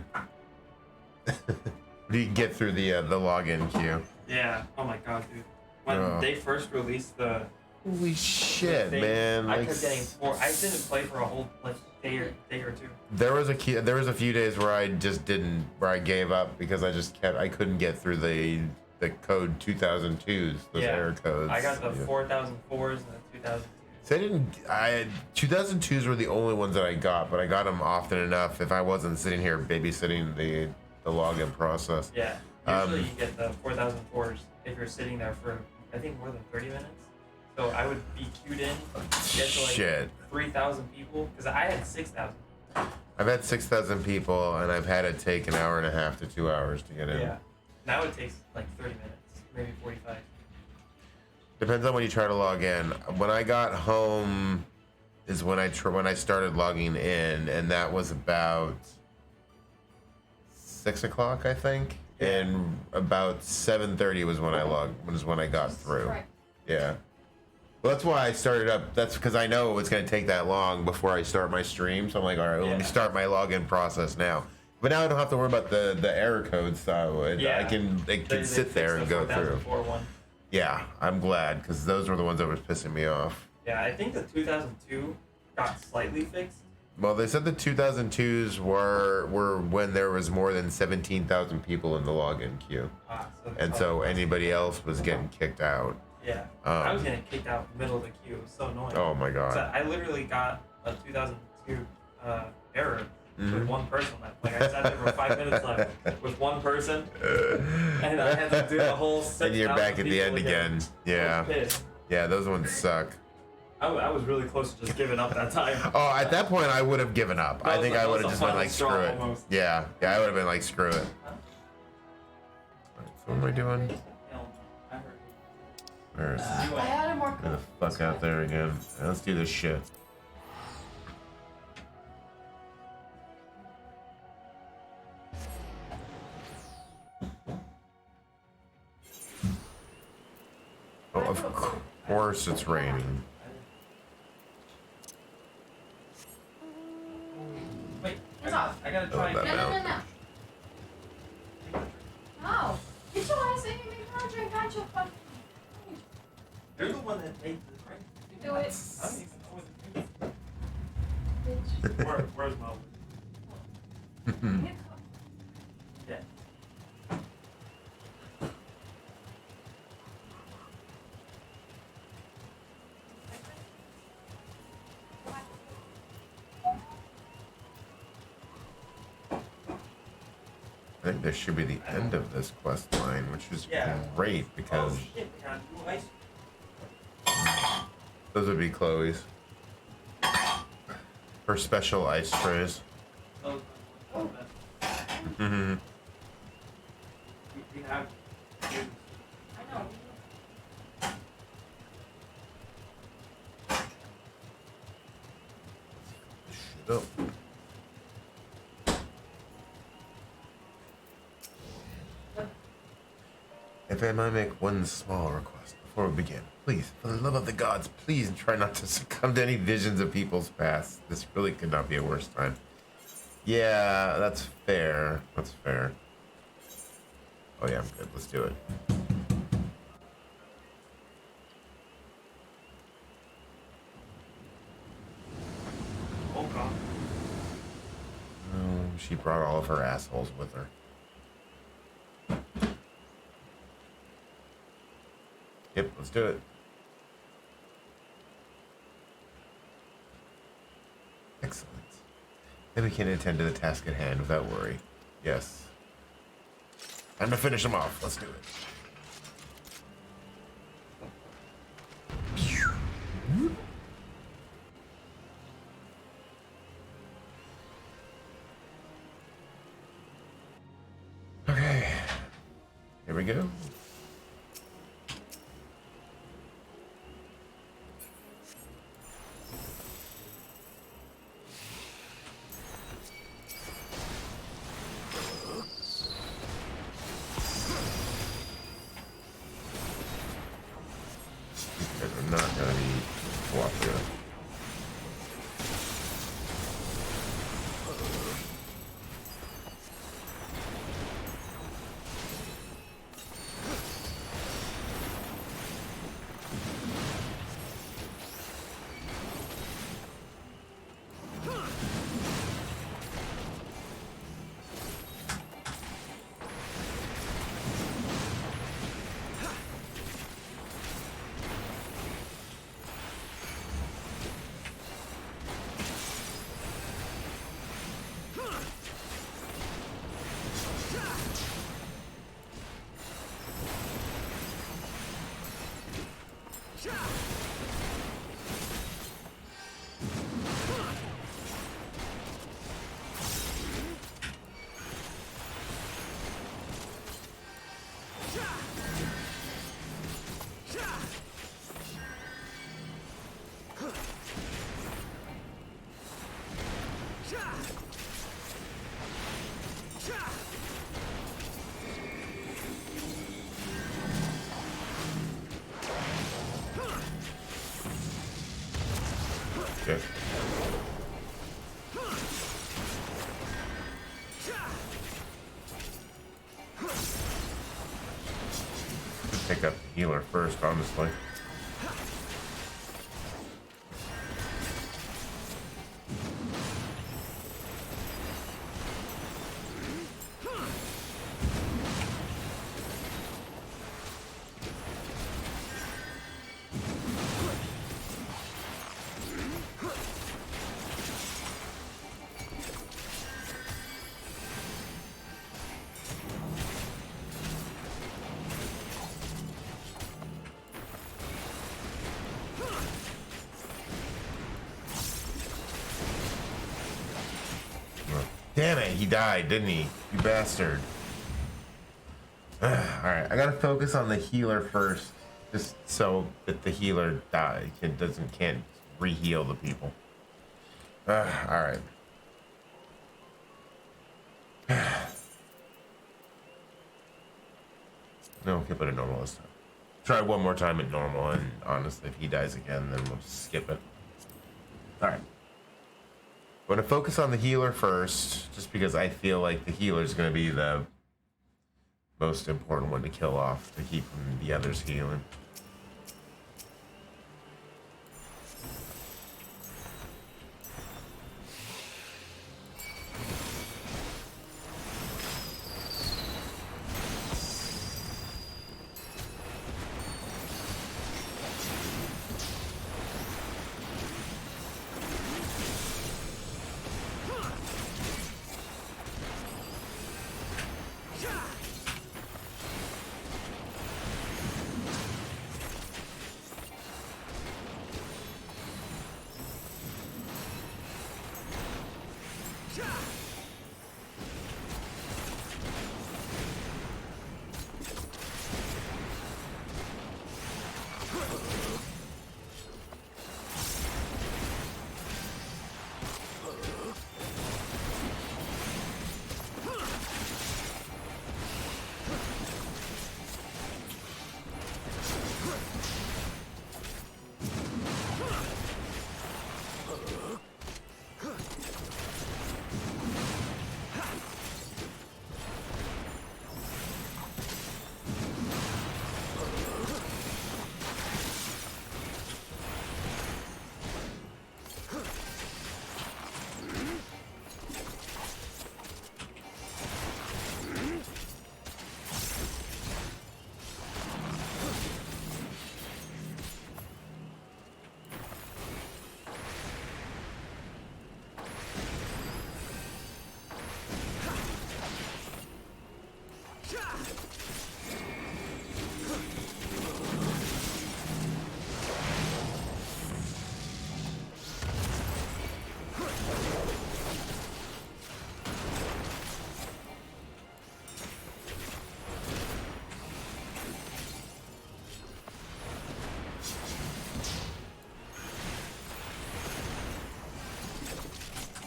when you can get through the login queue. Yeah. Oh my God, dude. When Oh. they first released the. Holy shit, thing, man! I Like, kept getting four. I didn't play for a whole day or two. there was a few days where I just didn't, where I gave up because I couldn't get through the code 2002s, those error codes. I got the 4004s and the 2000s. So 2002s were the only ones that I got, but I got them often enough if I wasn't sitting here babysitting the login process. Yeah. Usually you get the 4004s if you're sitting there for, I think, more than 30 minutes. So I would be queued in, get to like 3,000 people, because I had 6,000. I've had 6,000 people, and I've had it take an hour and a half to 2 hours to get in. Yeah. Now it takes like 30 minutes, maybe 45. Depends on when you try to log in. When I got home is when I started logging in, and that was about 6 o'clock, I think. And about 7:30 was when I got through. Yeah. Well, that's why I started up. That's because I know it's going to take that long before I start my stream. So I'm like, all right, well, let me start my login process now. But now I don't have to worry about the error codes. So I can sit there and go through. Yeah, I'm glad because those were the ones that were pissing me off. Yeah, I think the 2002 got slightly fixed. Well, they said the 2002s were when there was more than 17,000 people in the login queue, so anybody else was getting kicked out. Yeah, I was getting kicked out in the middle of the queue. It was so annoying. Oh my God. So I literally got a 2002 error with one person left. Like I sat there for 5 minutes left with one person, and I had to do the whole 6,000 And you're back at the end again. Yeah. Yeah, those ones suck. I was really close to just giving up that time. Oh, at that point I would have given up. I think I would have just been like, screw it. Almost. Yeah, I would have been like, screw it. So what am I doing? Where is it? I had a more. Get the fuck out there again. Let's do this shit. Oh, of course it's raining. Wait, I gotta try. that mountain. No. Get your ass in here, make her drink out your fucking. You're the one that made this, right? Do it. I don't even know what it is. Where's Mo? Yeah. I think this should be the end of this quest line, which is great because Oh shit, we got two ice. those would be Chloe's. Her special ice trays. Mm-hmm. We have. I know. Shit up. If I might make one small request before we begin, please, for the love of the gods, please try not to succumb to any visions of people's past. This really could not be a worse time. Yeah, that's fair. That's fair. Oh yeah, I'm good. Let's do it. Oh god. Oh, she brought all of her assholes with her. Yep, let's do it. Excellent. Then we can attend to the task at hand without worry. Yes. Time to finish them off. Let's do it. Okay. Here we go. I'm not gonna be cooperative. Okay. Pick up the healer first, honestly. Damn it, he died, didn't he? You bastard. Alright, I gotta focus on the healer first, just so that the healer can't re-heal the people. Alright. No, we'll keep it at normal this time. Try one more time at normal, and honestly, if he dies again, then we'll just skip it. Alright. I'm going to focus on the healer first, just because I feel like the healer is going to be the most important one to kill off to keep the others healing.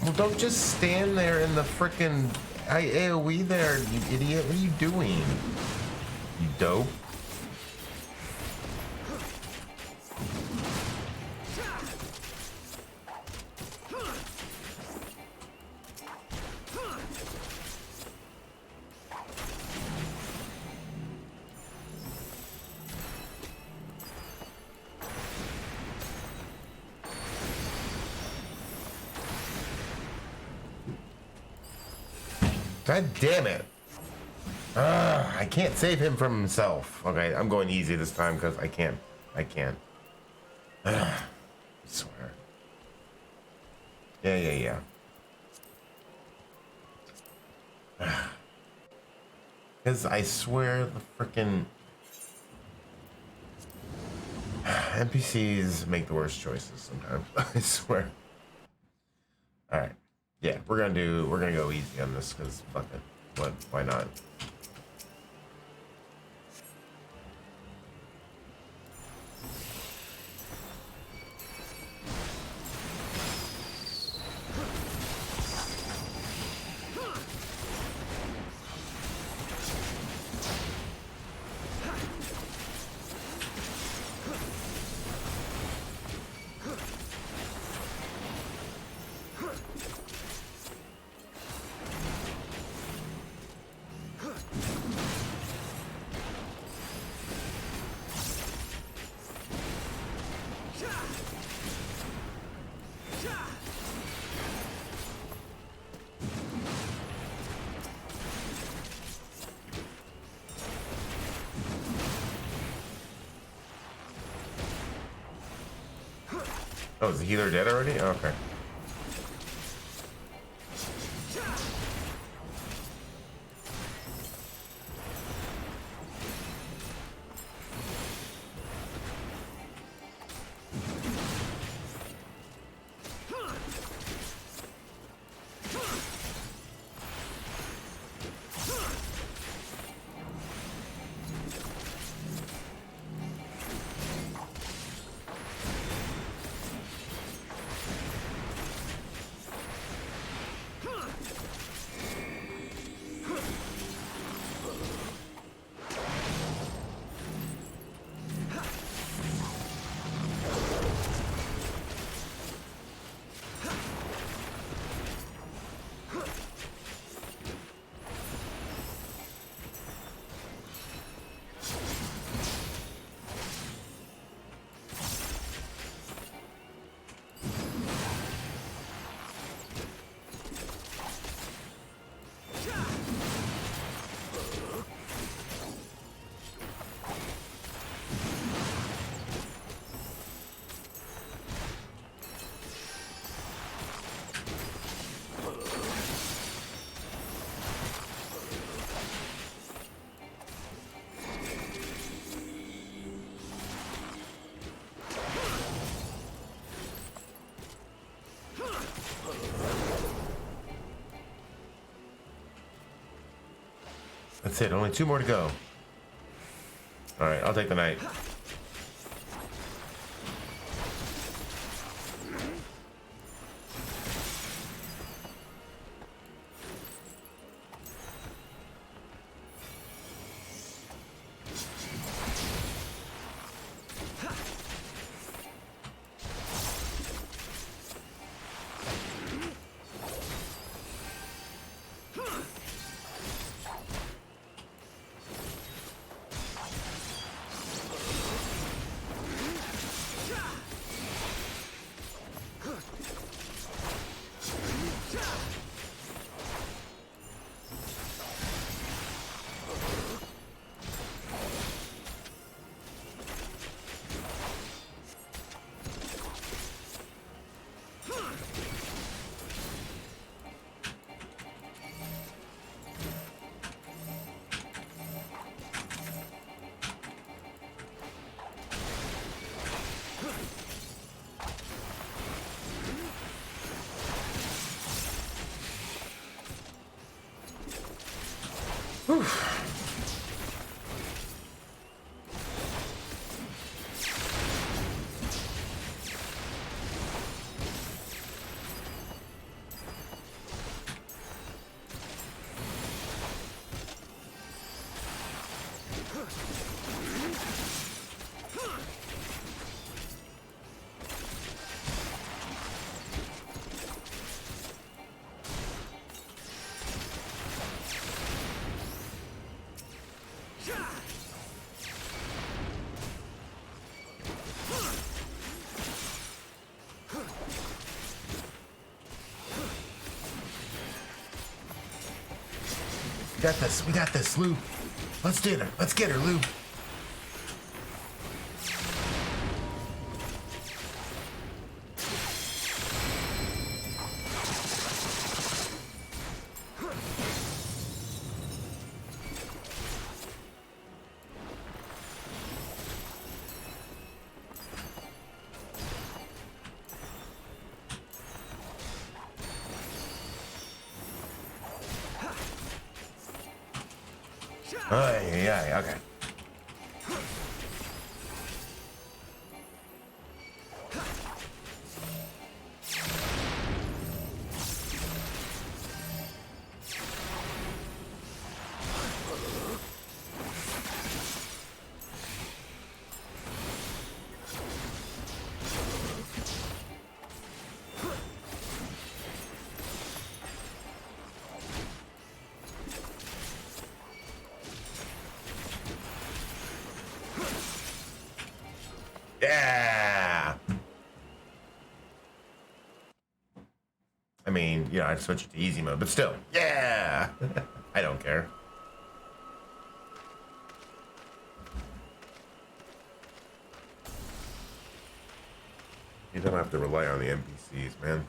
Well, don't just stand there in the frickin' AoE there, you idiot. What are you doing? You dope. God damn it. I can't save him from himself. Okay, I'm going easy this time because I can't. I swear. Yeah. Because I swear the frickin' NPCs make the worst choices sometimes. I swear. Alright. Yeah, we're gonna go easy on this because fuck it. What? Why not? Oh, is the healer dead already? Okay. That's it. Only 2 more to go. All right, I'll take the knight. Whew. got this. We got this, Lou. Let's get her. Let's get her, Lou. Oh, yeah, okay. Yeah. I mean, yeah, I'd switch it to easy mode, but still, yeah. I don't care. You don't have to rely on the NPCs, man.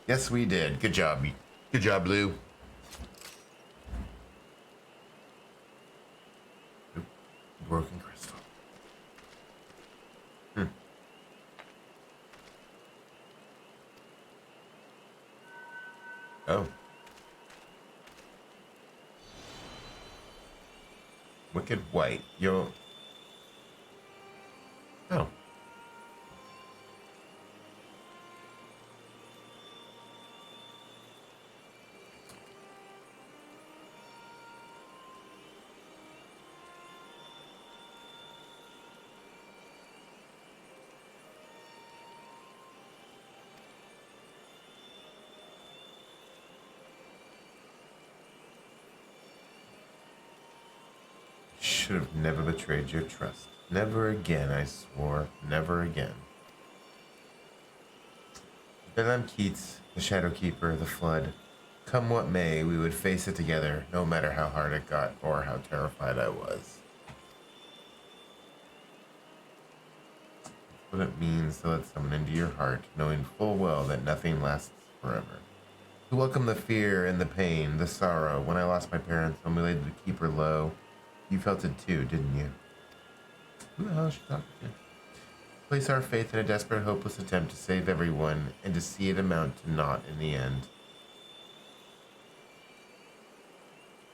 Yes, we did. Good job. Good job, Blue. Broken crystal. Oh. Wicked White. Yo. Oh. Should have never betrayed your trust. Never again, I swore. Never again. Then I'm Keats, the Shadow Keeper, the Flood. Come what may, we would face it together, no matter how hard it got or how terrified I was. That's what it means to let someone into your heart, knowing full well that nothing lasts forever. To welcome the fear and the pain, the sorrow. When I lost my parents and we laid the Keeper low, you felt it too, didn't you? Who the hell is she talking to? Place our faith in a desperate, hopeless attempt to save everyone and to see it amount to naught in the end.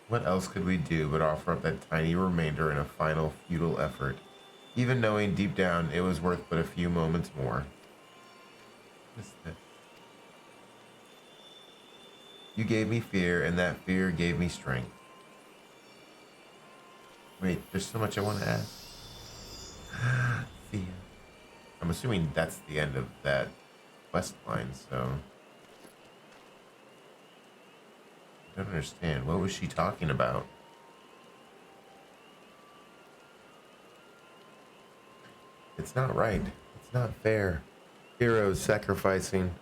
What else could we do but offer up that tiny remainder in a final, futile effort, even knowing deep down it was worth but a few moments more? What is this? You gave me fear, and that fear gave me strength. Wait, there's so much I want to ask. Thea. I'm assuming that's the end of that quest line, so... I don't understand. What was she talking about? It's not right. It's not fair. Heroes sacrificing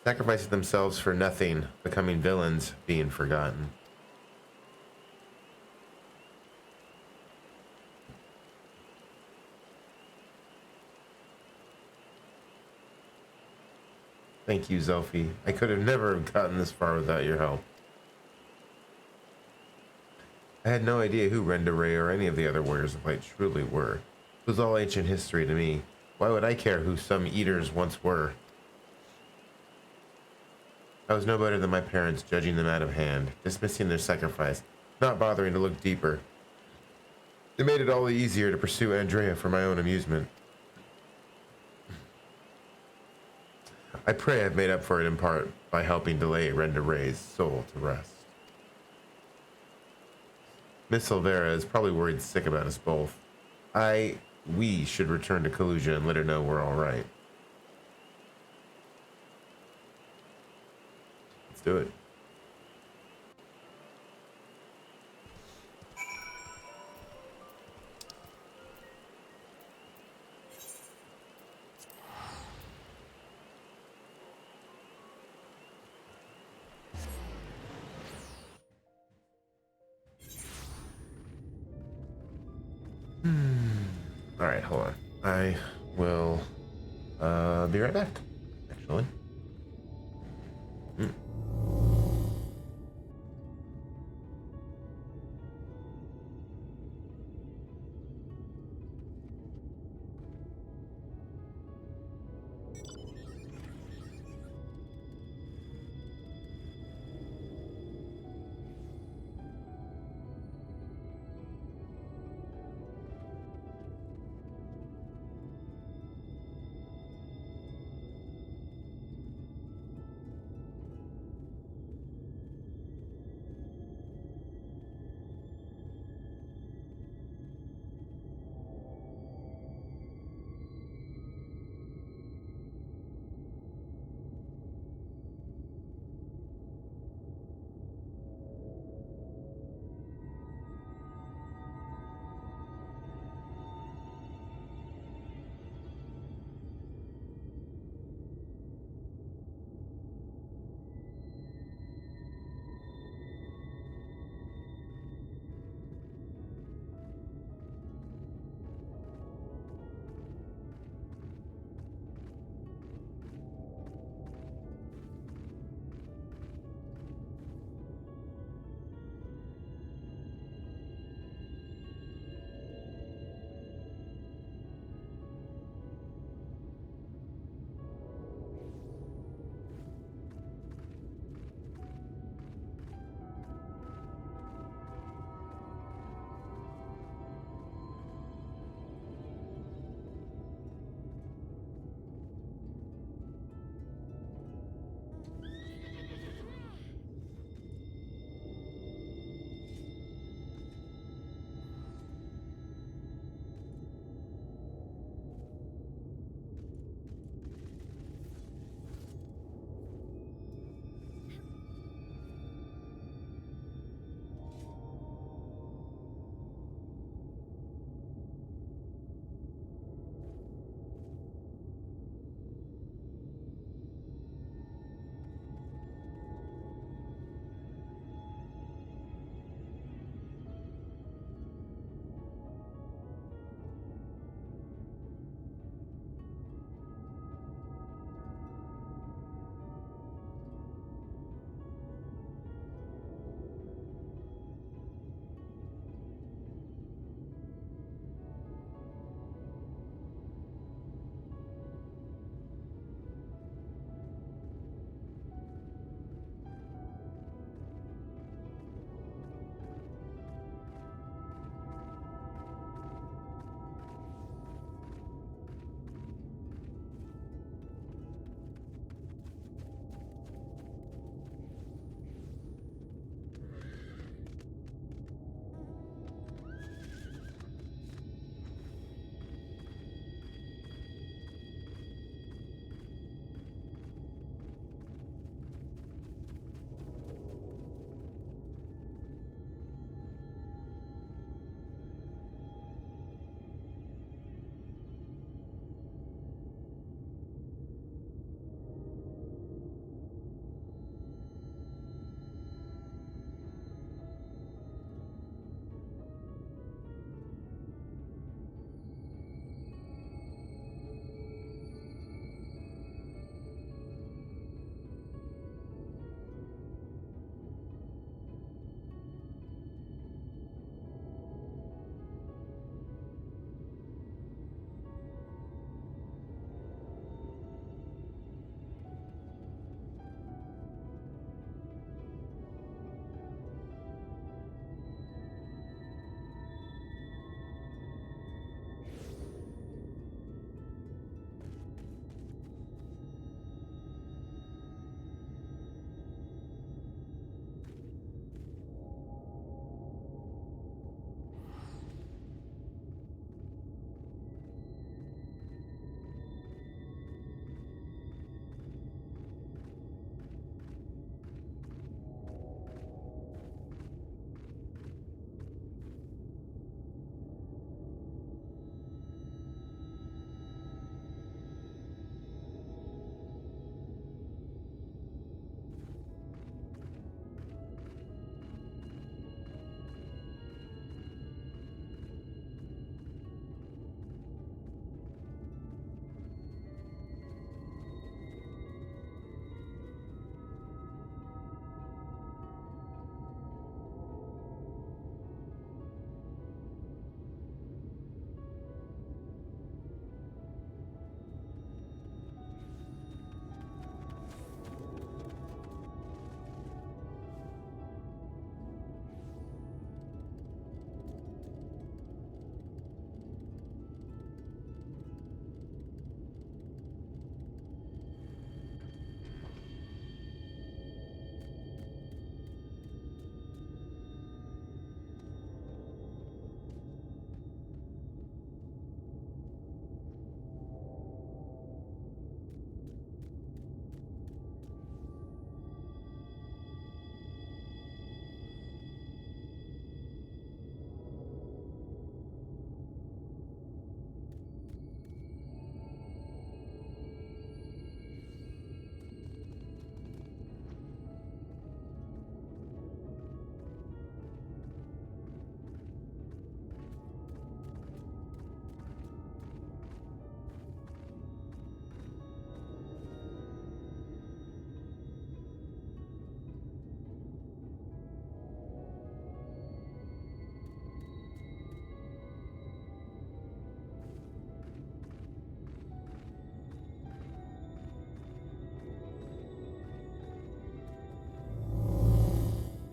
themselves for nothing, becoming villains, being forgotten. Thank you, Zelfie. I could have never gotten this far without your help. I had no idea who Rendaray or any of the other Warriors of Light truly were. It was all ancient history to me. Why would I care who some eaters once were? I was no better than my parents, judging them out of hand, dismissing their sacrifice, not bothering to look deeper. It made it all the easier to pursue Andrea for my own amusement. I pray I've made up for it in part by helping delay Rendaray's soul to rest. Miss Silvera is probably worried sick about us both. We should return to Kaluja and let her know we're all right. Let's do it. All right, hold on. I will be right back. Actually.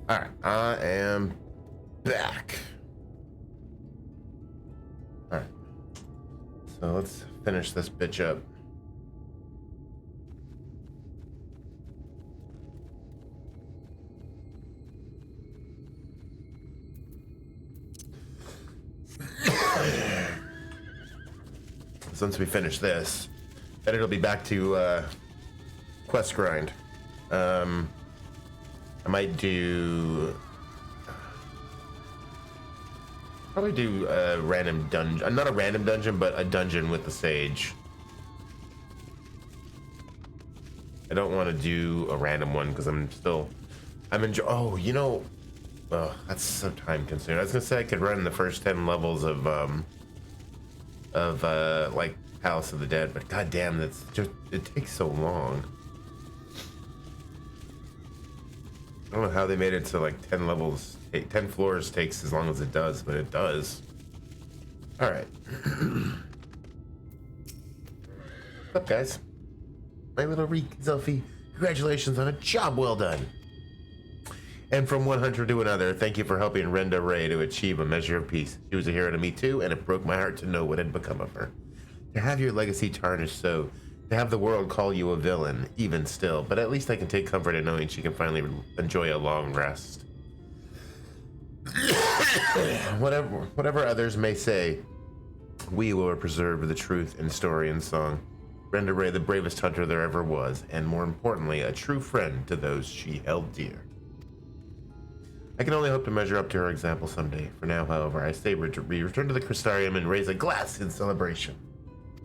All right, I am back. All right, so let's finish this bitch up. Once we finish this, then it'll be back to quest grind. I might probably do a random dungeon, not a random dungeon, but a dungeon with the sage. I don't want to do a random one because I'm enjoying. Oh, you know, that's so time consuming. I was gonna say I could run the first 10 levels of like Palace of the Dead, but goddamn, it takes so long. I don't know how they made it to like 10 levels, 10 floors takes as long as it does, but it does. All right. What's up, guys? My little Reek Zelfie, congratulations on a job well done. And from one hunter to another, thank you for helping Renda Ray to achieve a measure of peace. She was a hero to me too, and it broke my heart to know what had become of her. To have your legacy tarnished so, to have the world call you a villain, even still, but at least I can take comfort in knowing she can finally enjoy a long rest. Whatever others may say, we will preserve the truth in story and song. Renda Ray, the bravest hunter there ever was, and more importantly, a true friend to those she held dear. I can only hope to measure up to her example someday. For now, however, I say we return to the Crystarium and raise a glass in celebration.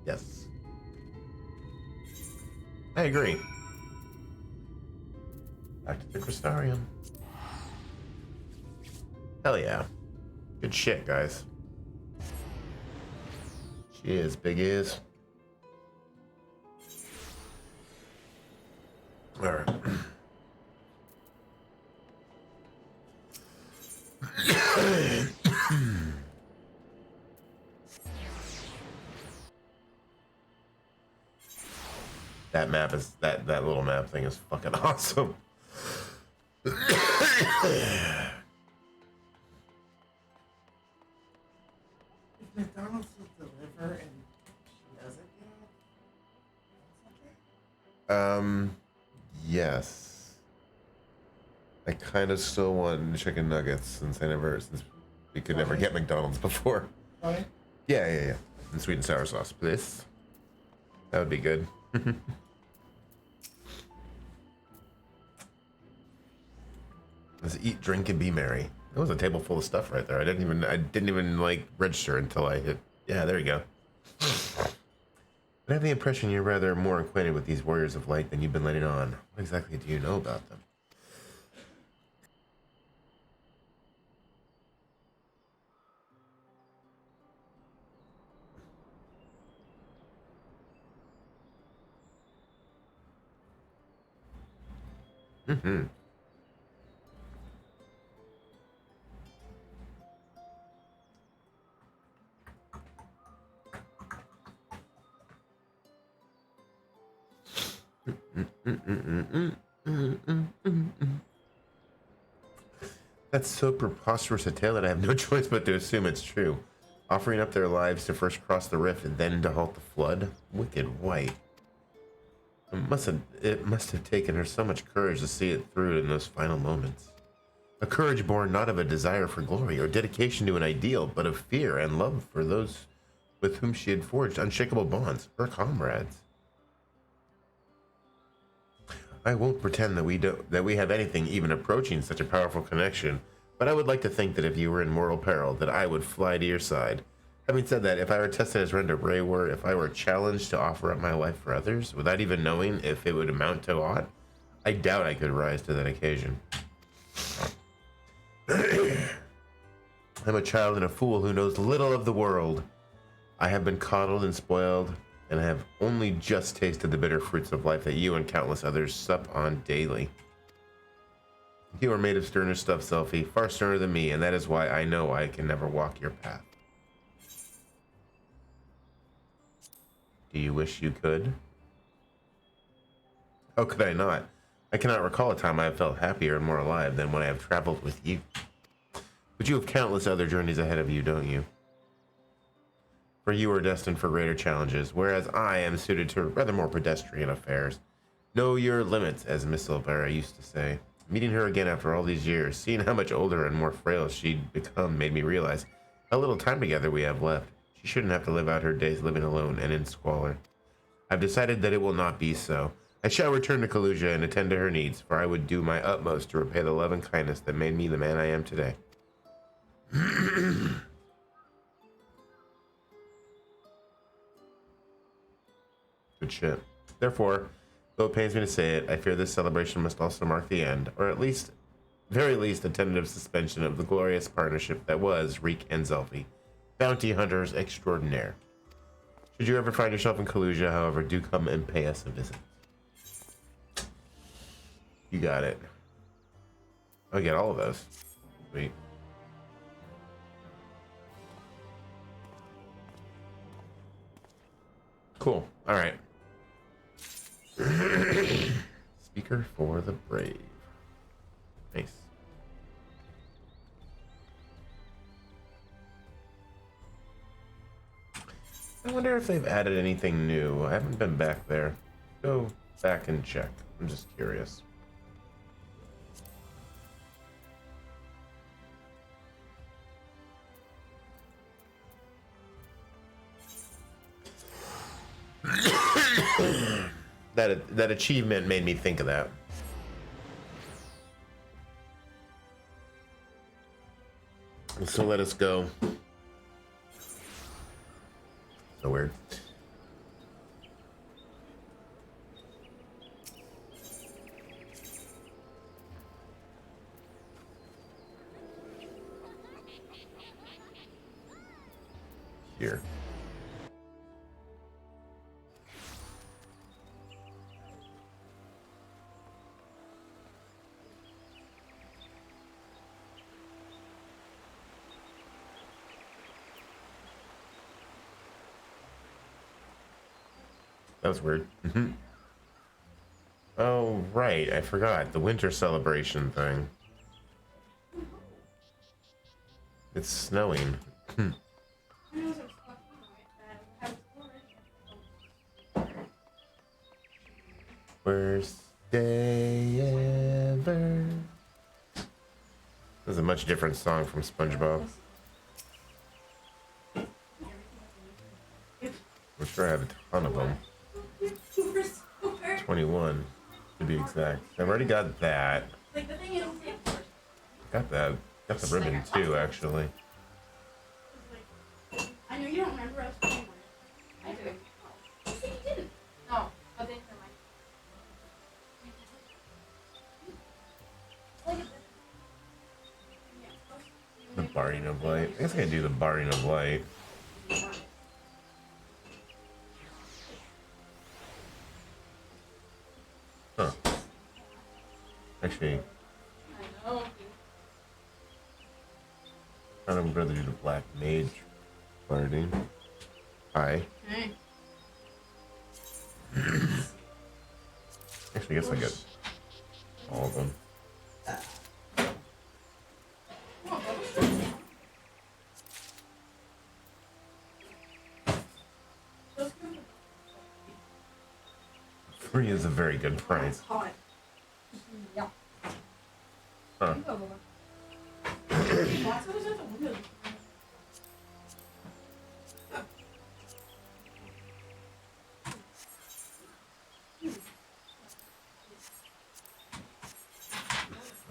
Yes. I agree. Back to the Crystarium. Hell yeah. Good shit, guys. Cheers, big ears. Alright. That map is that little map thing is fucking awesome. If McDonald's will deliver and she doesn't get Yes. I kind of still want chicken nuggets since we could never get McDonald's before. Right? Yeah. And sweet and sour sauce, please. That would be good. Let's eat, drink, and be merry. That was a table full of stuff right there. I didn't even like register until I hit. Yeah, there you go. I have the impression you're rather more acquainted with these warriors of light than you've been letting on. What exactly do you know about them? Mm-hmm. That's so preposterous a tale that I have no choice but to assume it's true. Offering up their lives to first cross the rift and then to halt the flood? Wicked white. It must have taken her so much courage to see it through in those final moments. A courage born not of a desire for glory or dedication to an ideal, but of fear and love for those with whom she had forged unshakable bonds, her comrades. I won't pretend that we have anything even approaching such a powerful connection, but I would like to think that if you were in mortal peril, that I would fly to your side. Having said that, if I were tested as Renda Ray were, if I were challenged to offer up my life for others, without even knowing if it would amount to aught, I doubt I could rise to that occasion. I'm a child and a fool who knows little of the world. I have been coddled and spoiled, and I have only just tasted the bitter fruits of life that you and countless others sup on daily. You are made of sterner stuff, Selfie, far sterner than me, and that is why I know I can never walk your path. Do you wish you could? How could I not? I cannot recall a time I have felt happier and more alive than when I have traveled with you. But you have countless other journeys ahead of you, don't you? For you are destined for greater challenges, whereas I am suited to rather more pedestrian affairs. Know your limits, as Miss Silvera used to say. Meeting her again after all these years, seeing how much older and more frail she'd become made me realize how little time together we have left. She shouldn't have to live out her days living alone and in squalor. I've decided that it will not be so. I shall return to Kaluja and attend to her needs, for I would do my utmost to repay the love and kindness that made me the man I am today. Good shit. Therefore, though it pains me to say it, I fear this celebration must also mark the end, or at least, very least, a tentative suspension of the glorious partnership that was Reek and Zelfie, bounty hunters extraordinaire. Should you ever find yourself in Kaluja, however, do come and pay us a visit. You got it. I'll get all of those. Sweet. Cool. All right. Speaker for the brave. Nice. I wonder if they've added anything new. I haven't been back there. Go back and check. I'm just curious. That achievement made me think of that. So let us go. So weird. Here. That was weird. Oh, right. I forgot. The winter celebration thing. It's snowing. Worst day ever. This is a much different song from SpongeBob. I'm sure I have a ton of them. 21 to be exact. I've already got that. Got that. Got the ribbon too, actually. I know you don't remember us playing with it. I do. You said you didn't. No, but then The Barring of Light. I guess I can do the Barring of Light. Huh. Actually, I would rather do the Black Mage party. Hi. Hey. Actually, I guess I get all of them. Free is a very good price. Huh.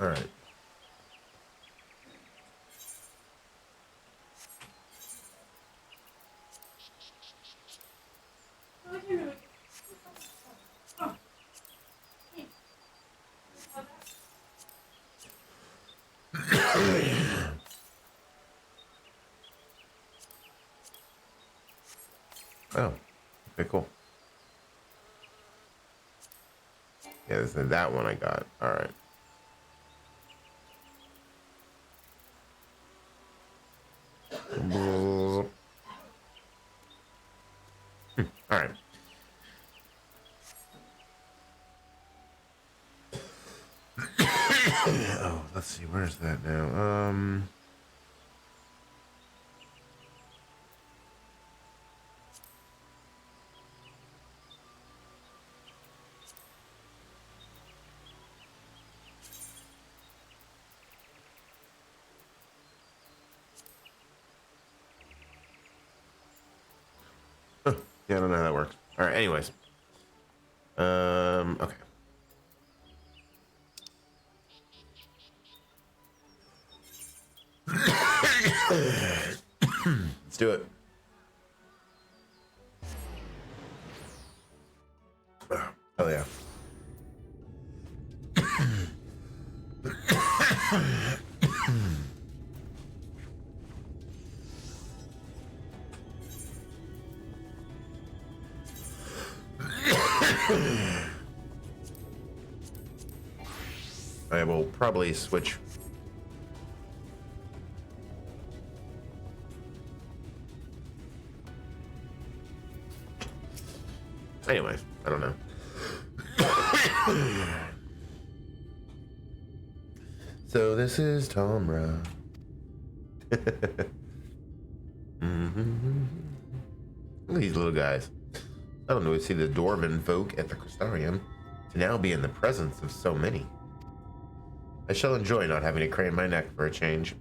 All right. Oh, okay, cool. Yeah, this is that one I got. All right. All right. let's see, where's that now? Yeah, I don't know how that works. All right, anyways. Okay. Let's do it. Oh yeah. I will probably switch. Anyway, I don't know. So this is Tomra. Look at these little guys. I don't know. We see the dwarven folk at the Crystarium to now be in the presence of so many. I shall enjoy not having to crane my neck for a change.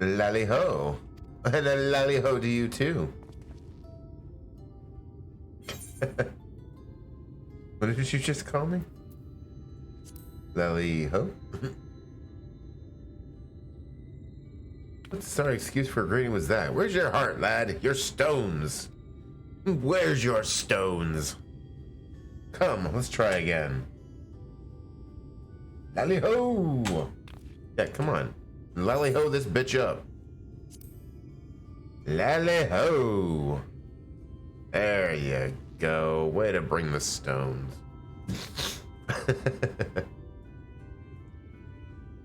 Lally ho. And a lally ho to you too. What did you just call me? Lally ho? What sorry excuse for a greeting was that? Where's your heart, lad? Your stones. Where's your stones? Come, let's try again. Lally ho! Yeah, come on. Lally ho this bitch up. Lally ho! There you go. Way to bring the stones.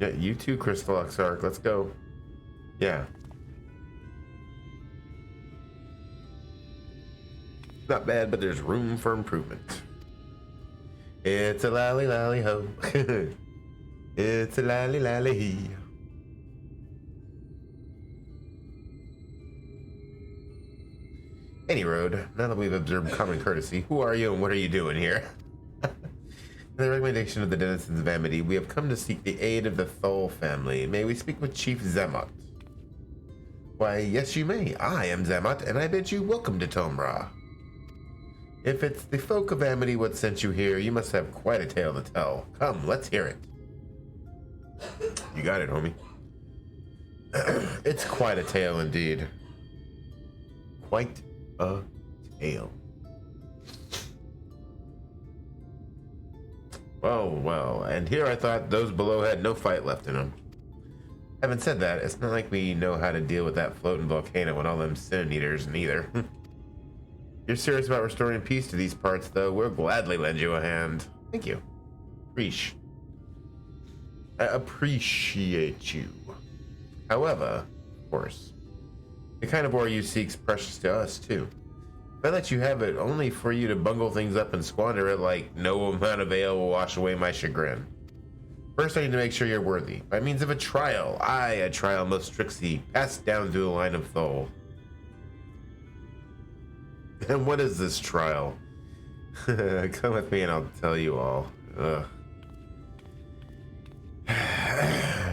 Yeah, you too, Crystal Oxark. Let's go. Yeah. Not bad, but there's room for improvement. It's a lally lally ho. It's a lally lally he. Any road, now that we've observed common courtesy, who are you and what are you doing here? In the recommendation of the denizens of Amity, we have come to seek the aid of the Thol family. May we speak with Chief Zemot? Why, yes you may. I am Zemot, and I bid you welcome to Tomra. If it's the folk of Amity what sent you here, you must have quite a tale to tell. Come, let's hear it. You got it, homie. It's quite a tale indeed. Quite a tale. Well, and here I thought those below had no fight left in them. Having said that, it's not like we know how to deal with that floating volcano and all them sin eaters neither. You're serious about restoring peace to these parts, though, we'll gladly lend you a hand. Thank you. I appreciate you. However, of course, the kind of ore you seek's precious to us, too. If I let you have it only for you to bungle things up and squander it like no amount of ale will wash away my chagrin. First, I need to make sure you're worthy. By means of a trial, a trial most strictly passed down through the line of Thol. And what is this trial? Come with me and I'll tell you all.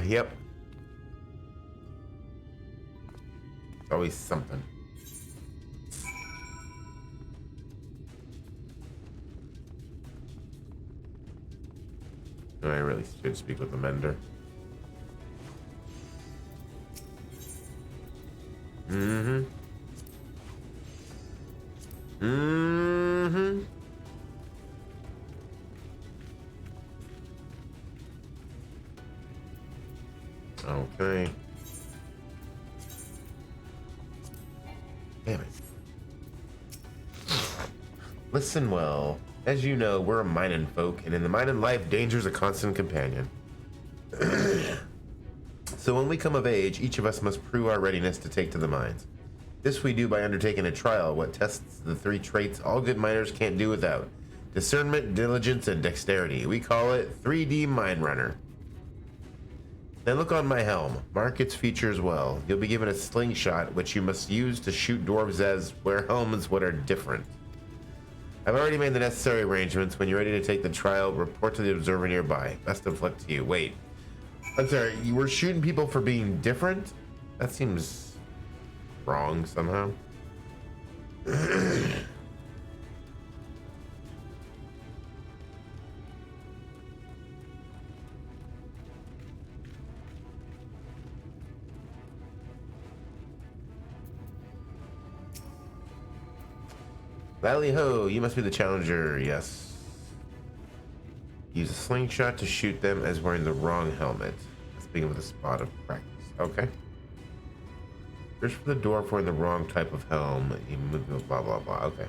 Yep. Always something. I really should speak with the mender. Okay. Damn it. Listen well. As you know, we're a mining folk, and in the mining life, danger's a constant companion. So when we come of age, each of us must prove our readiness to take to the mines. This we do by undertaking a trial, what tests the 3 traits all good miners can't do without: discernment, diligence, and dexterity. We call it 3D Mine Runner. Then look on my helm. Mark its features well. You'll be given a slingshot, which you must use to shoot dwarves as wear helmets what are different. I've already made the necessary arrangements. When you're ready to take the trial, report to the observer nearby. Best of luck to you. Wait. I'm sorry, you were shooting people for being different? That seems wrong somehow. Valley Ho, you must be the challenger. Yes. Use a slingshot to shoot them as wearing the wrong helmet. Let's begin with a spot of practice. Okay. Search for the dwarf wearing the wrong type of helm. You move blah blah blah. Okay.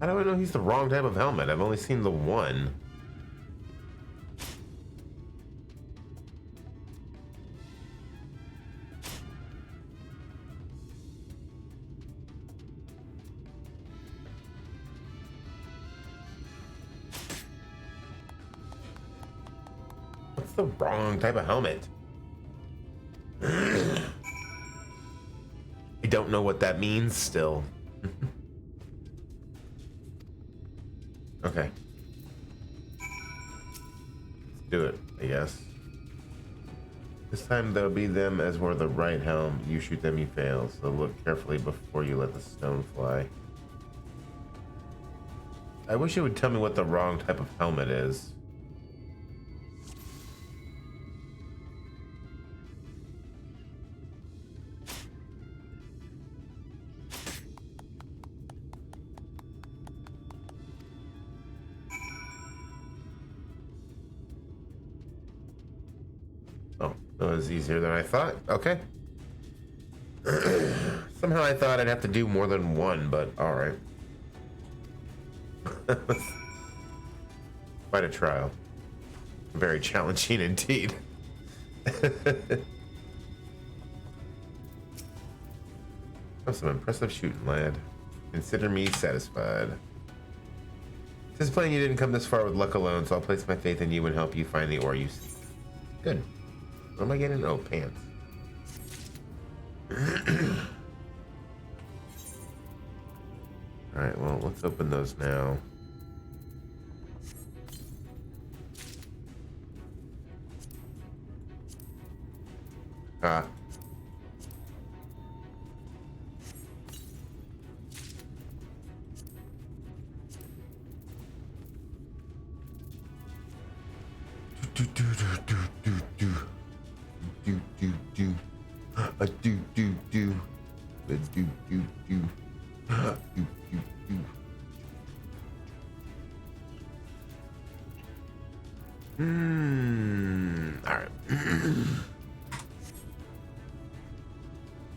How do I know he's the wrong type of helmet? I've only seen the one. What's the wrong type of helmet? I don't know what that means still. Okay. Let's do it, I guess. This time there'll be them as were the right helm. You shoot them, you fail. So look carefully before you let the stone fly. I wish it would tell me what the wrong type of helmet is. That was easier than I thought. Okay. Somehow I thought I'd have to do more than one, but alright. Quite a trial. Very challenging indeed. That's some impressive shooting, lad. Consider me satisfied. Since plain you didn't come this far with luck alone, so I'll place my faith in you and help you find the ore you seek. Good. What am I getting? Oh, pants. Alright, well, let's open those now. Ah. Alright.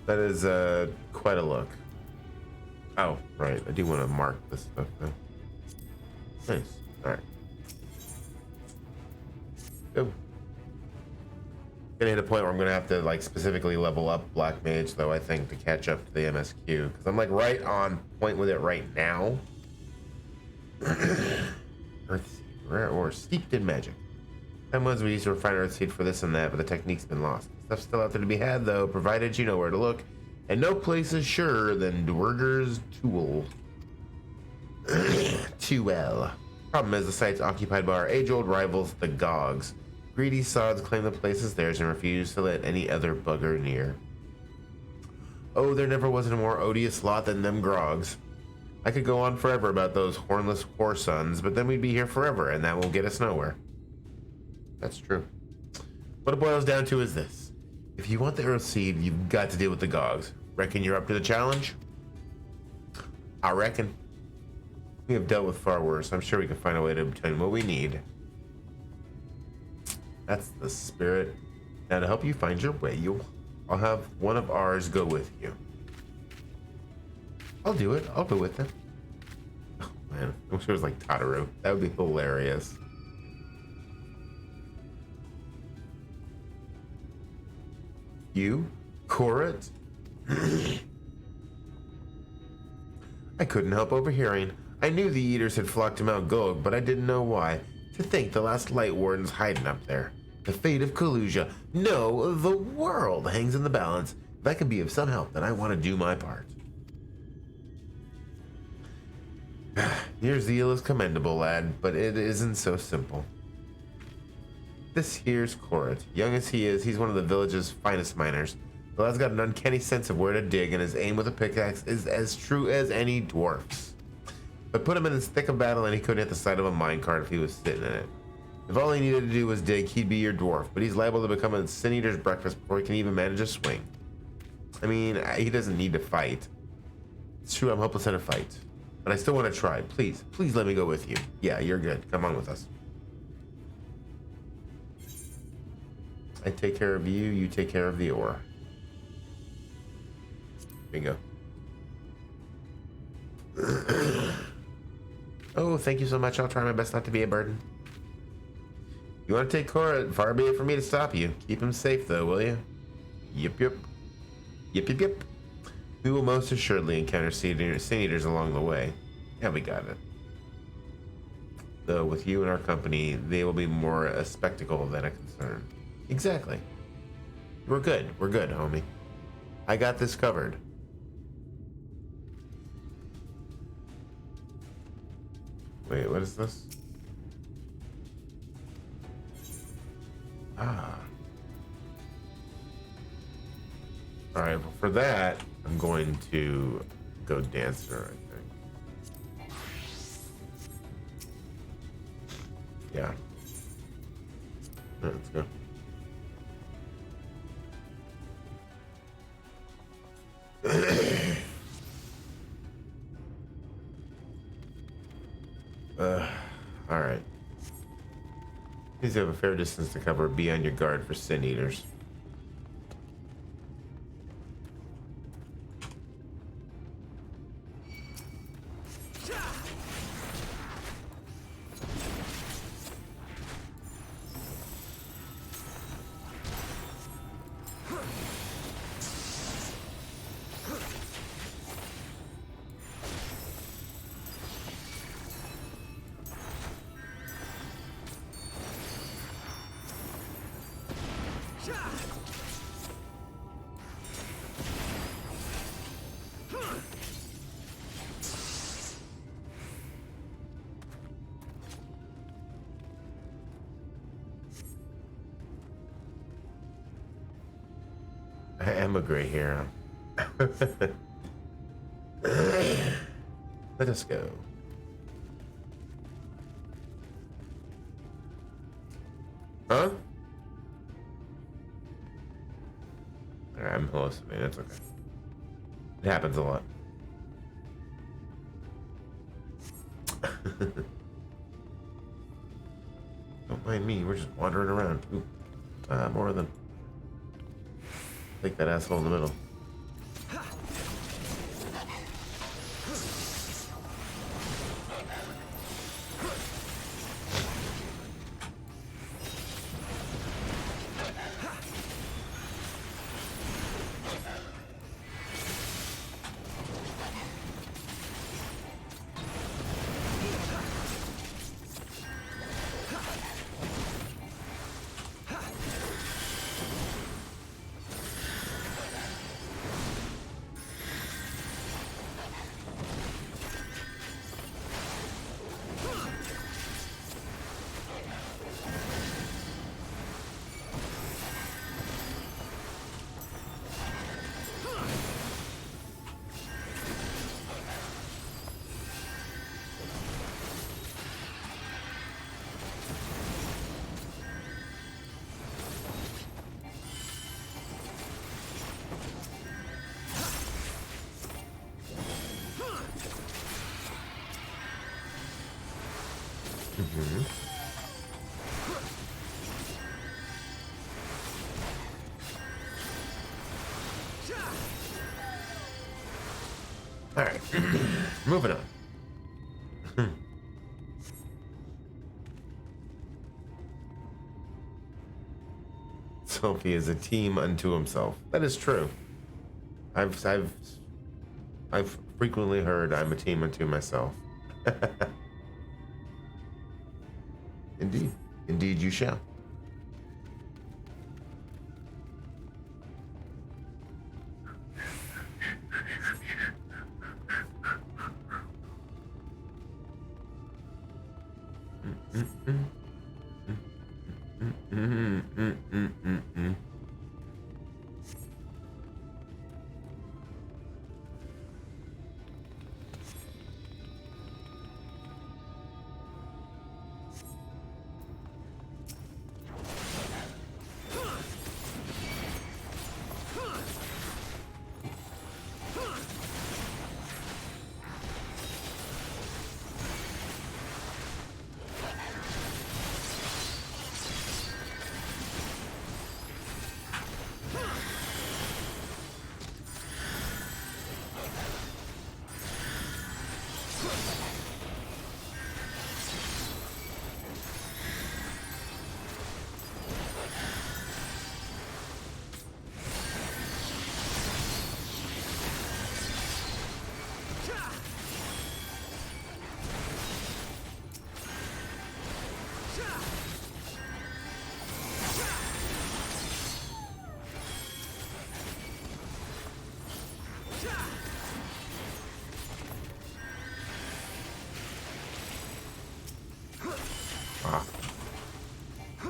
That is quite a look. Oh, right. I do want to mark this stuff though. Nice. Alright. Go. Gonna hit a point where I'm gonna have to like specifically level up Black Mage though, I think, to catch up to the MSQ, because I'm like right on point with it right now. Earthseed, rare ore, steeped in magic. Time was we used to refine Earthseed for this and that, but the technique's been lost. Stuff's still out there to be had though, provided you know where to look, and no place is surer than Dwerger's Tool. Too well. Problem is the site's occupied by our age-old rivals, the Gogs. Greedy sods claim the place is theirs and refuse to let any other bugger near. Oh, there never was a more odious lot than them Grogs. I could go on forever about those hornless whoresons, but then we'd be here forever, and that won't get us nowhere. That's true. What it boils down to is this. If you want the Earthseed, you've got to deal with the Gogs. Reckon you're up to the challenge? I reckon. We have dealt with far worse. I'm sure we can find a way to obtain what we need. That's the spirit. Now to help you find your way, I'll have one of ours go with you. I'll do it. I'll go with them. Oh man, I wish it was like Totoro. That would be hilarious. You? Korit? I couldn't help overhearing. I knew the Eaters had flocked to Mount Gog, but I didn't know why. To think the last Light Warden's hiding up there. The fate of Kalusia. No, the world hangs in the balance. If I can be of some help, then I want to do my part. Your zeal is commendable, lad, but it isn't so simple. This here's Korit. Young as he is, he's one of the village's finest miners. The lad's got an uncanny sense of where to dig, and his aim with a pickaxe is as true as any dwarf's. But put him in the thick of battle and he couldn't hit the side of a minecart if he was sitting in it. If all he needed to do was dig, he'd be your dwarf, but he's liable to become a Sin Eater's breakfast before he can even manage a swing. I mean, he doesn't need to fight. It's true, I'm hopeless in a fight. But I still want to try. Please, please let me go with you. Yeah, you're good. Come on with us. I take care of you, you take care of the ore. Bingo. Oh, thank you so much. I'll try my best not to be a burden. You want to take Korit? Far be it for me to stop you. Keep him safe, though, will you? Yep, yep. Yep, yep, yep. We will most assuredly encounter Sin Eaters along the way. Yeah, we got it. Though, with you in our company, they will be more a spectacle than a concern. Exactly. We're good. We're good, homie. I got this covered. Wait, what is this? Ah. Alright, well for that, I'm going to go dancer, I think. Yeah. Let's go. Alright. Please have a fair distance to cover. Be on your guard for Sin Eaters. I am a gray hero. Let us go. Huh? I'm hallucinating. It's okay. It happens a lot. Don't mind me. We're just wandering around. Ooh. More than. Take that asshole in the middle. All right, moving on. Sophie is a team unto himself. That is true. I've frequently heard I'm a team unto myself. Indeed. Indeed you shall.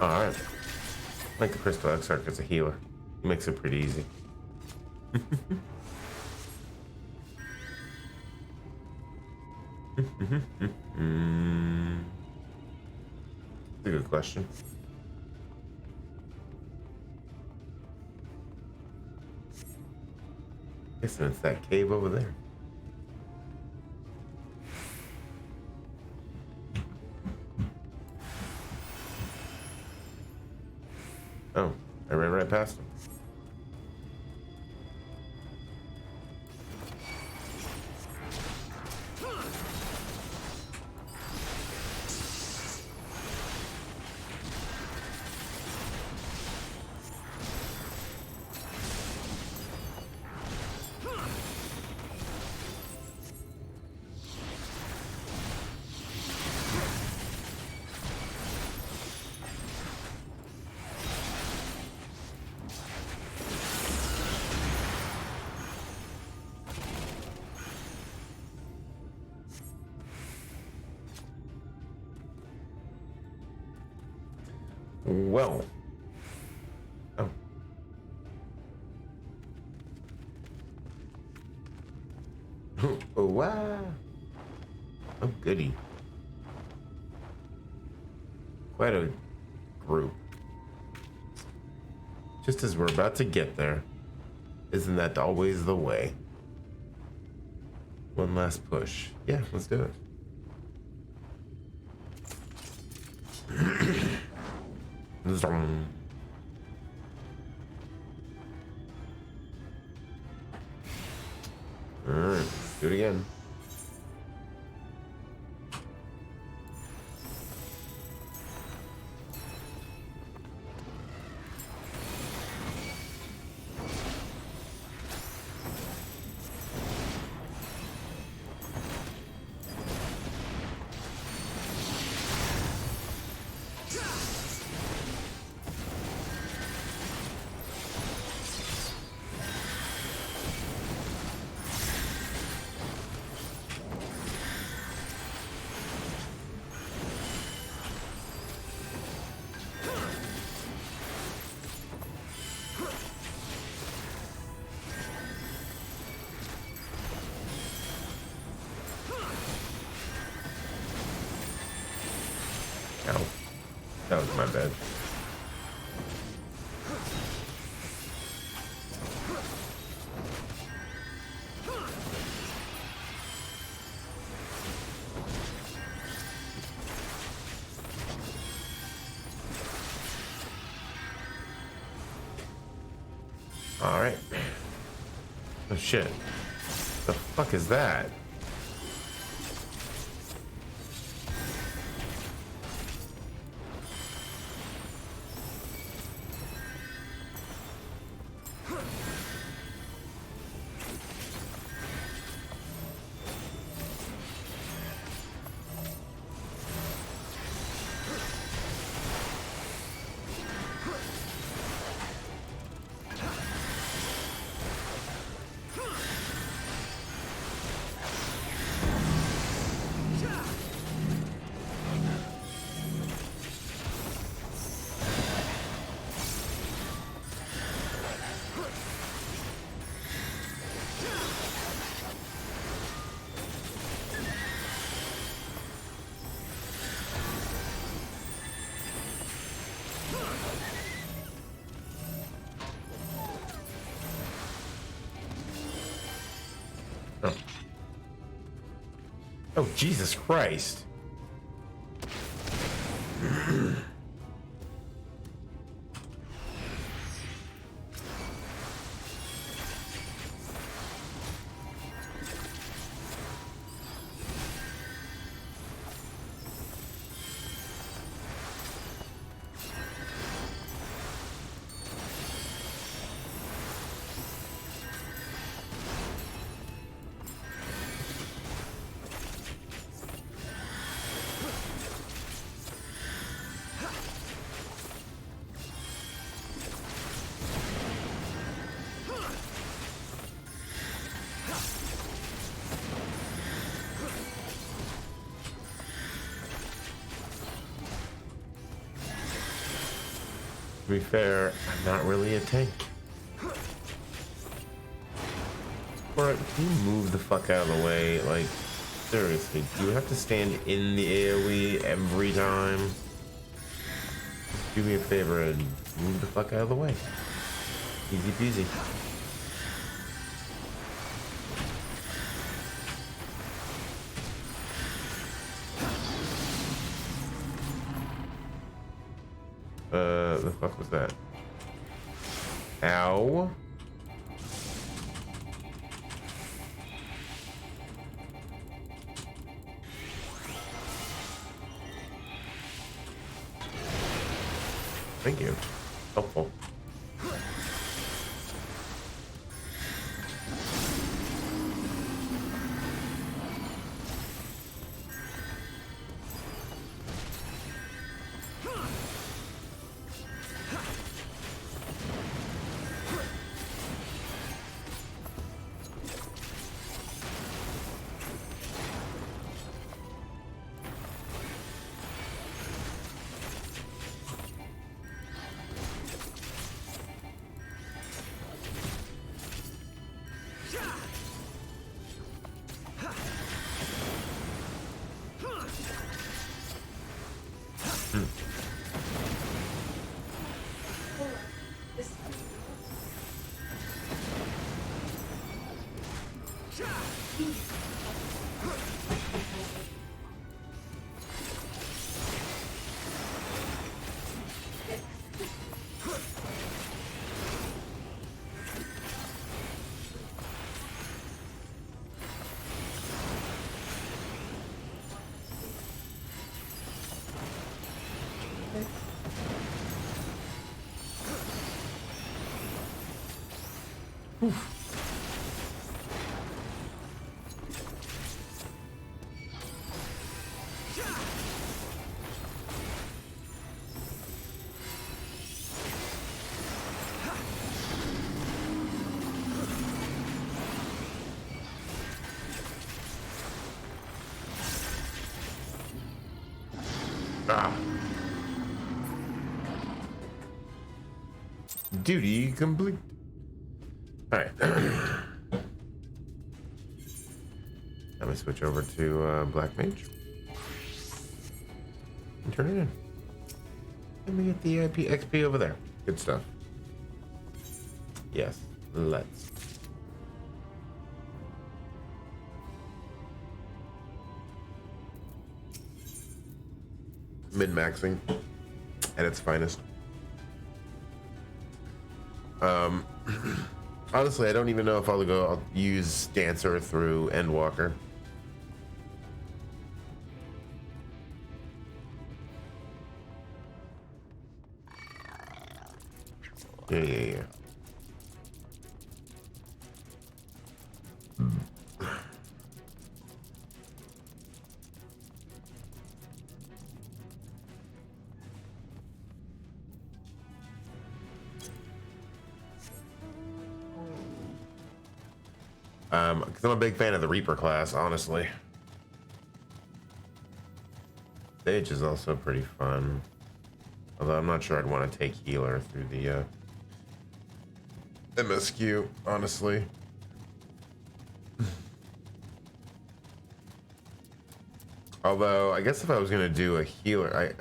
Alright. I like the Crystal Exarch as a healer. He makes it pretty easy. That's a good question. Guessing it's that cave over there. Oh, I ran right past him. Well. Oh. Oh, wow. Oh, goody. Quite a group. Just as we're about to get there, isn't that always the way? One last push. Yeah, let's do it. Zong. All right, do it again. Ow. That was my bad. All right. Oh shit. The fuck is that? Oh. Oh, Jesus Christ. To be fair, I'm not really a tank. Alright, can you move the fuck out of the way? Like, seriously, do you have to stand in the AoE every time? Do me a favor and move the fuck out of the way. Easy peasy. The fuck was that? Ow. Thank you. Helpful. Ah. Duty complete. Alright. Let me switch over to Black Mage. And turn it in. Let me get the IP XP over there. Good stuff. Yes, let's. Min-maxing at its finest. Honestly, I don't even know if I'll use Dancer through Endwalker. Yeah. Because I'm a big fan of the Reaper class, honestly. Sage is also pretty fun. Although I'm not sure I'd want to take healer through the MSQ, honestly. Although, I guess if I was going to do a healer,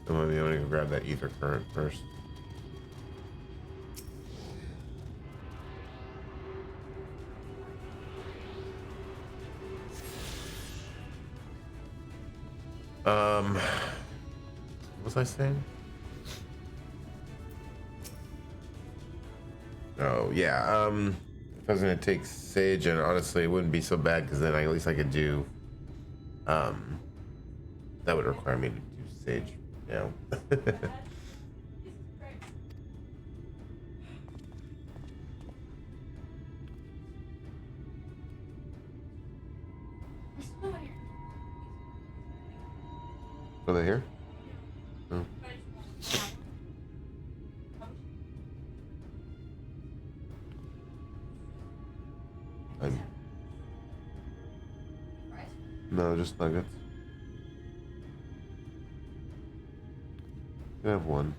maybe I'm going to grab that ether current first. What was I saying? Oh, yeah, if I was gonna take Sage, and honestly, it wouldn't be so bad, because then at least I could do, that would require me to do Sage now. Are they here? Oh. No, just nuggets. I have one.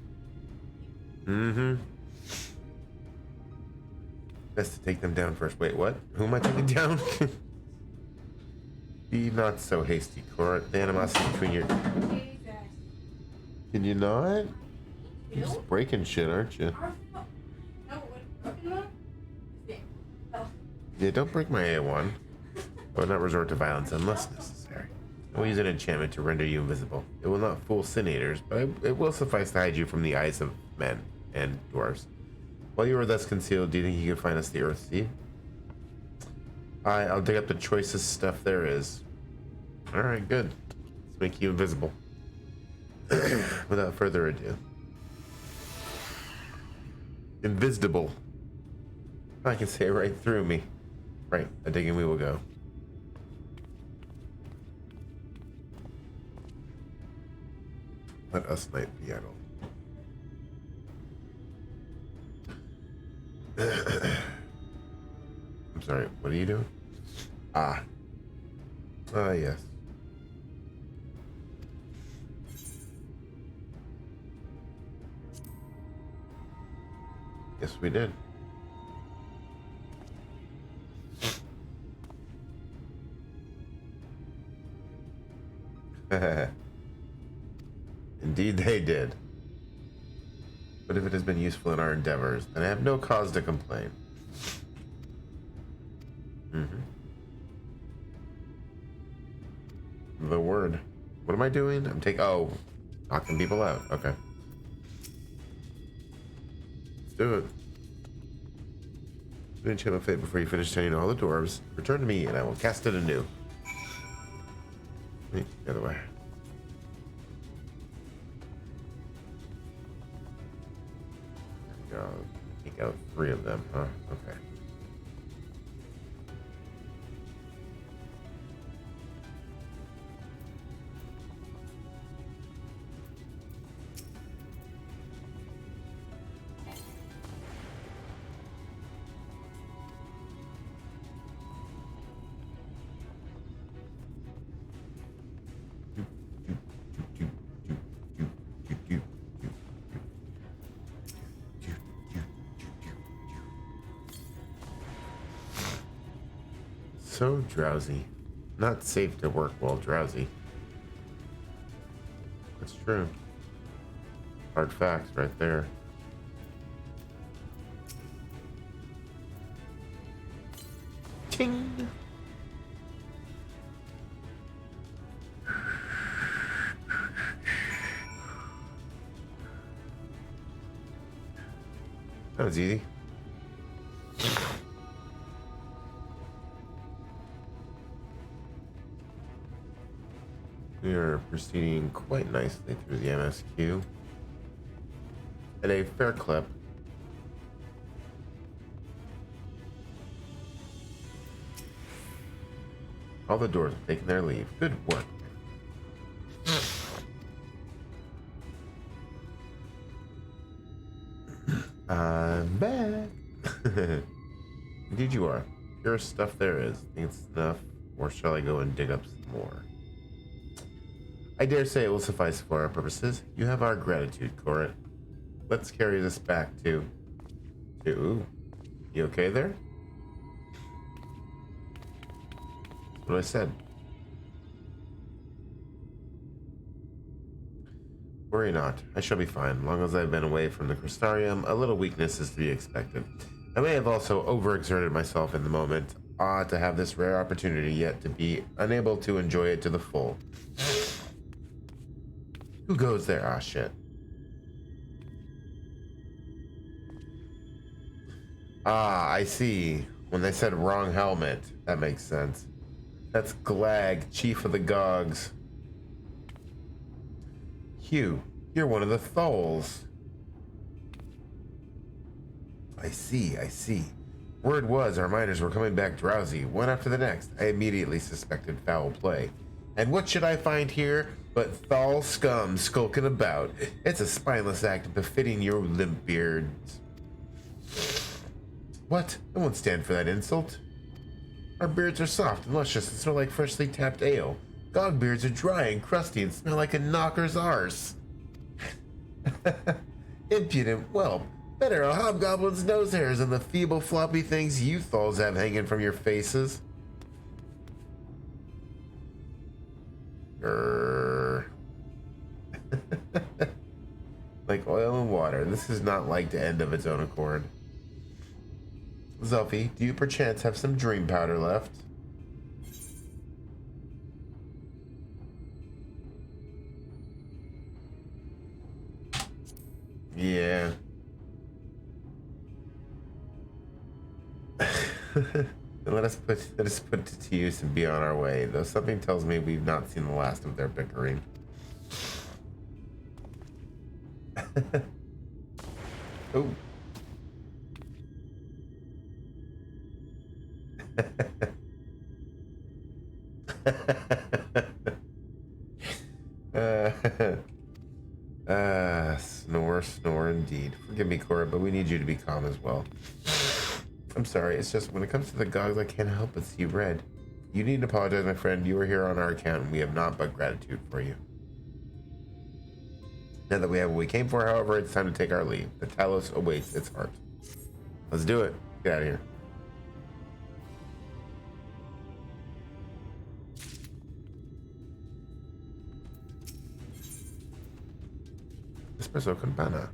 Mm-hmm. Best to take them down first. Wait, what? Who am I taking down? Be not so hasty, Court. The animosity between your... Can you not? You're just breaking shit, aren't you? Yeah, don't break my A1. I will not resort to violence unless necessary. I will use an enchantment to render you invisible. It will not fool Sinators, but it will suffice to hide you from the eyes of men and dwarves. While you are thus concealed, do you think you can find us the Earthsea? I'll dig up the choicest stuff there is. Alright, good. Let's make you invisible. Without further ado. Invisible. I can say it right through me. Right, a digging we will go. Let us night be idle. I'm sorry, what are you doing? Ah, yes. Yes, we did. Indeed they did. But if it has been useful in our endeavors, then I have no cause to complain. The word. What am I doing? I'm knocking people out. Okay. Let's do it. Enchant my fate before you finish tending all the dwarves. Return to me and I will cast it anew. The other way. Go. Take out 3 of them, huh? Okay. So drowsy. Not safe to work while drowsy. That's true. Hard facts right there. Ting! That was easy. We are proceeding quite nicely through the MSQ at a fair clip. All the doors have taken their leave. Good work. I'm back. Indeed you are. Pure stuff there is. Think it's enough, or shall I go and dig up some more? I dare say it will suffice for our purposes. You have our gratitude, Corit. Let's carry this back to... Ooh. You okay there? What I said. Worry not. I shall be fine. Long as I've been away from the Crystarium, a little weakness is to be expected. I may have also overexerted myself in the moment. To have this rare opportunity, yet to be unable to enjoy it to the full. Who goes there? Ah, shit. Ah, I see. When they said wrong helmet, that makes sense. That's Glag, Chief of the Gogs. Hugh, you're one of the Tholes. I see, I see. Word was our miners were coming back drowsy, one after the next. I immediately suspected foul play. And what should I find here but Thal scum skulking about? It's a spineless act befitting your limp beards. What? I won't stand for that insult. Our beards are soft and luscious and smell like freshly tapped ale. Gog beards are dry and crusty and smell like a knocker's arse. Impudent whelp. Better a hobgoblin's nose hairs than the feeble floppy things you Thals have hanging from your faces. Like oil and water, this is not like to end of its own accord. Zelfie, do you perchance have some dream powder left? Yeah. Let us put it to use and be on our way, though something tells me we've not seen the last of their bickering. Oh. Snore indeed. Forgive me, Cora, but we need you to be calm as well. I'm sorry, it's just when it comes to the gogs, I can't help but see red. You needn't apologize, my friend. You were here on our account, and we have not but gratitude for you. Now that we have what we came for, however, it's time to take our leave. The Talos awaits its heart. Let's do it. Get out of here. Espresso con pana.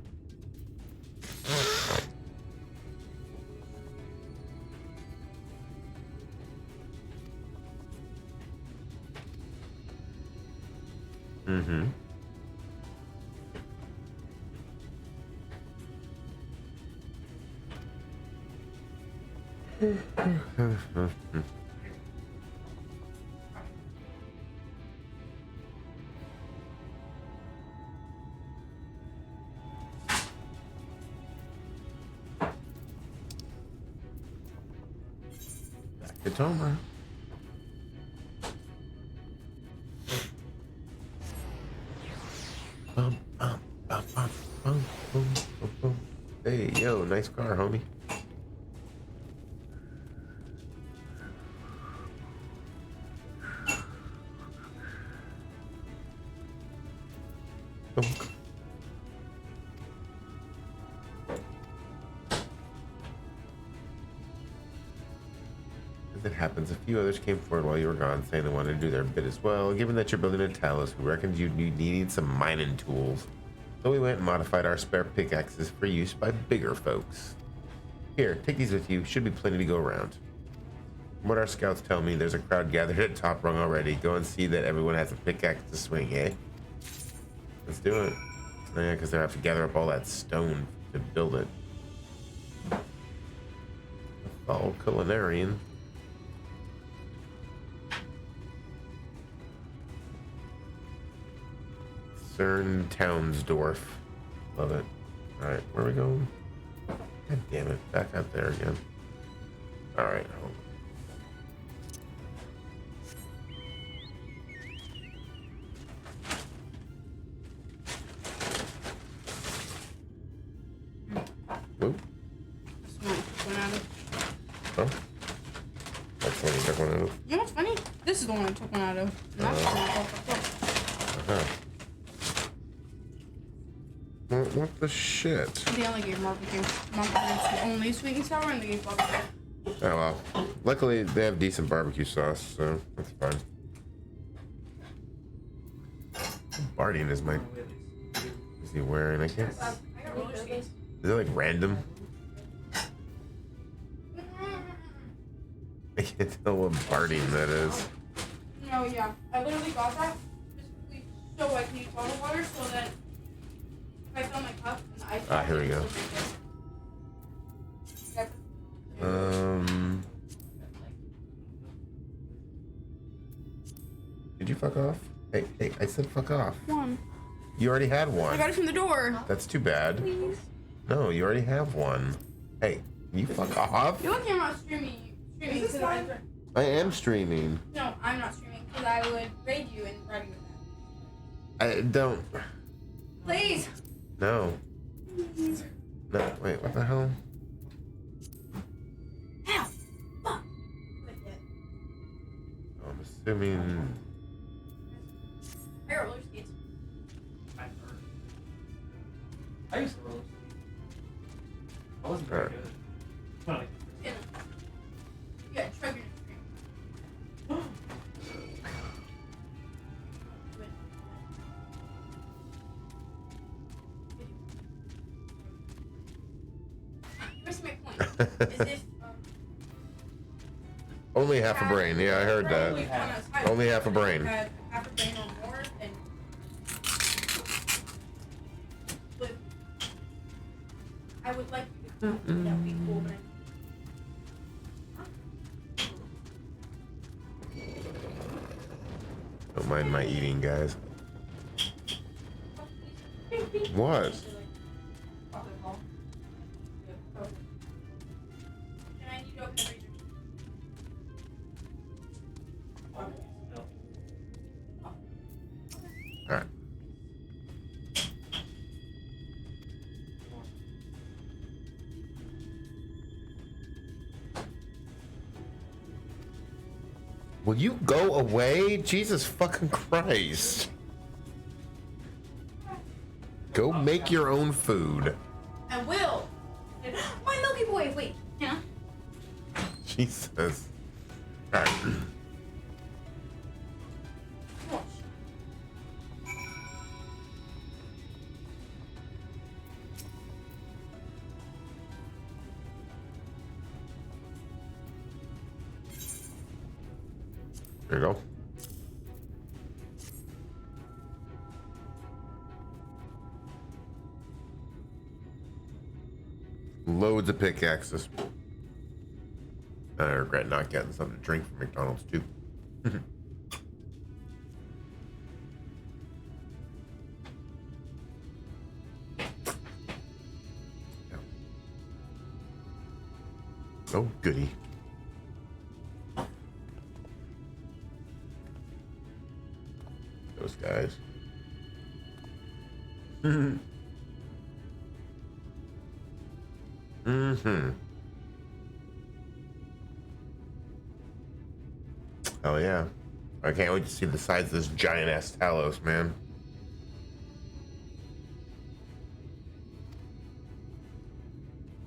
Mm-hmm. It's over. Hey, yo, nice car, homie. As it happens, a few others came forward while you were gone, saying they wanted to do their bit as well. Given that you're building a Talos, we reckoned you needed some mining tools. So we went and modified our spare pickaxes for use by bigger folks. Here, take these with you. Should be plenty to go around. From what our scouts tell me, there's a crowd gathered at Top Rung already. Go and see that everyone has a pickaxe to swing, eh? Let's do it. Oh, yeah, because they have to gather up all that stone to build it. Oh, culinarian. Cern Townsdorf. Love it. Alright, where are we going? God damn it. Back out there again. Alright, hold on. Whoop. Oh. That's the one you took one out of. You know what's funny? This is the one I took one out of. And that's the one I took. What the shit? They only gave barbecue. It's the only sweet and sour, and they gave barbecue. Oh well. Luckily, they have decent barbecue sauce, so that's fine. What Barding is my. Is he wearing? I can't. Is it like random? I can't tell what Barding that is. No, yeah. I literally got that specifically so I can use bottled water so that if I fill my cup and the ice. Ah, here we go. Did you fuck off? Hey, I said fuck off. One. You already had one. I got it from the door. That's too bad. Please. No, you already have one. Hey, can you fuck off? You're looking at streaming. Is this fine? I am streaming. No, I'm not streaming because I would raid you and bribe you with that. I don't. Please. No. No, wait, what the hell? Ow. Fuck. I'm assuming. I got roller skates. I used to roller skate. I wasn't very good. Not like Yeah, trigger stream. Where's my point? Is this Only half a brain. Yeah, I heard that. Only half a brain. Half a brain or more, and I would like you to that would be cool, but Don't mind my eating, guys. What? Alright. Will you go away? Jesus fucking Christ. Go make your own food. I will. My Milky Boy. Wait, yeah. Jesus. Alright. There you go. Loads of pickaxes. I regret not getting something to drink from McDonald's too. Oh, goody. Those guys. Oh yeah. I can't wait to see the size of this giant ass Talos, man.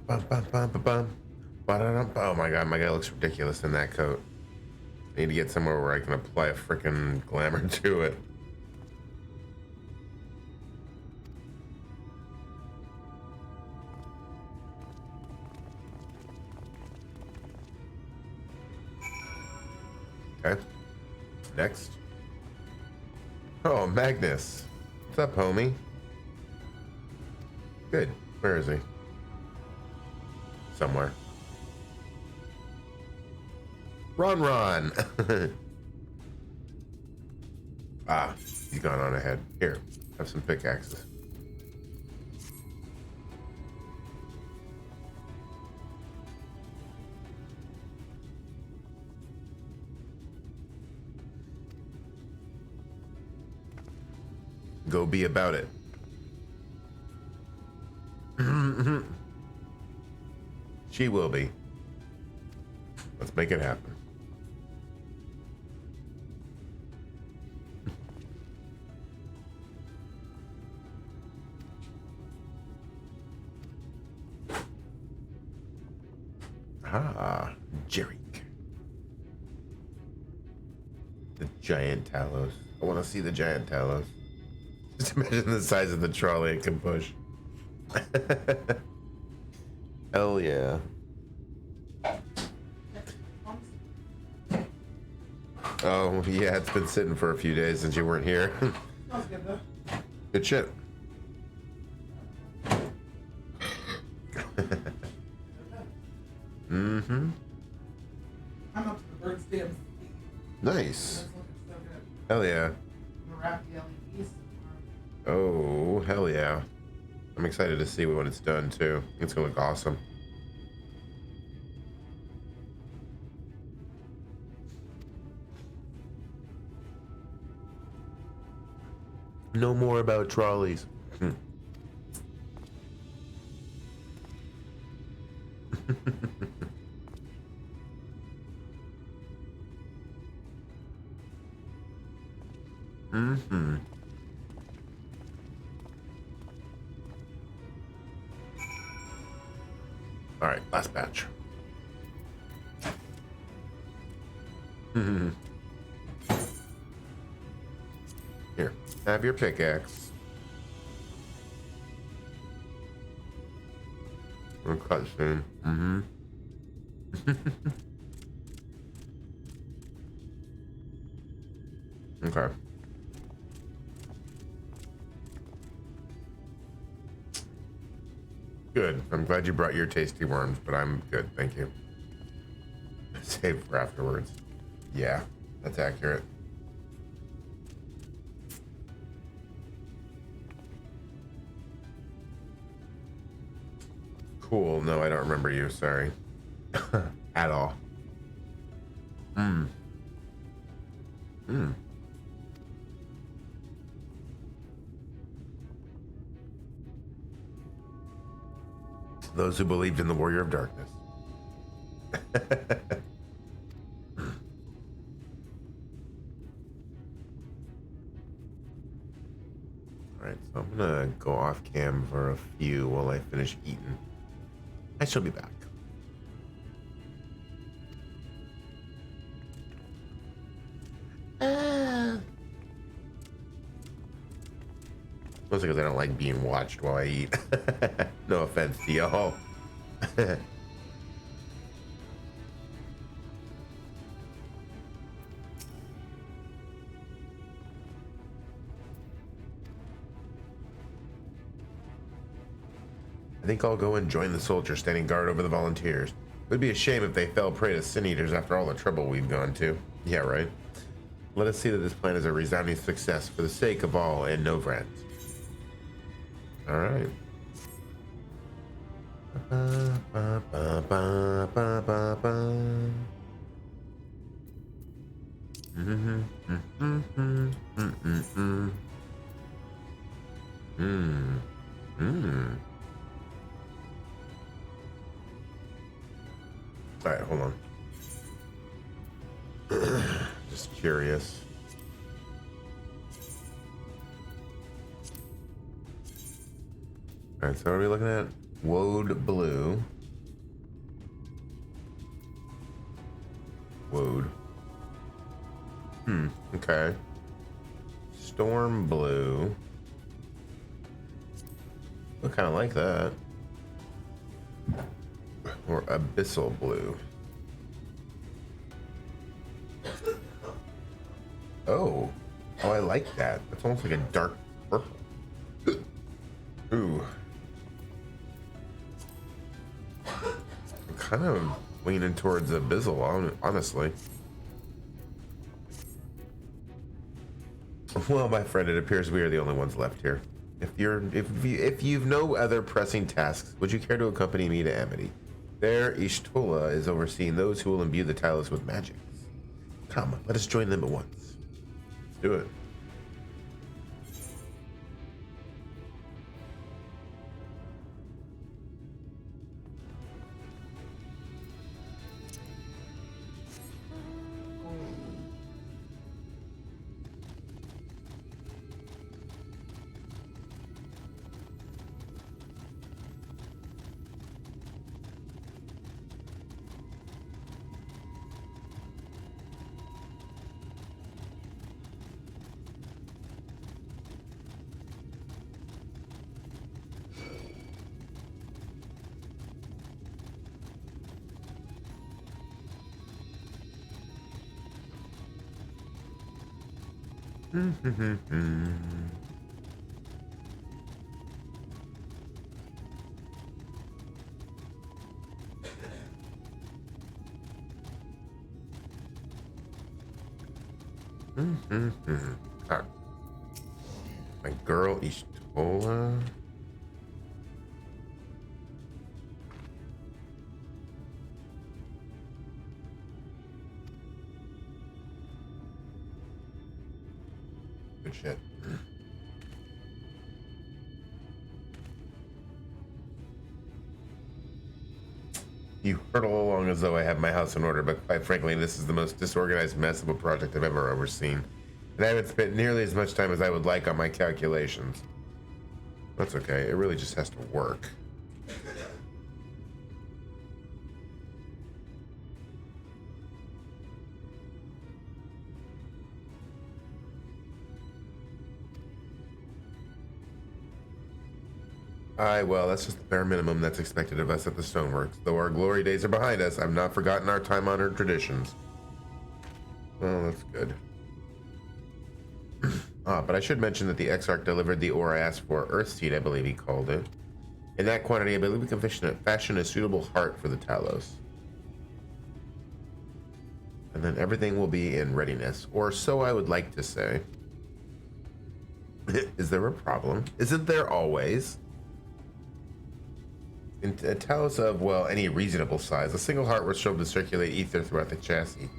Bum, bum, bum, bum, bum. Ba-da-dum. Oh my god, my guy looks ridiculous in that coat. I need to get somewhere where I can apply a freaking glamour to it. Okay. Next. Oh, Magnus. What's up, homie? Good. Where is he? Somewhere. Ron. Ah, he's gone on ahead. Here, have some pickaxes. Go be about it. She will be. Let's make it happen. Ah, Jerick. The giant Talos. I want to see the giant Talos. Just imagine the size of the trolley it can push. Hell yeah. Oh, yeah, it's been sitting for a few days since you weren't here. Sounds good though. Good shit. Mm-hmm. I'm up to the bird's damn feet. Nice. That's looking so good. Hell yeah. I'm gonna wrap the LEDs. Oh, hell yeah. I'm excited to see when it's done too. It's gonna look awesome. No more about trolleys. Mm-hmm. All right, last batch. Here, have your pickaxe. We'll cut soon. Mm-hmm. Okay. Good. I'm glad you brought your tasty worms, but I'm good, thank you. Save for afterwards. Yeah, that's accurate. Cool. No, I don't remember you. Sorry. At all. Those who believed in the Warrior of Darkness. Alright, so I'm gonna go off cam for a few while I finish eating. I shall be back. Mostly because I don't like being watched while I eat. No offense to y'all. I think I'll go and join the soldiers standing guard over the volunteers. It would be a shame if they fell prey to sin eaters after all the trouble we've gone to. Yeah, right. Let us see that this plan is a resounding success for the sake of all and Novrand. All right. All right, hold on. Just curious. All right, so what are we looking at? Woad blue. Woad. Okay. Storm blue. I kind of like that. Or abyssal blue. Oh. Oh, I like that. That's almost like a dark purple. Ooh. I'm kind of leaning towards Abyssal, honestly. Well, my friend, it appears we are the only ones left here. If you've no other pressing tasks, would you care to accompany me to Amity? There, Ishtola is overseeing those who will imbue the Talos with magic. Come, let us join them at once. Let's do it. My girl Ishtola. Good shit. You hurtle along as though I have my house in order, but quite frankly, this is the most disorganized mess of a project I've ever overseen. And I haven't spent nearly as much time as I would like on my calculations. That's okay, it really just has to work. Aye, well, that's just the bare minimum that's expected of us at the Stoneworks. Though our glory days are behind us, I've not forgotten our time-honored traditions. Well, that's good. But I should mention that the Exarch delivered the ore I asked for, Earthseed, I believe he called it. In that quantity, I believe we can fashion a suitable heart for the Talos. And then everything will be in readiness, or so I would like to say. Is there a problem? Isn't there always? In a Talos of, well, any reasonable size, a single heart was shown to circulate ether throughout the chassis.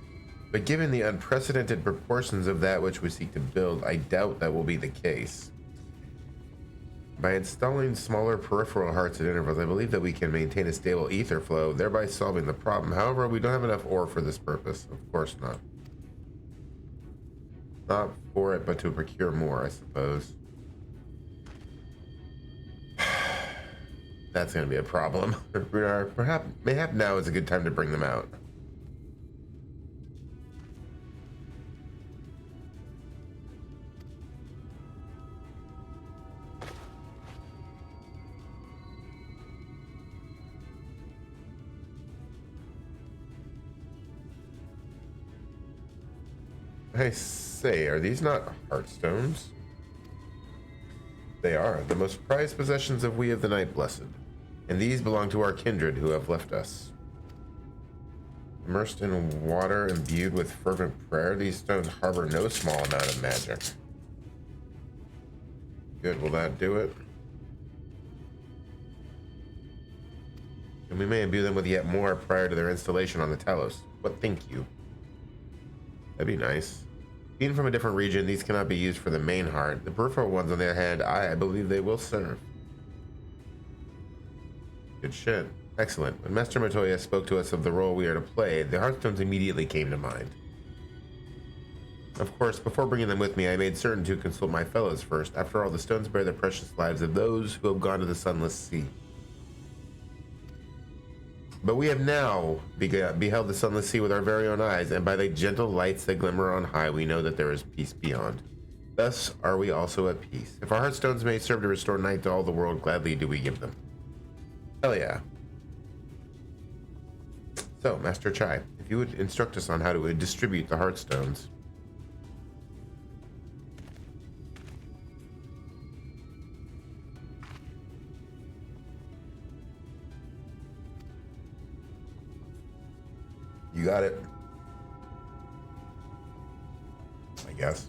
But given the unprecedented proportions of that which we seek to build, I doubt that will be the case. By installing smaller peripheral hearts at intervals, I believe that we can maintain a stable ether flow, thereby solving the problem. However, we don't have enough ore for this purpose. Of course not. Not for it, but to procure more, I suppose. That's going to be a problem. Mayhap now is a good time to bring them out. I say, are these not heartstones? They are, the most prized possessions of we of the Night Blessed. And these belong to our kindred who have left us. Immersed in water, imbued with fervent prayer, these stones harbor no small amount of magic. Good, will that do it? And we may imbue them with yet more prior to their installation on the Talos. What think you? That'd be nice. Being from a different region, these cannot be used for the main heart. The peripheral ones, on the other hand, I believe they will serve. Good shit. Excellent. When Master Matoya spoke to us of the role we are to play, the Heartstones immediately came to mind. Of course, before bringing them with me, I made certain to consult my fellows first. After all, the stones bear the precious lives of those who have gone to the Sunless Sea. But we have now beheld the Sunless Sea with our very own eyes, and by the gentle lights that glimmer on high, we know that there is peace beyond. Thus are we also at peace. If our Heartstones may serve to restore night to all the world, gladly do we give them. Hell yeah. So, Master Chai, if you would instruct us on how to distribute the Heartstones. got it. I guess.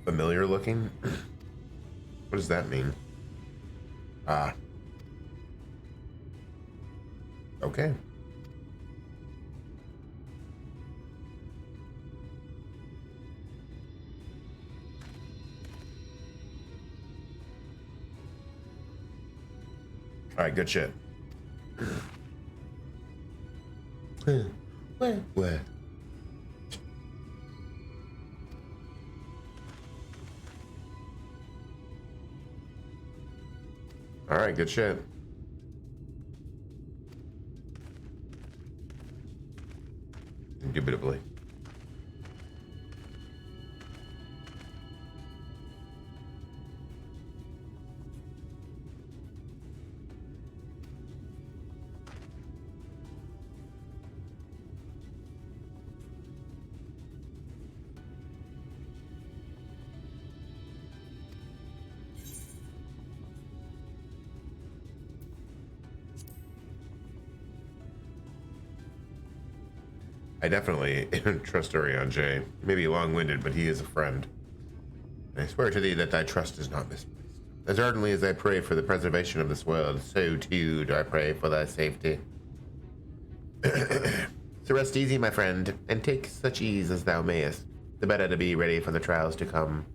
Familiar looking? What does that mean? Ah. Okay. All right, good shit. What? All right, good shit. Indubitably. I definitely trust Urion J. He may be long-winded, but he is a friend. And I swear to thee that thy trust is not misplaced. As ardently as I pray for the preservation of this world, so too do I pray for thy safety. So rest easy, my friend, and take such ease as thou mayest, the better to be ready for the trials to come.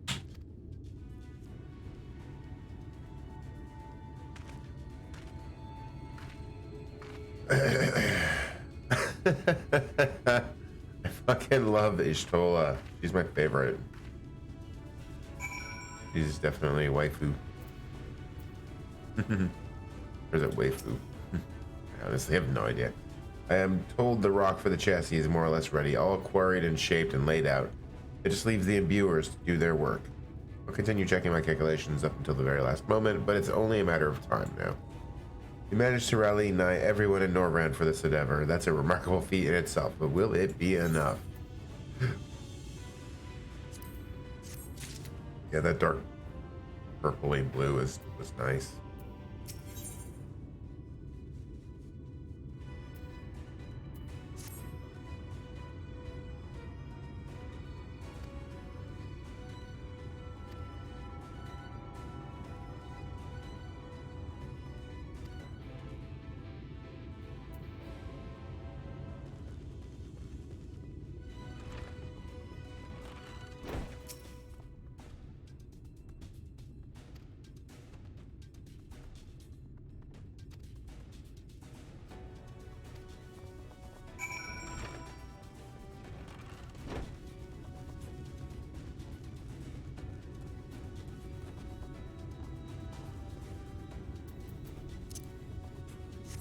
I fucking love Ishtola. She's my favorite. She's definitely a waifu. Or is it waifu? I honestly have no idea. I am told the rock for the chassis is more or less ready, all quarried and shaped and laid out. It just leaves the imbuers to do their work. I'll continue checking my calculations up until the very last moment, but it's only a matter of time now. We managed to rally nigh everyone in Norbrand for this endeavor. That's a remarkable feat in itself, but will it be enough? Yeah, that dark purpley blue was nice.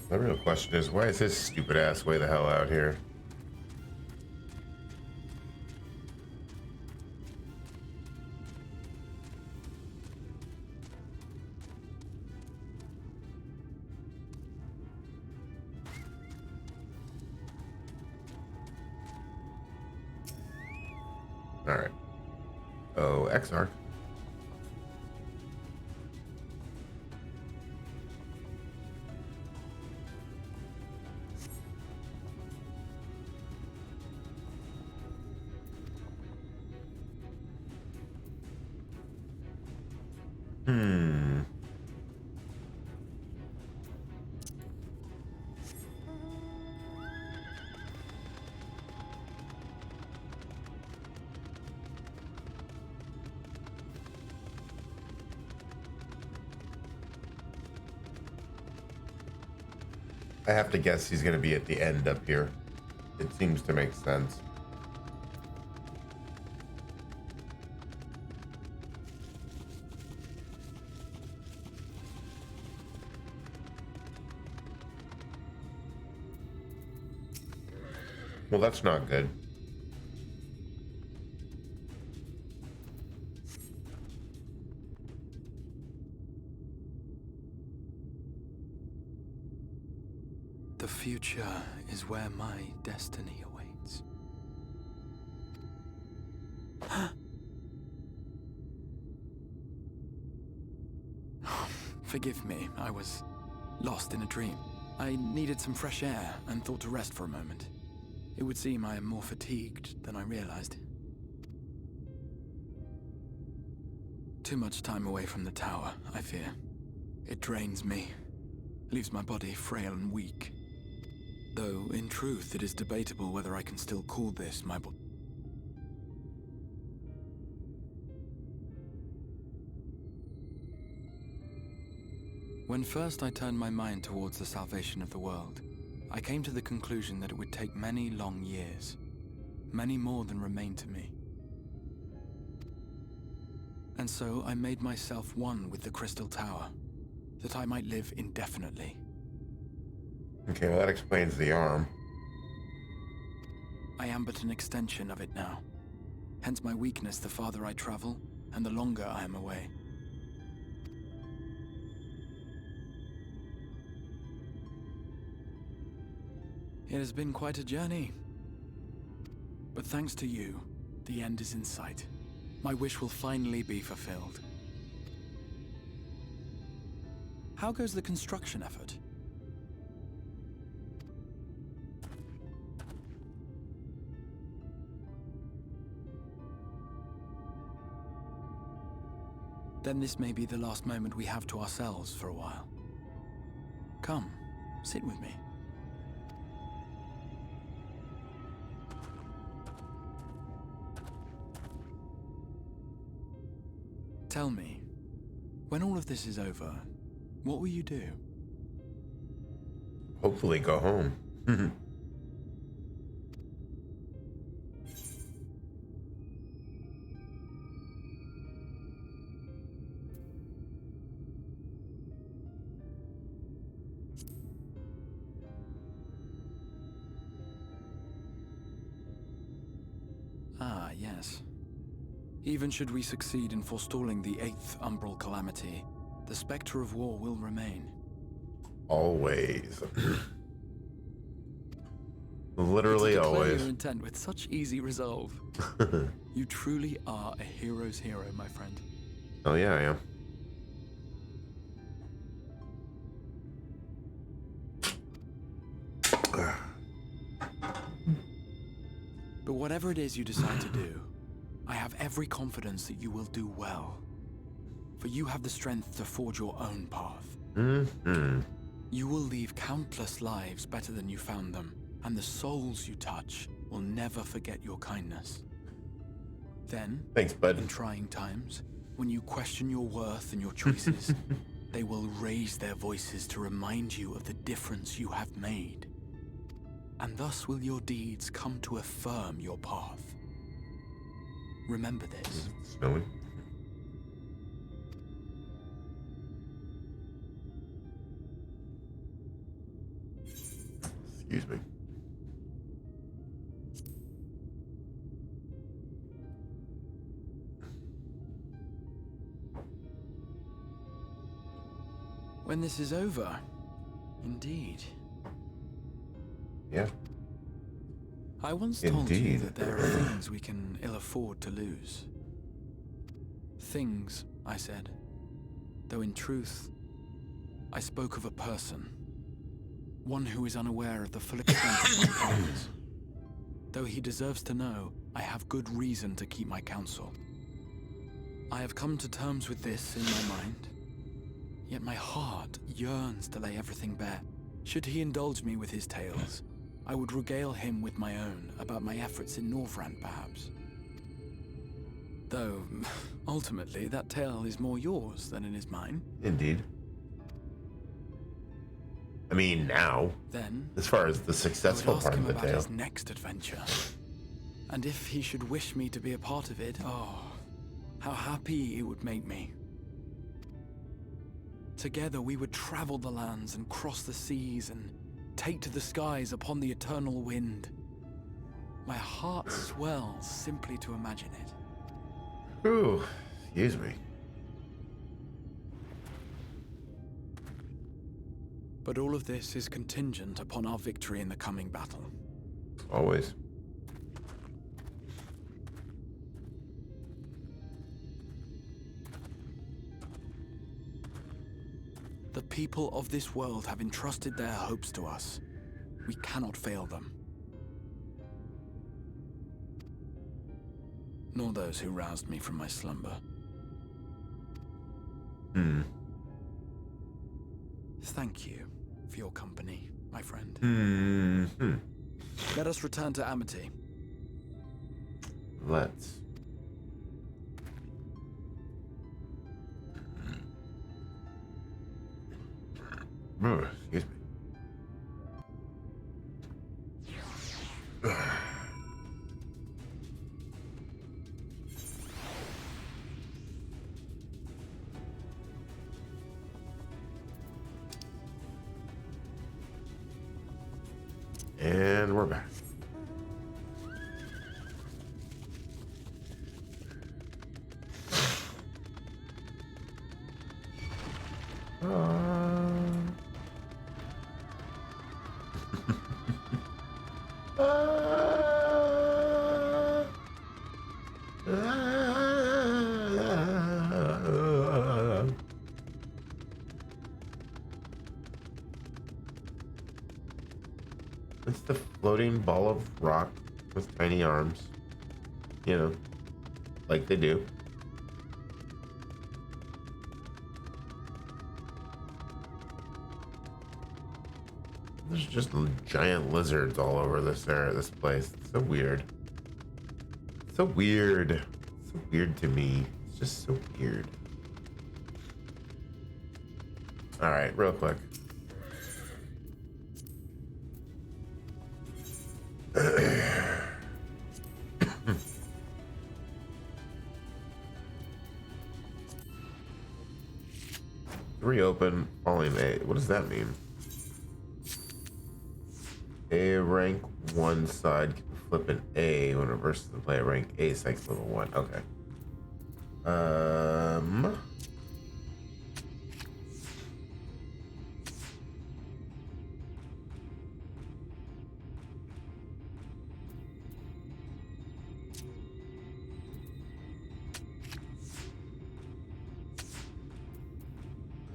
The real question is, why is this stupid ass way the hell out here? All right. Oh, XR. I have to guess he's going to be at the end up here. It seems to make sense. Well, that's not good. The future is where my destiny awaits. Forgive me, I was lost in a dream. I needed some fresh air and thought to rest for a moment. It would seem I am more fatigued than I realized. Too much time away from the tower, I fear. It drains me, leaves my body frail and weak. Though, in truth, it is debatable whether I can still call this my body. When first I turned my mind towards the salvation of the world, I came to the conclusion that it would take many long years, many more than remain to me. And so I made myself one with the Crystal Tower, that I might live indefinitely. Okay, well that explains the arm. I am but an extension of it now. Hence my weakness the farther I travel, and the longer I am away. It has been quite a journey. But thanks to you, the end is in sight. My wish will finally be fulfilled. How goes the construction effort? Then this may be the last moment we have to ourselves for a while. Come, sit with me. Tell me, when all of this is over, what will you do? Hopefully go home. Ah, yes. Even should we succeed in forestalling the 8th Umbral Calamity, the specter of war will remain. Always. Literally to declare always. your intent with such easy resolve. You truly are a hero's hero, my friend. Oh yeah, I am. But whatever it is you decide to do, I have every confidence that you will do well. For you have the strength to forge your own path. Mm-hmm. You will leave countless lives better than you found them, and the souls you touch will never forget your kindness. Then, thanks, bud. In trying times, when you question your worth and your choices, they will raise their voices to remind you of the difference you have made. And thus will your deeds come to affirm your path. Remember this. Snowing. Excuse me. When this is over, indeed. Yeah. I once told you that there are things we can ill afford to lose. Things, I said, though in truth, I spoke of a person. One who is unaware of the full extent of my powers. Though he deserves to know, I have good reason to keep my counsel. I have come to terms with this in my mind, yet my heart yearns to lay everything bare. Should he indulge me with his tales, I would regale him with my own about my efforts in Norvrand, perhaps. Though, ultimately, that tale is more yours than it is mine. Indeed. I mean, now. Then, as far as the I would successful ask part him of the about tale. his next adventure. And if he should wish me to be a part of it, oh, how happy it would make me. Together we would travel the lands and cross the seas and take to the skies upon the eternal wind. My heart swells simply to imagine it. Ooh, excuse me. But all of this is contingent upon our victory in the coming battle. Always. The people of this world have entrusted their hopes to us. We cannot fail them. Nor those who roused me from my slumber. Thank you for your company, my friend. Let us return to Amity. Let's. Excuse me. And we're back. It's the floating ball of rock with tiny arms. You know, like they do. There's just giant lizards all over this place. It's so weird. So weird. So weird to me. It's just so weird. All right, real quick. Reopen falling A. What does that mean? A rank 1 side can flip an A when it versus the player rank A psych level 1. Okay.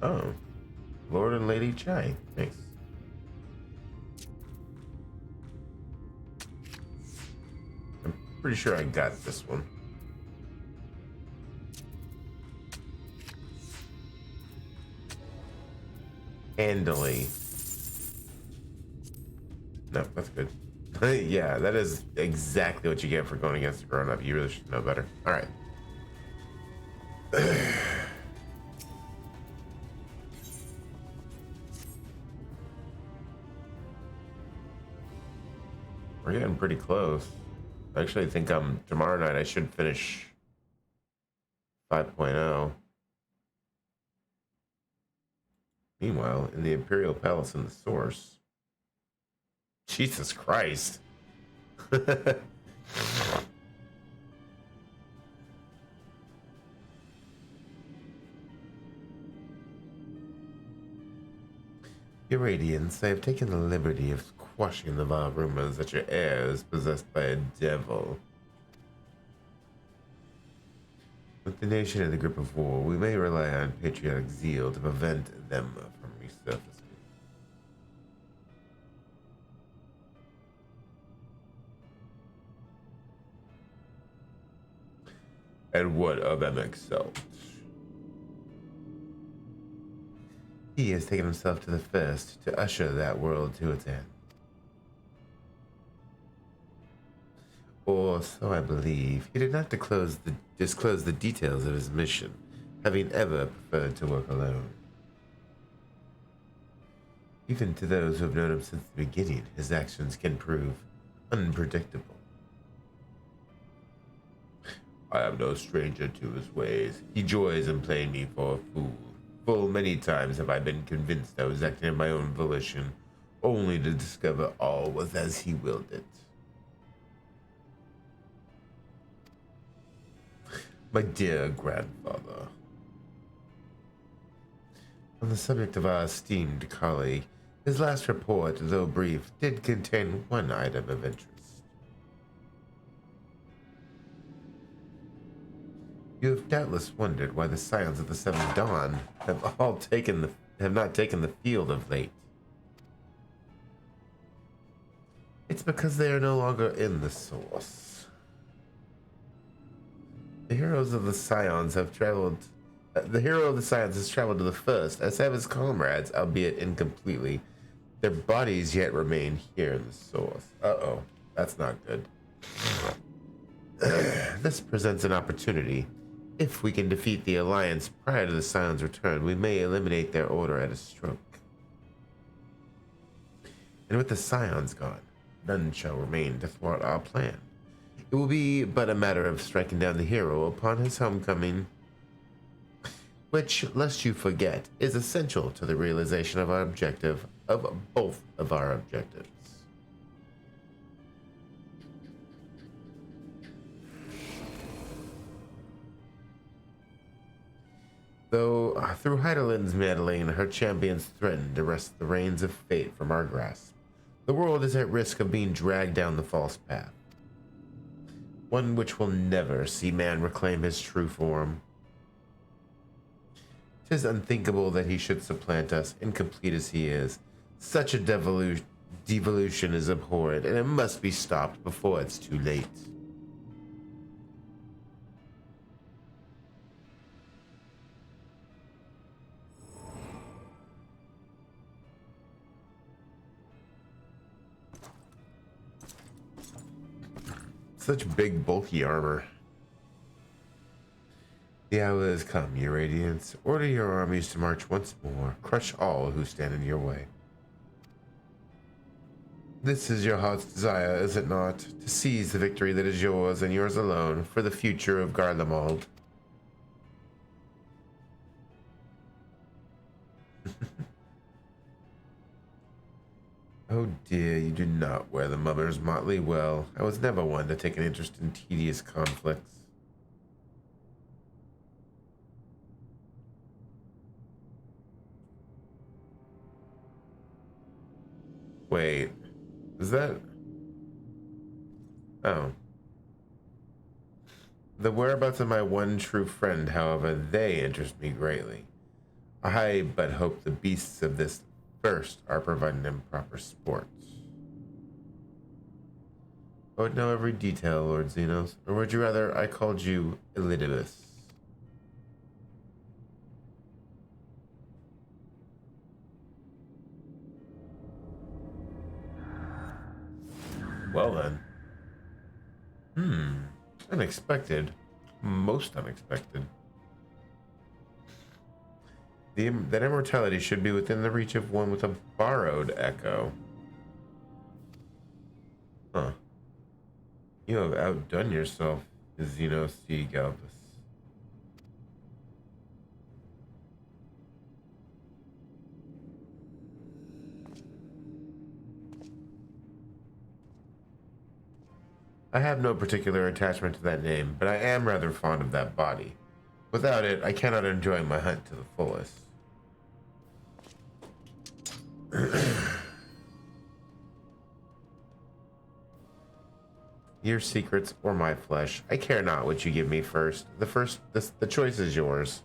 Oh. Lord and Lady Chai. Thanks. I'm pretty sure I got this one. Handily. No, that's good. Yeah, that is exactly what you get for going against a grown-up. You really should know better. All right. We're getting pretty close. Actually, I think tomorrow night I should finish 5.0. Meanwhile, in the Imperial Palace in the Source. Jesus Christ. Your Radiance, I have taken the liberty of quashing the vile rumors that your heir is possessed by a devil. With the nation in the grip of war, we may rely on patriotic zeal to prevent them from resurfacing. And what of MXL? He has taken himself to the first to usher that world to its end. Or so I believe. He did not disclose the details of his mission, having ever preferred to work alone. Even to those who have known him since the beginning, his actions can prove unpredictable. I am no stranger to his ways. He joys in playing me for a fool. Full many times have I been convinced I was acting of my own volition, only to discover all was as he willed it. My dear grandfather, on the subject of our esteemed colleague, his last report, though brief, did contain one item of interest. You have doubtless wondered why the Scions of the Seventh Dawn have not taken the field of late. It's because they are no longer in the Source. The heroes of the Scions have traveled. The hero of the Scions has traveled to the First, as have his comrades, albeit incompletely. Their bodies yet remain here in the Source. Uh-oh, that's not good. This presents an opportunity. If we can defeat the Alliance prior to the Scions' return, we may eliminate their order at a stroke. And with the Scions gone, none shall remain to thwart our plan. It will be but a matter of striking down the hero upon his homecoming, which, lest you forget, is essential to the realization of our objective, of both of our objectives. Though through Heidelin's meddling, her champions threaten to wrest the reins of fate from our grasp, the world is at risk of being dragged down the false path. One which will never see man reclaim his true form. 'Tis unthinkable that he should supplant us, incomplete as he is. Such a devolution is abhorrent, and it must be stopped before it's too late. Such big, bulky armor. The hour has come, your radiance. Order your armies to march once more. Crush all who stand in your way. This is your heart's desire, is it not? To seize the victory that is yours and yours alone for the future of Garlemald. Oh dear, you do not wear the mummer's motley well. I was never one to take an interest in tedious conflicts. Wait, is that... Oh. The whereabouts of my one true friend, however, they interest me greatly. I but hope the beasts of this First are providing them proper sport. I would know every detail, Lord Xenos, or would you rather I called you Elidibus? Well then. Unexpected. Most unexpected. That immortality should be within the reach of one with a borrowed echo. Huh. You have outdone yourself, Xenos C. Galvus. I have no particular attachment to that name, but I am rather fond of that body. Without it, I cannot enjoy my hunt to the fullest. Your secrets or my flesh, I care not what you give me first. The choice is yours.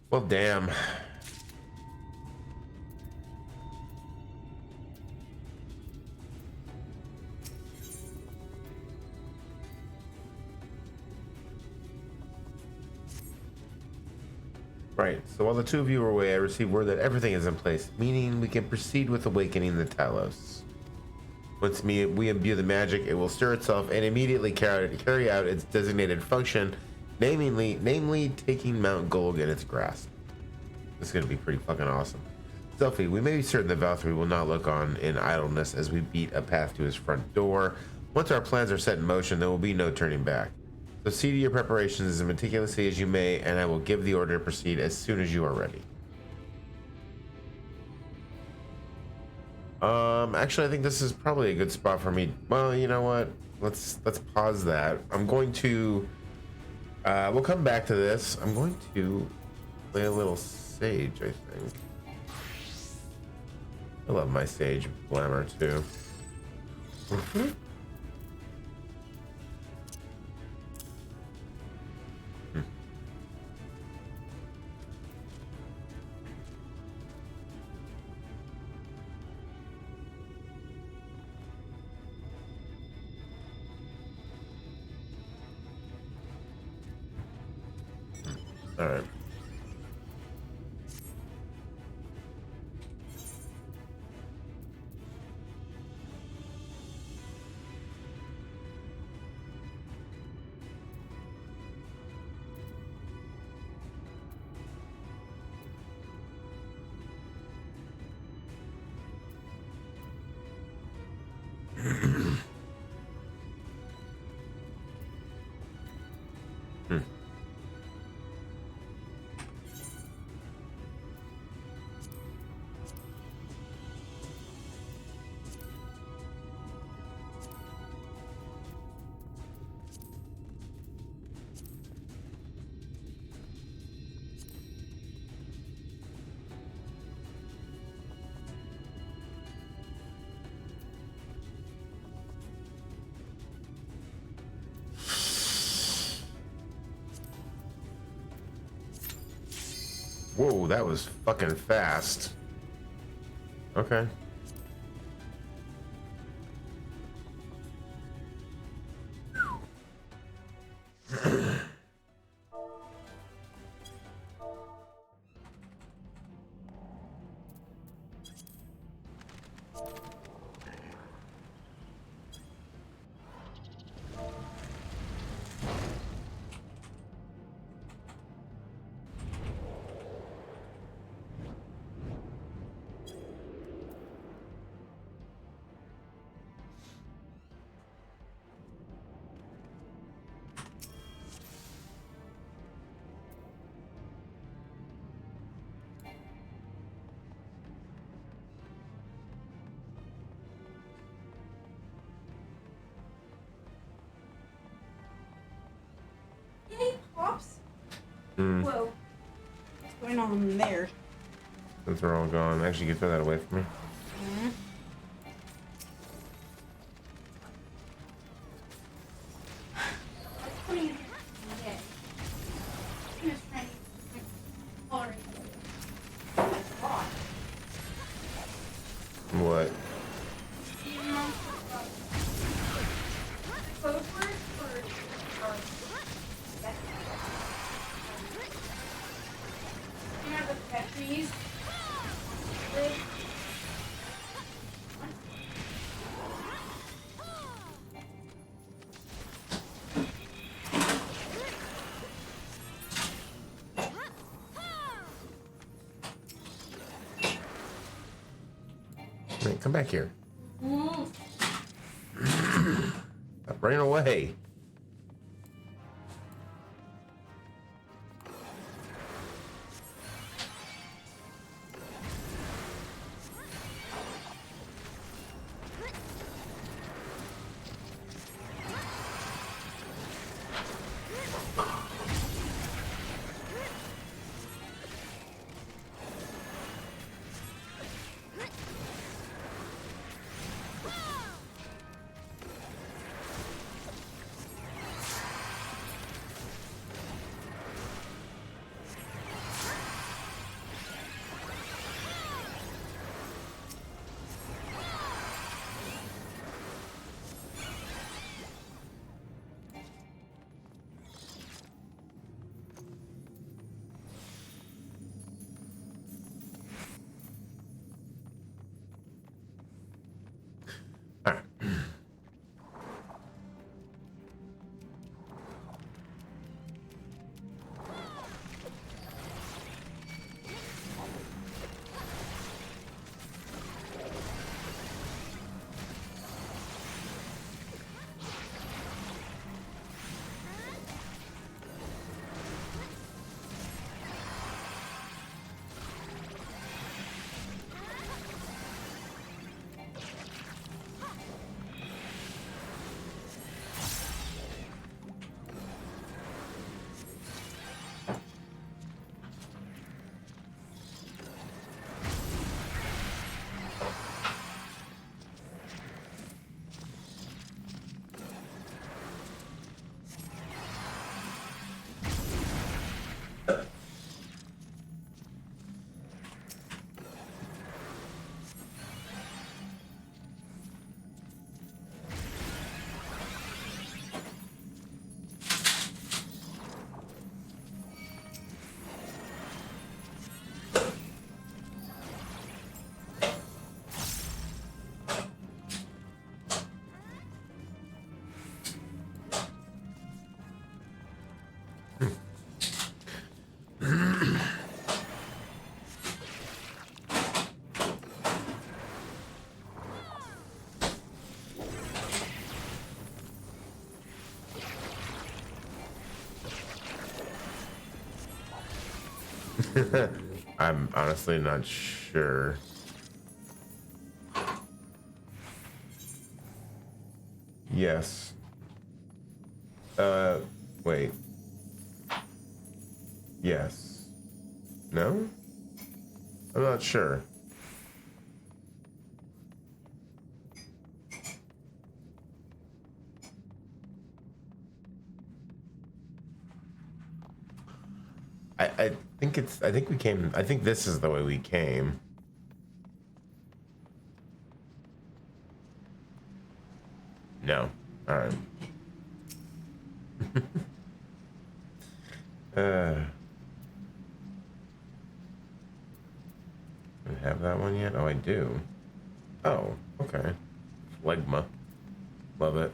Well, damn. Right, so while the two of you are away, I received word that everything is in place, meaning we can proceed with awakening the Talos. Once we imbue the magic, it will stir itself and immediately carry out its designated function, namely taking Mount Golg in its grasp. This is going to be pretty fucking awesome. Selphie, we may be certain that Valkyrie will not look on in idleness as we beat a path to his front door. Once our plans are set in motion, there will be no turning back. So see to your preparations as meticulously as you may, and I will give the order to proceed as soon as you are ready. Actually, I think this is probably a good spot for me. Well, you know what? Let's pause that. I'm going to. We'll come back to this. I'm going to play a little Sage, I think. I love my Sage glamour too. All right. Whoa, that was fucking fast. Okay. Yay, Pops. Mm. Whoa. What's going on there? Since they're all gone, actually, you can throw that away from me. Mm-hmm. What? Wait, come back here. Stop running away. I'm honestly not sure. Yes. Wait. Yes. No? I'm not sure. I think it's, I think we came, I think this is the way we came. No. All right. I have that one yet? Oh, I do. Oh, okay. Phlegma. Love it.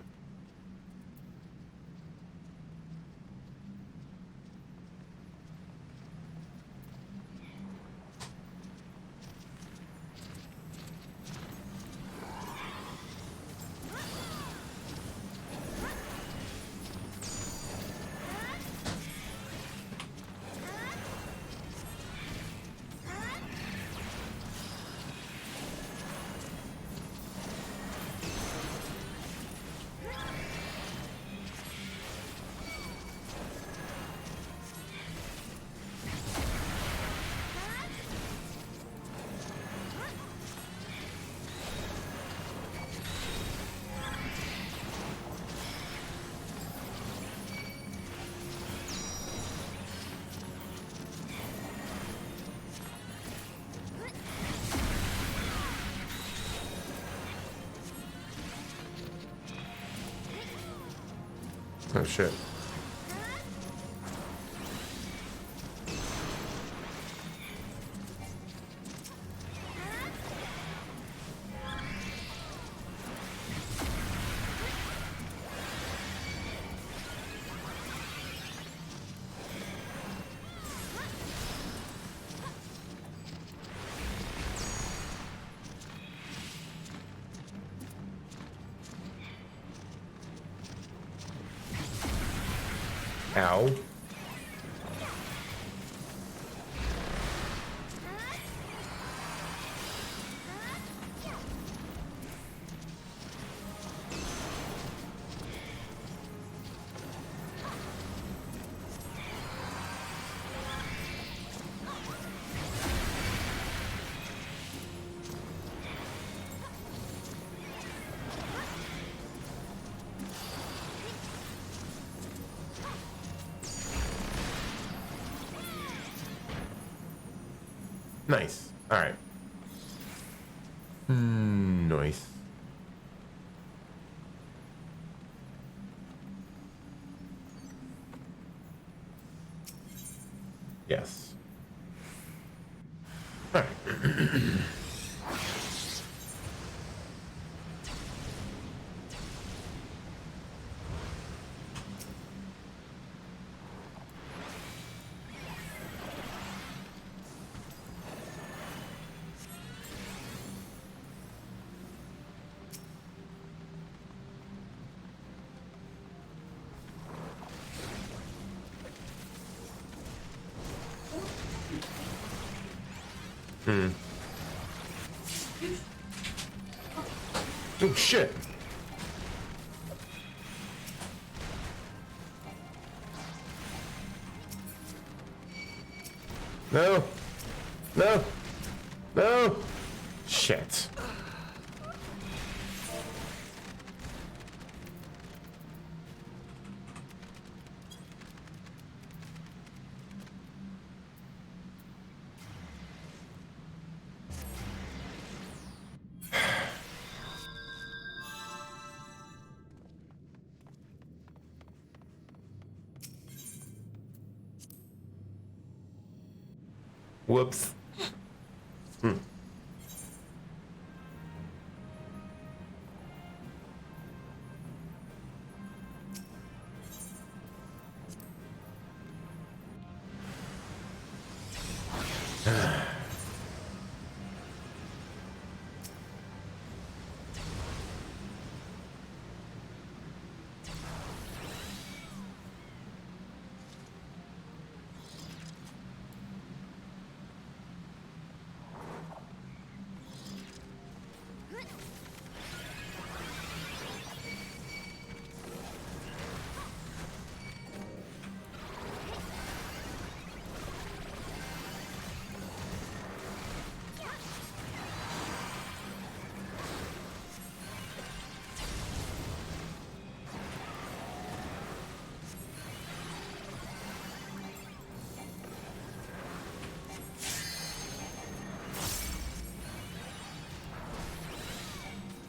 Oh shit. Ow. Nice. All right. Nice. Yes. All right. Oh shit. No. No. No. Shit. Whoops.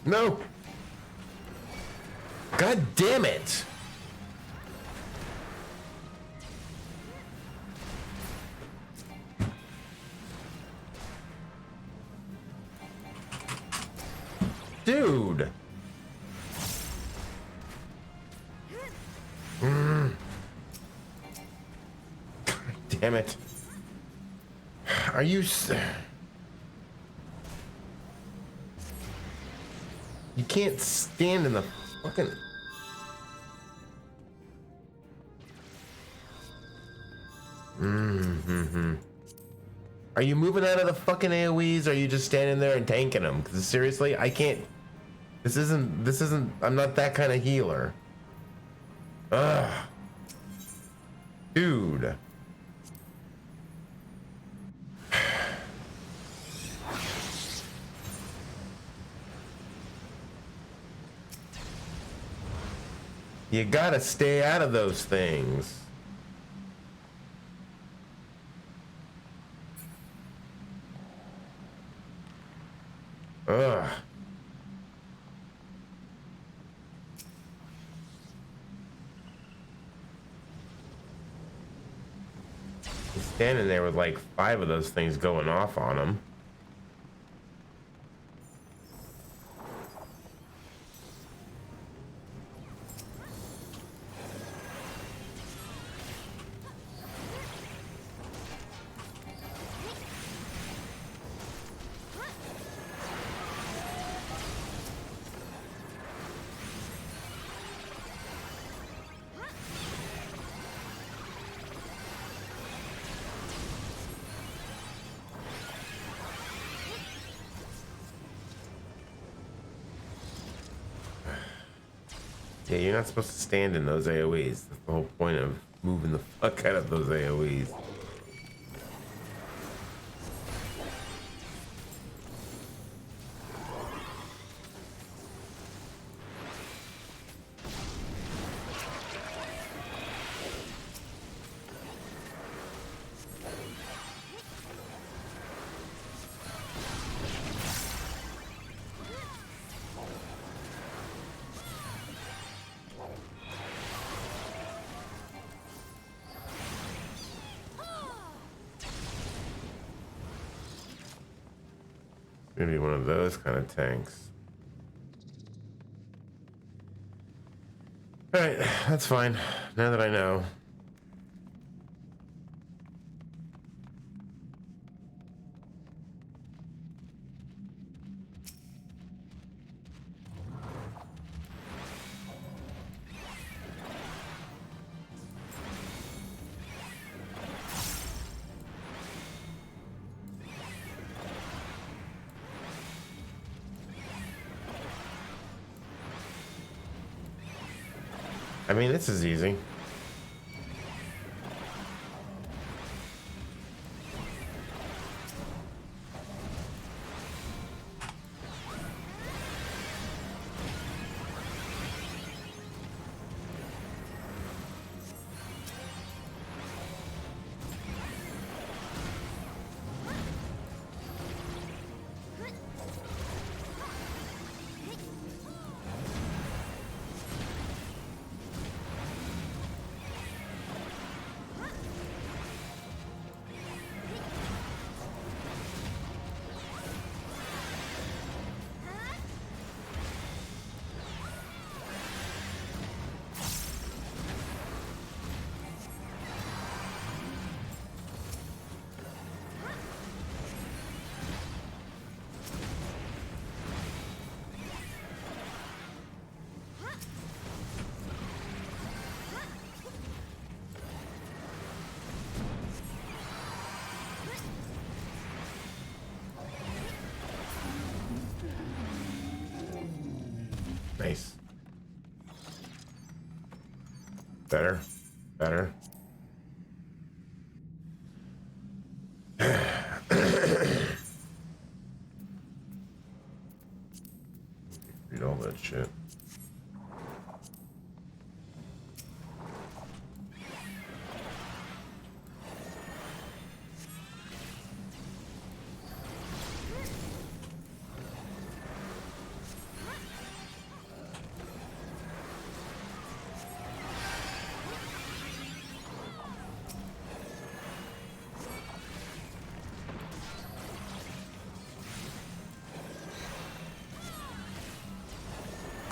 No! God damn it! Dude! God damn it. Are you... You can't stand in the fucking... Are you moving out of the fucking AoEs, or are you just standing there and tanking them? Because seriously, I can't... This isn't... I'm not that kind of healer. Ugh. Dude. You gotta stay out of those things. Ugh. He's standing there with like 5 of those things going off on him. Yeah, you're not supposed to stand in those AoEs. That's the whole point of moving the fuck out of those AoEs. Maybe one of those kind of tanks. All right, that's fine. Now that I know. I mean, this is easy. Nice. Better. Better. Read all that shit.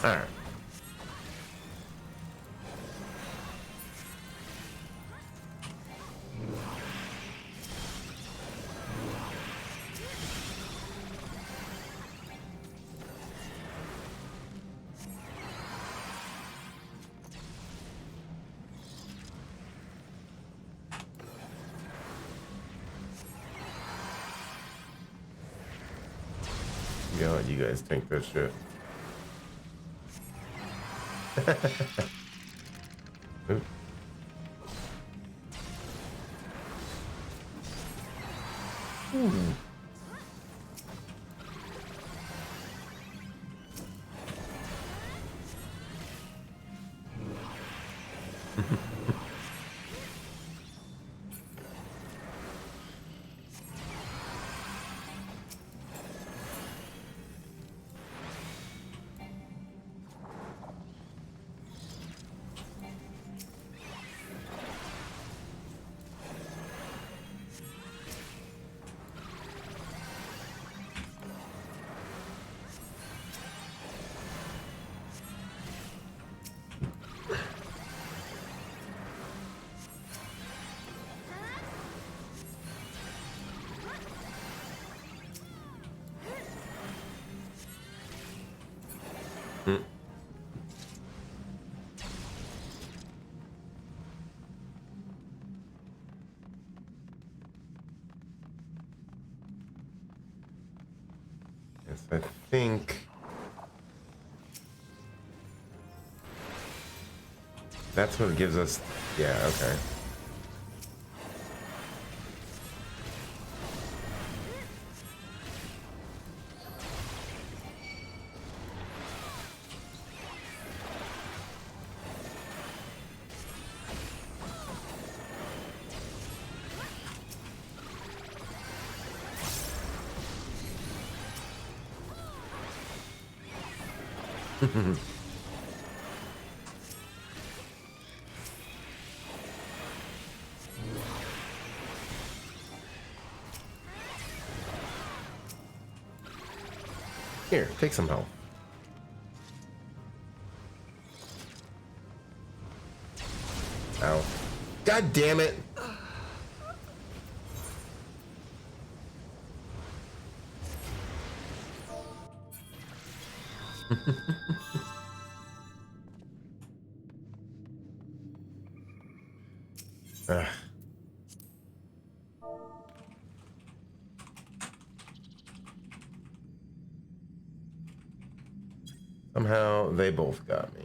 All right. Yeah, let you guys think this shit. Oop. Yes, I think that's what gives us. Yeah, okay. Here, take some help. Ow. God damn it! Ugh. Somehow they both got me.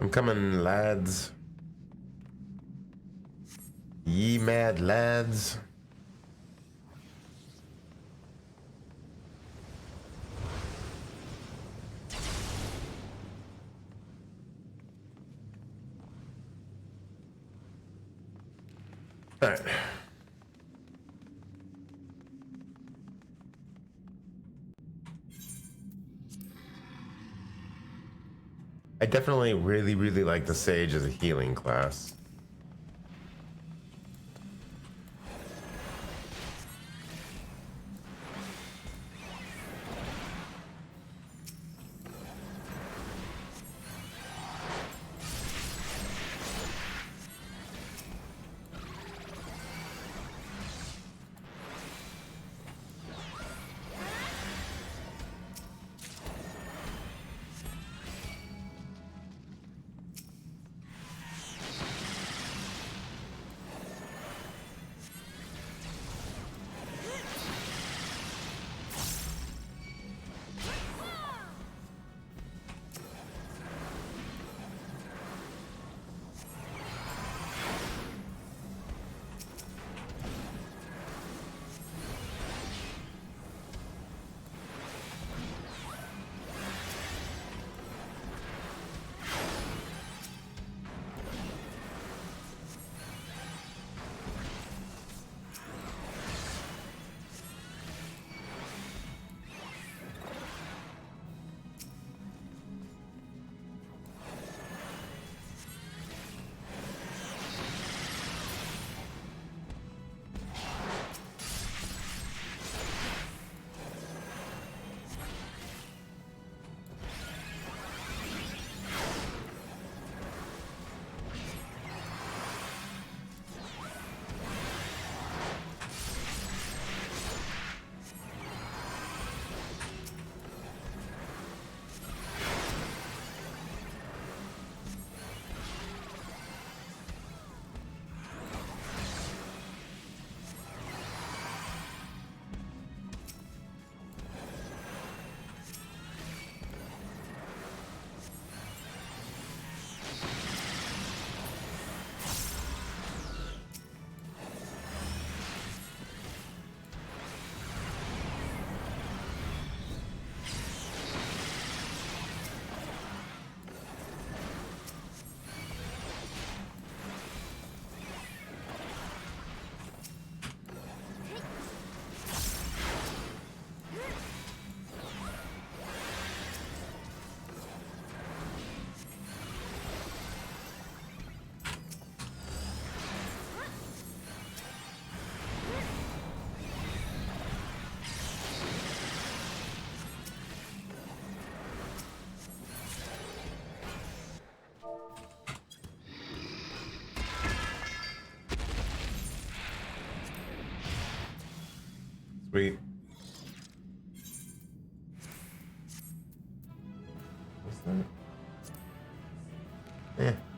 I'm coming, lads. Ye mad lads. All right. I definitely really like the Sage as a healing class.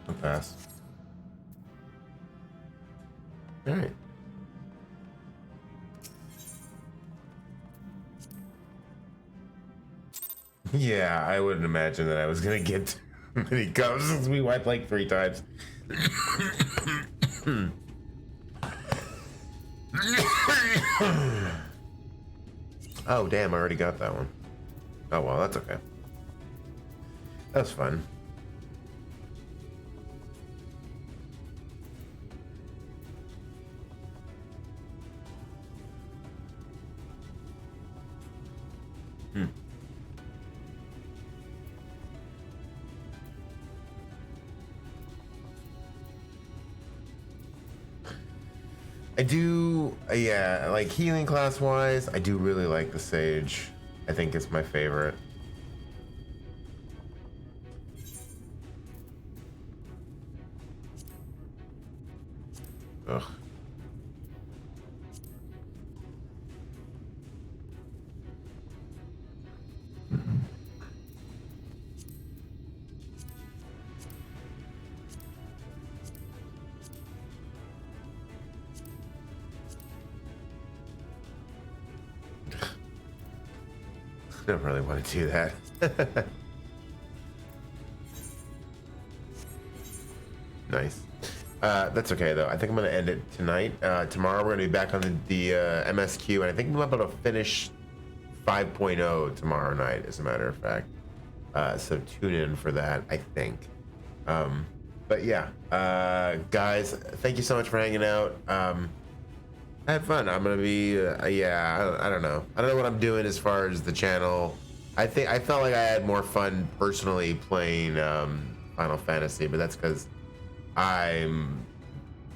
I'll pass. All right. Yeah, I wouldn't imagine that I was gonna get too many cups since we wiped like 3 times. Oh, damn, I already got that one. Oh, well, that's okay. That's fun. I do, yeah, like healing class wise, I do really like the Sage. I think it's my favorite. Ugh. I don't really want to do that. Nice. That's okay though. I think I'm gonna end it tonight. Tomorrow we're gonna be back on the MSQ, and I think I'm about to finish 5.0 tomorrow night, as a matter of fact. So tune in for that, I think. But yeah, guys, thank you so much for hanging out. I had fun. I'm gonna be, yeah, I don't know. I don't know what I'm doing as far as the channel. I felt like I had more fun personally playing Final Fantasy, but that's because I'm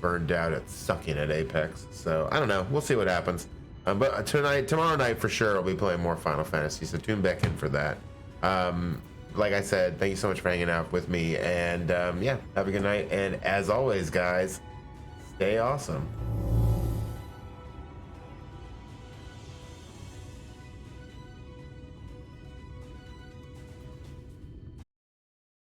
burned out at sucking at Apex. So I don't know. We'll see what happens. But tomorrow night for sure, I'll be playing more Final Fantasy. So tune back in for that. Like I said, thank you so much for hanging out with me. And yeah, have a good night. And as always, guys, stay awesome.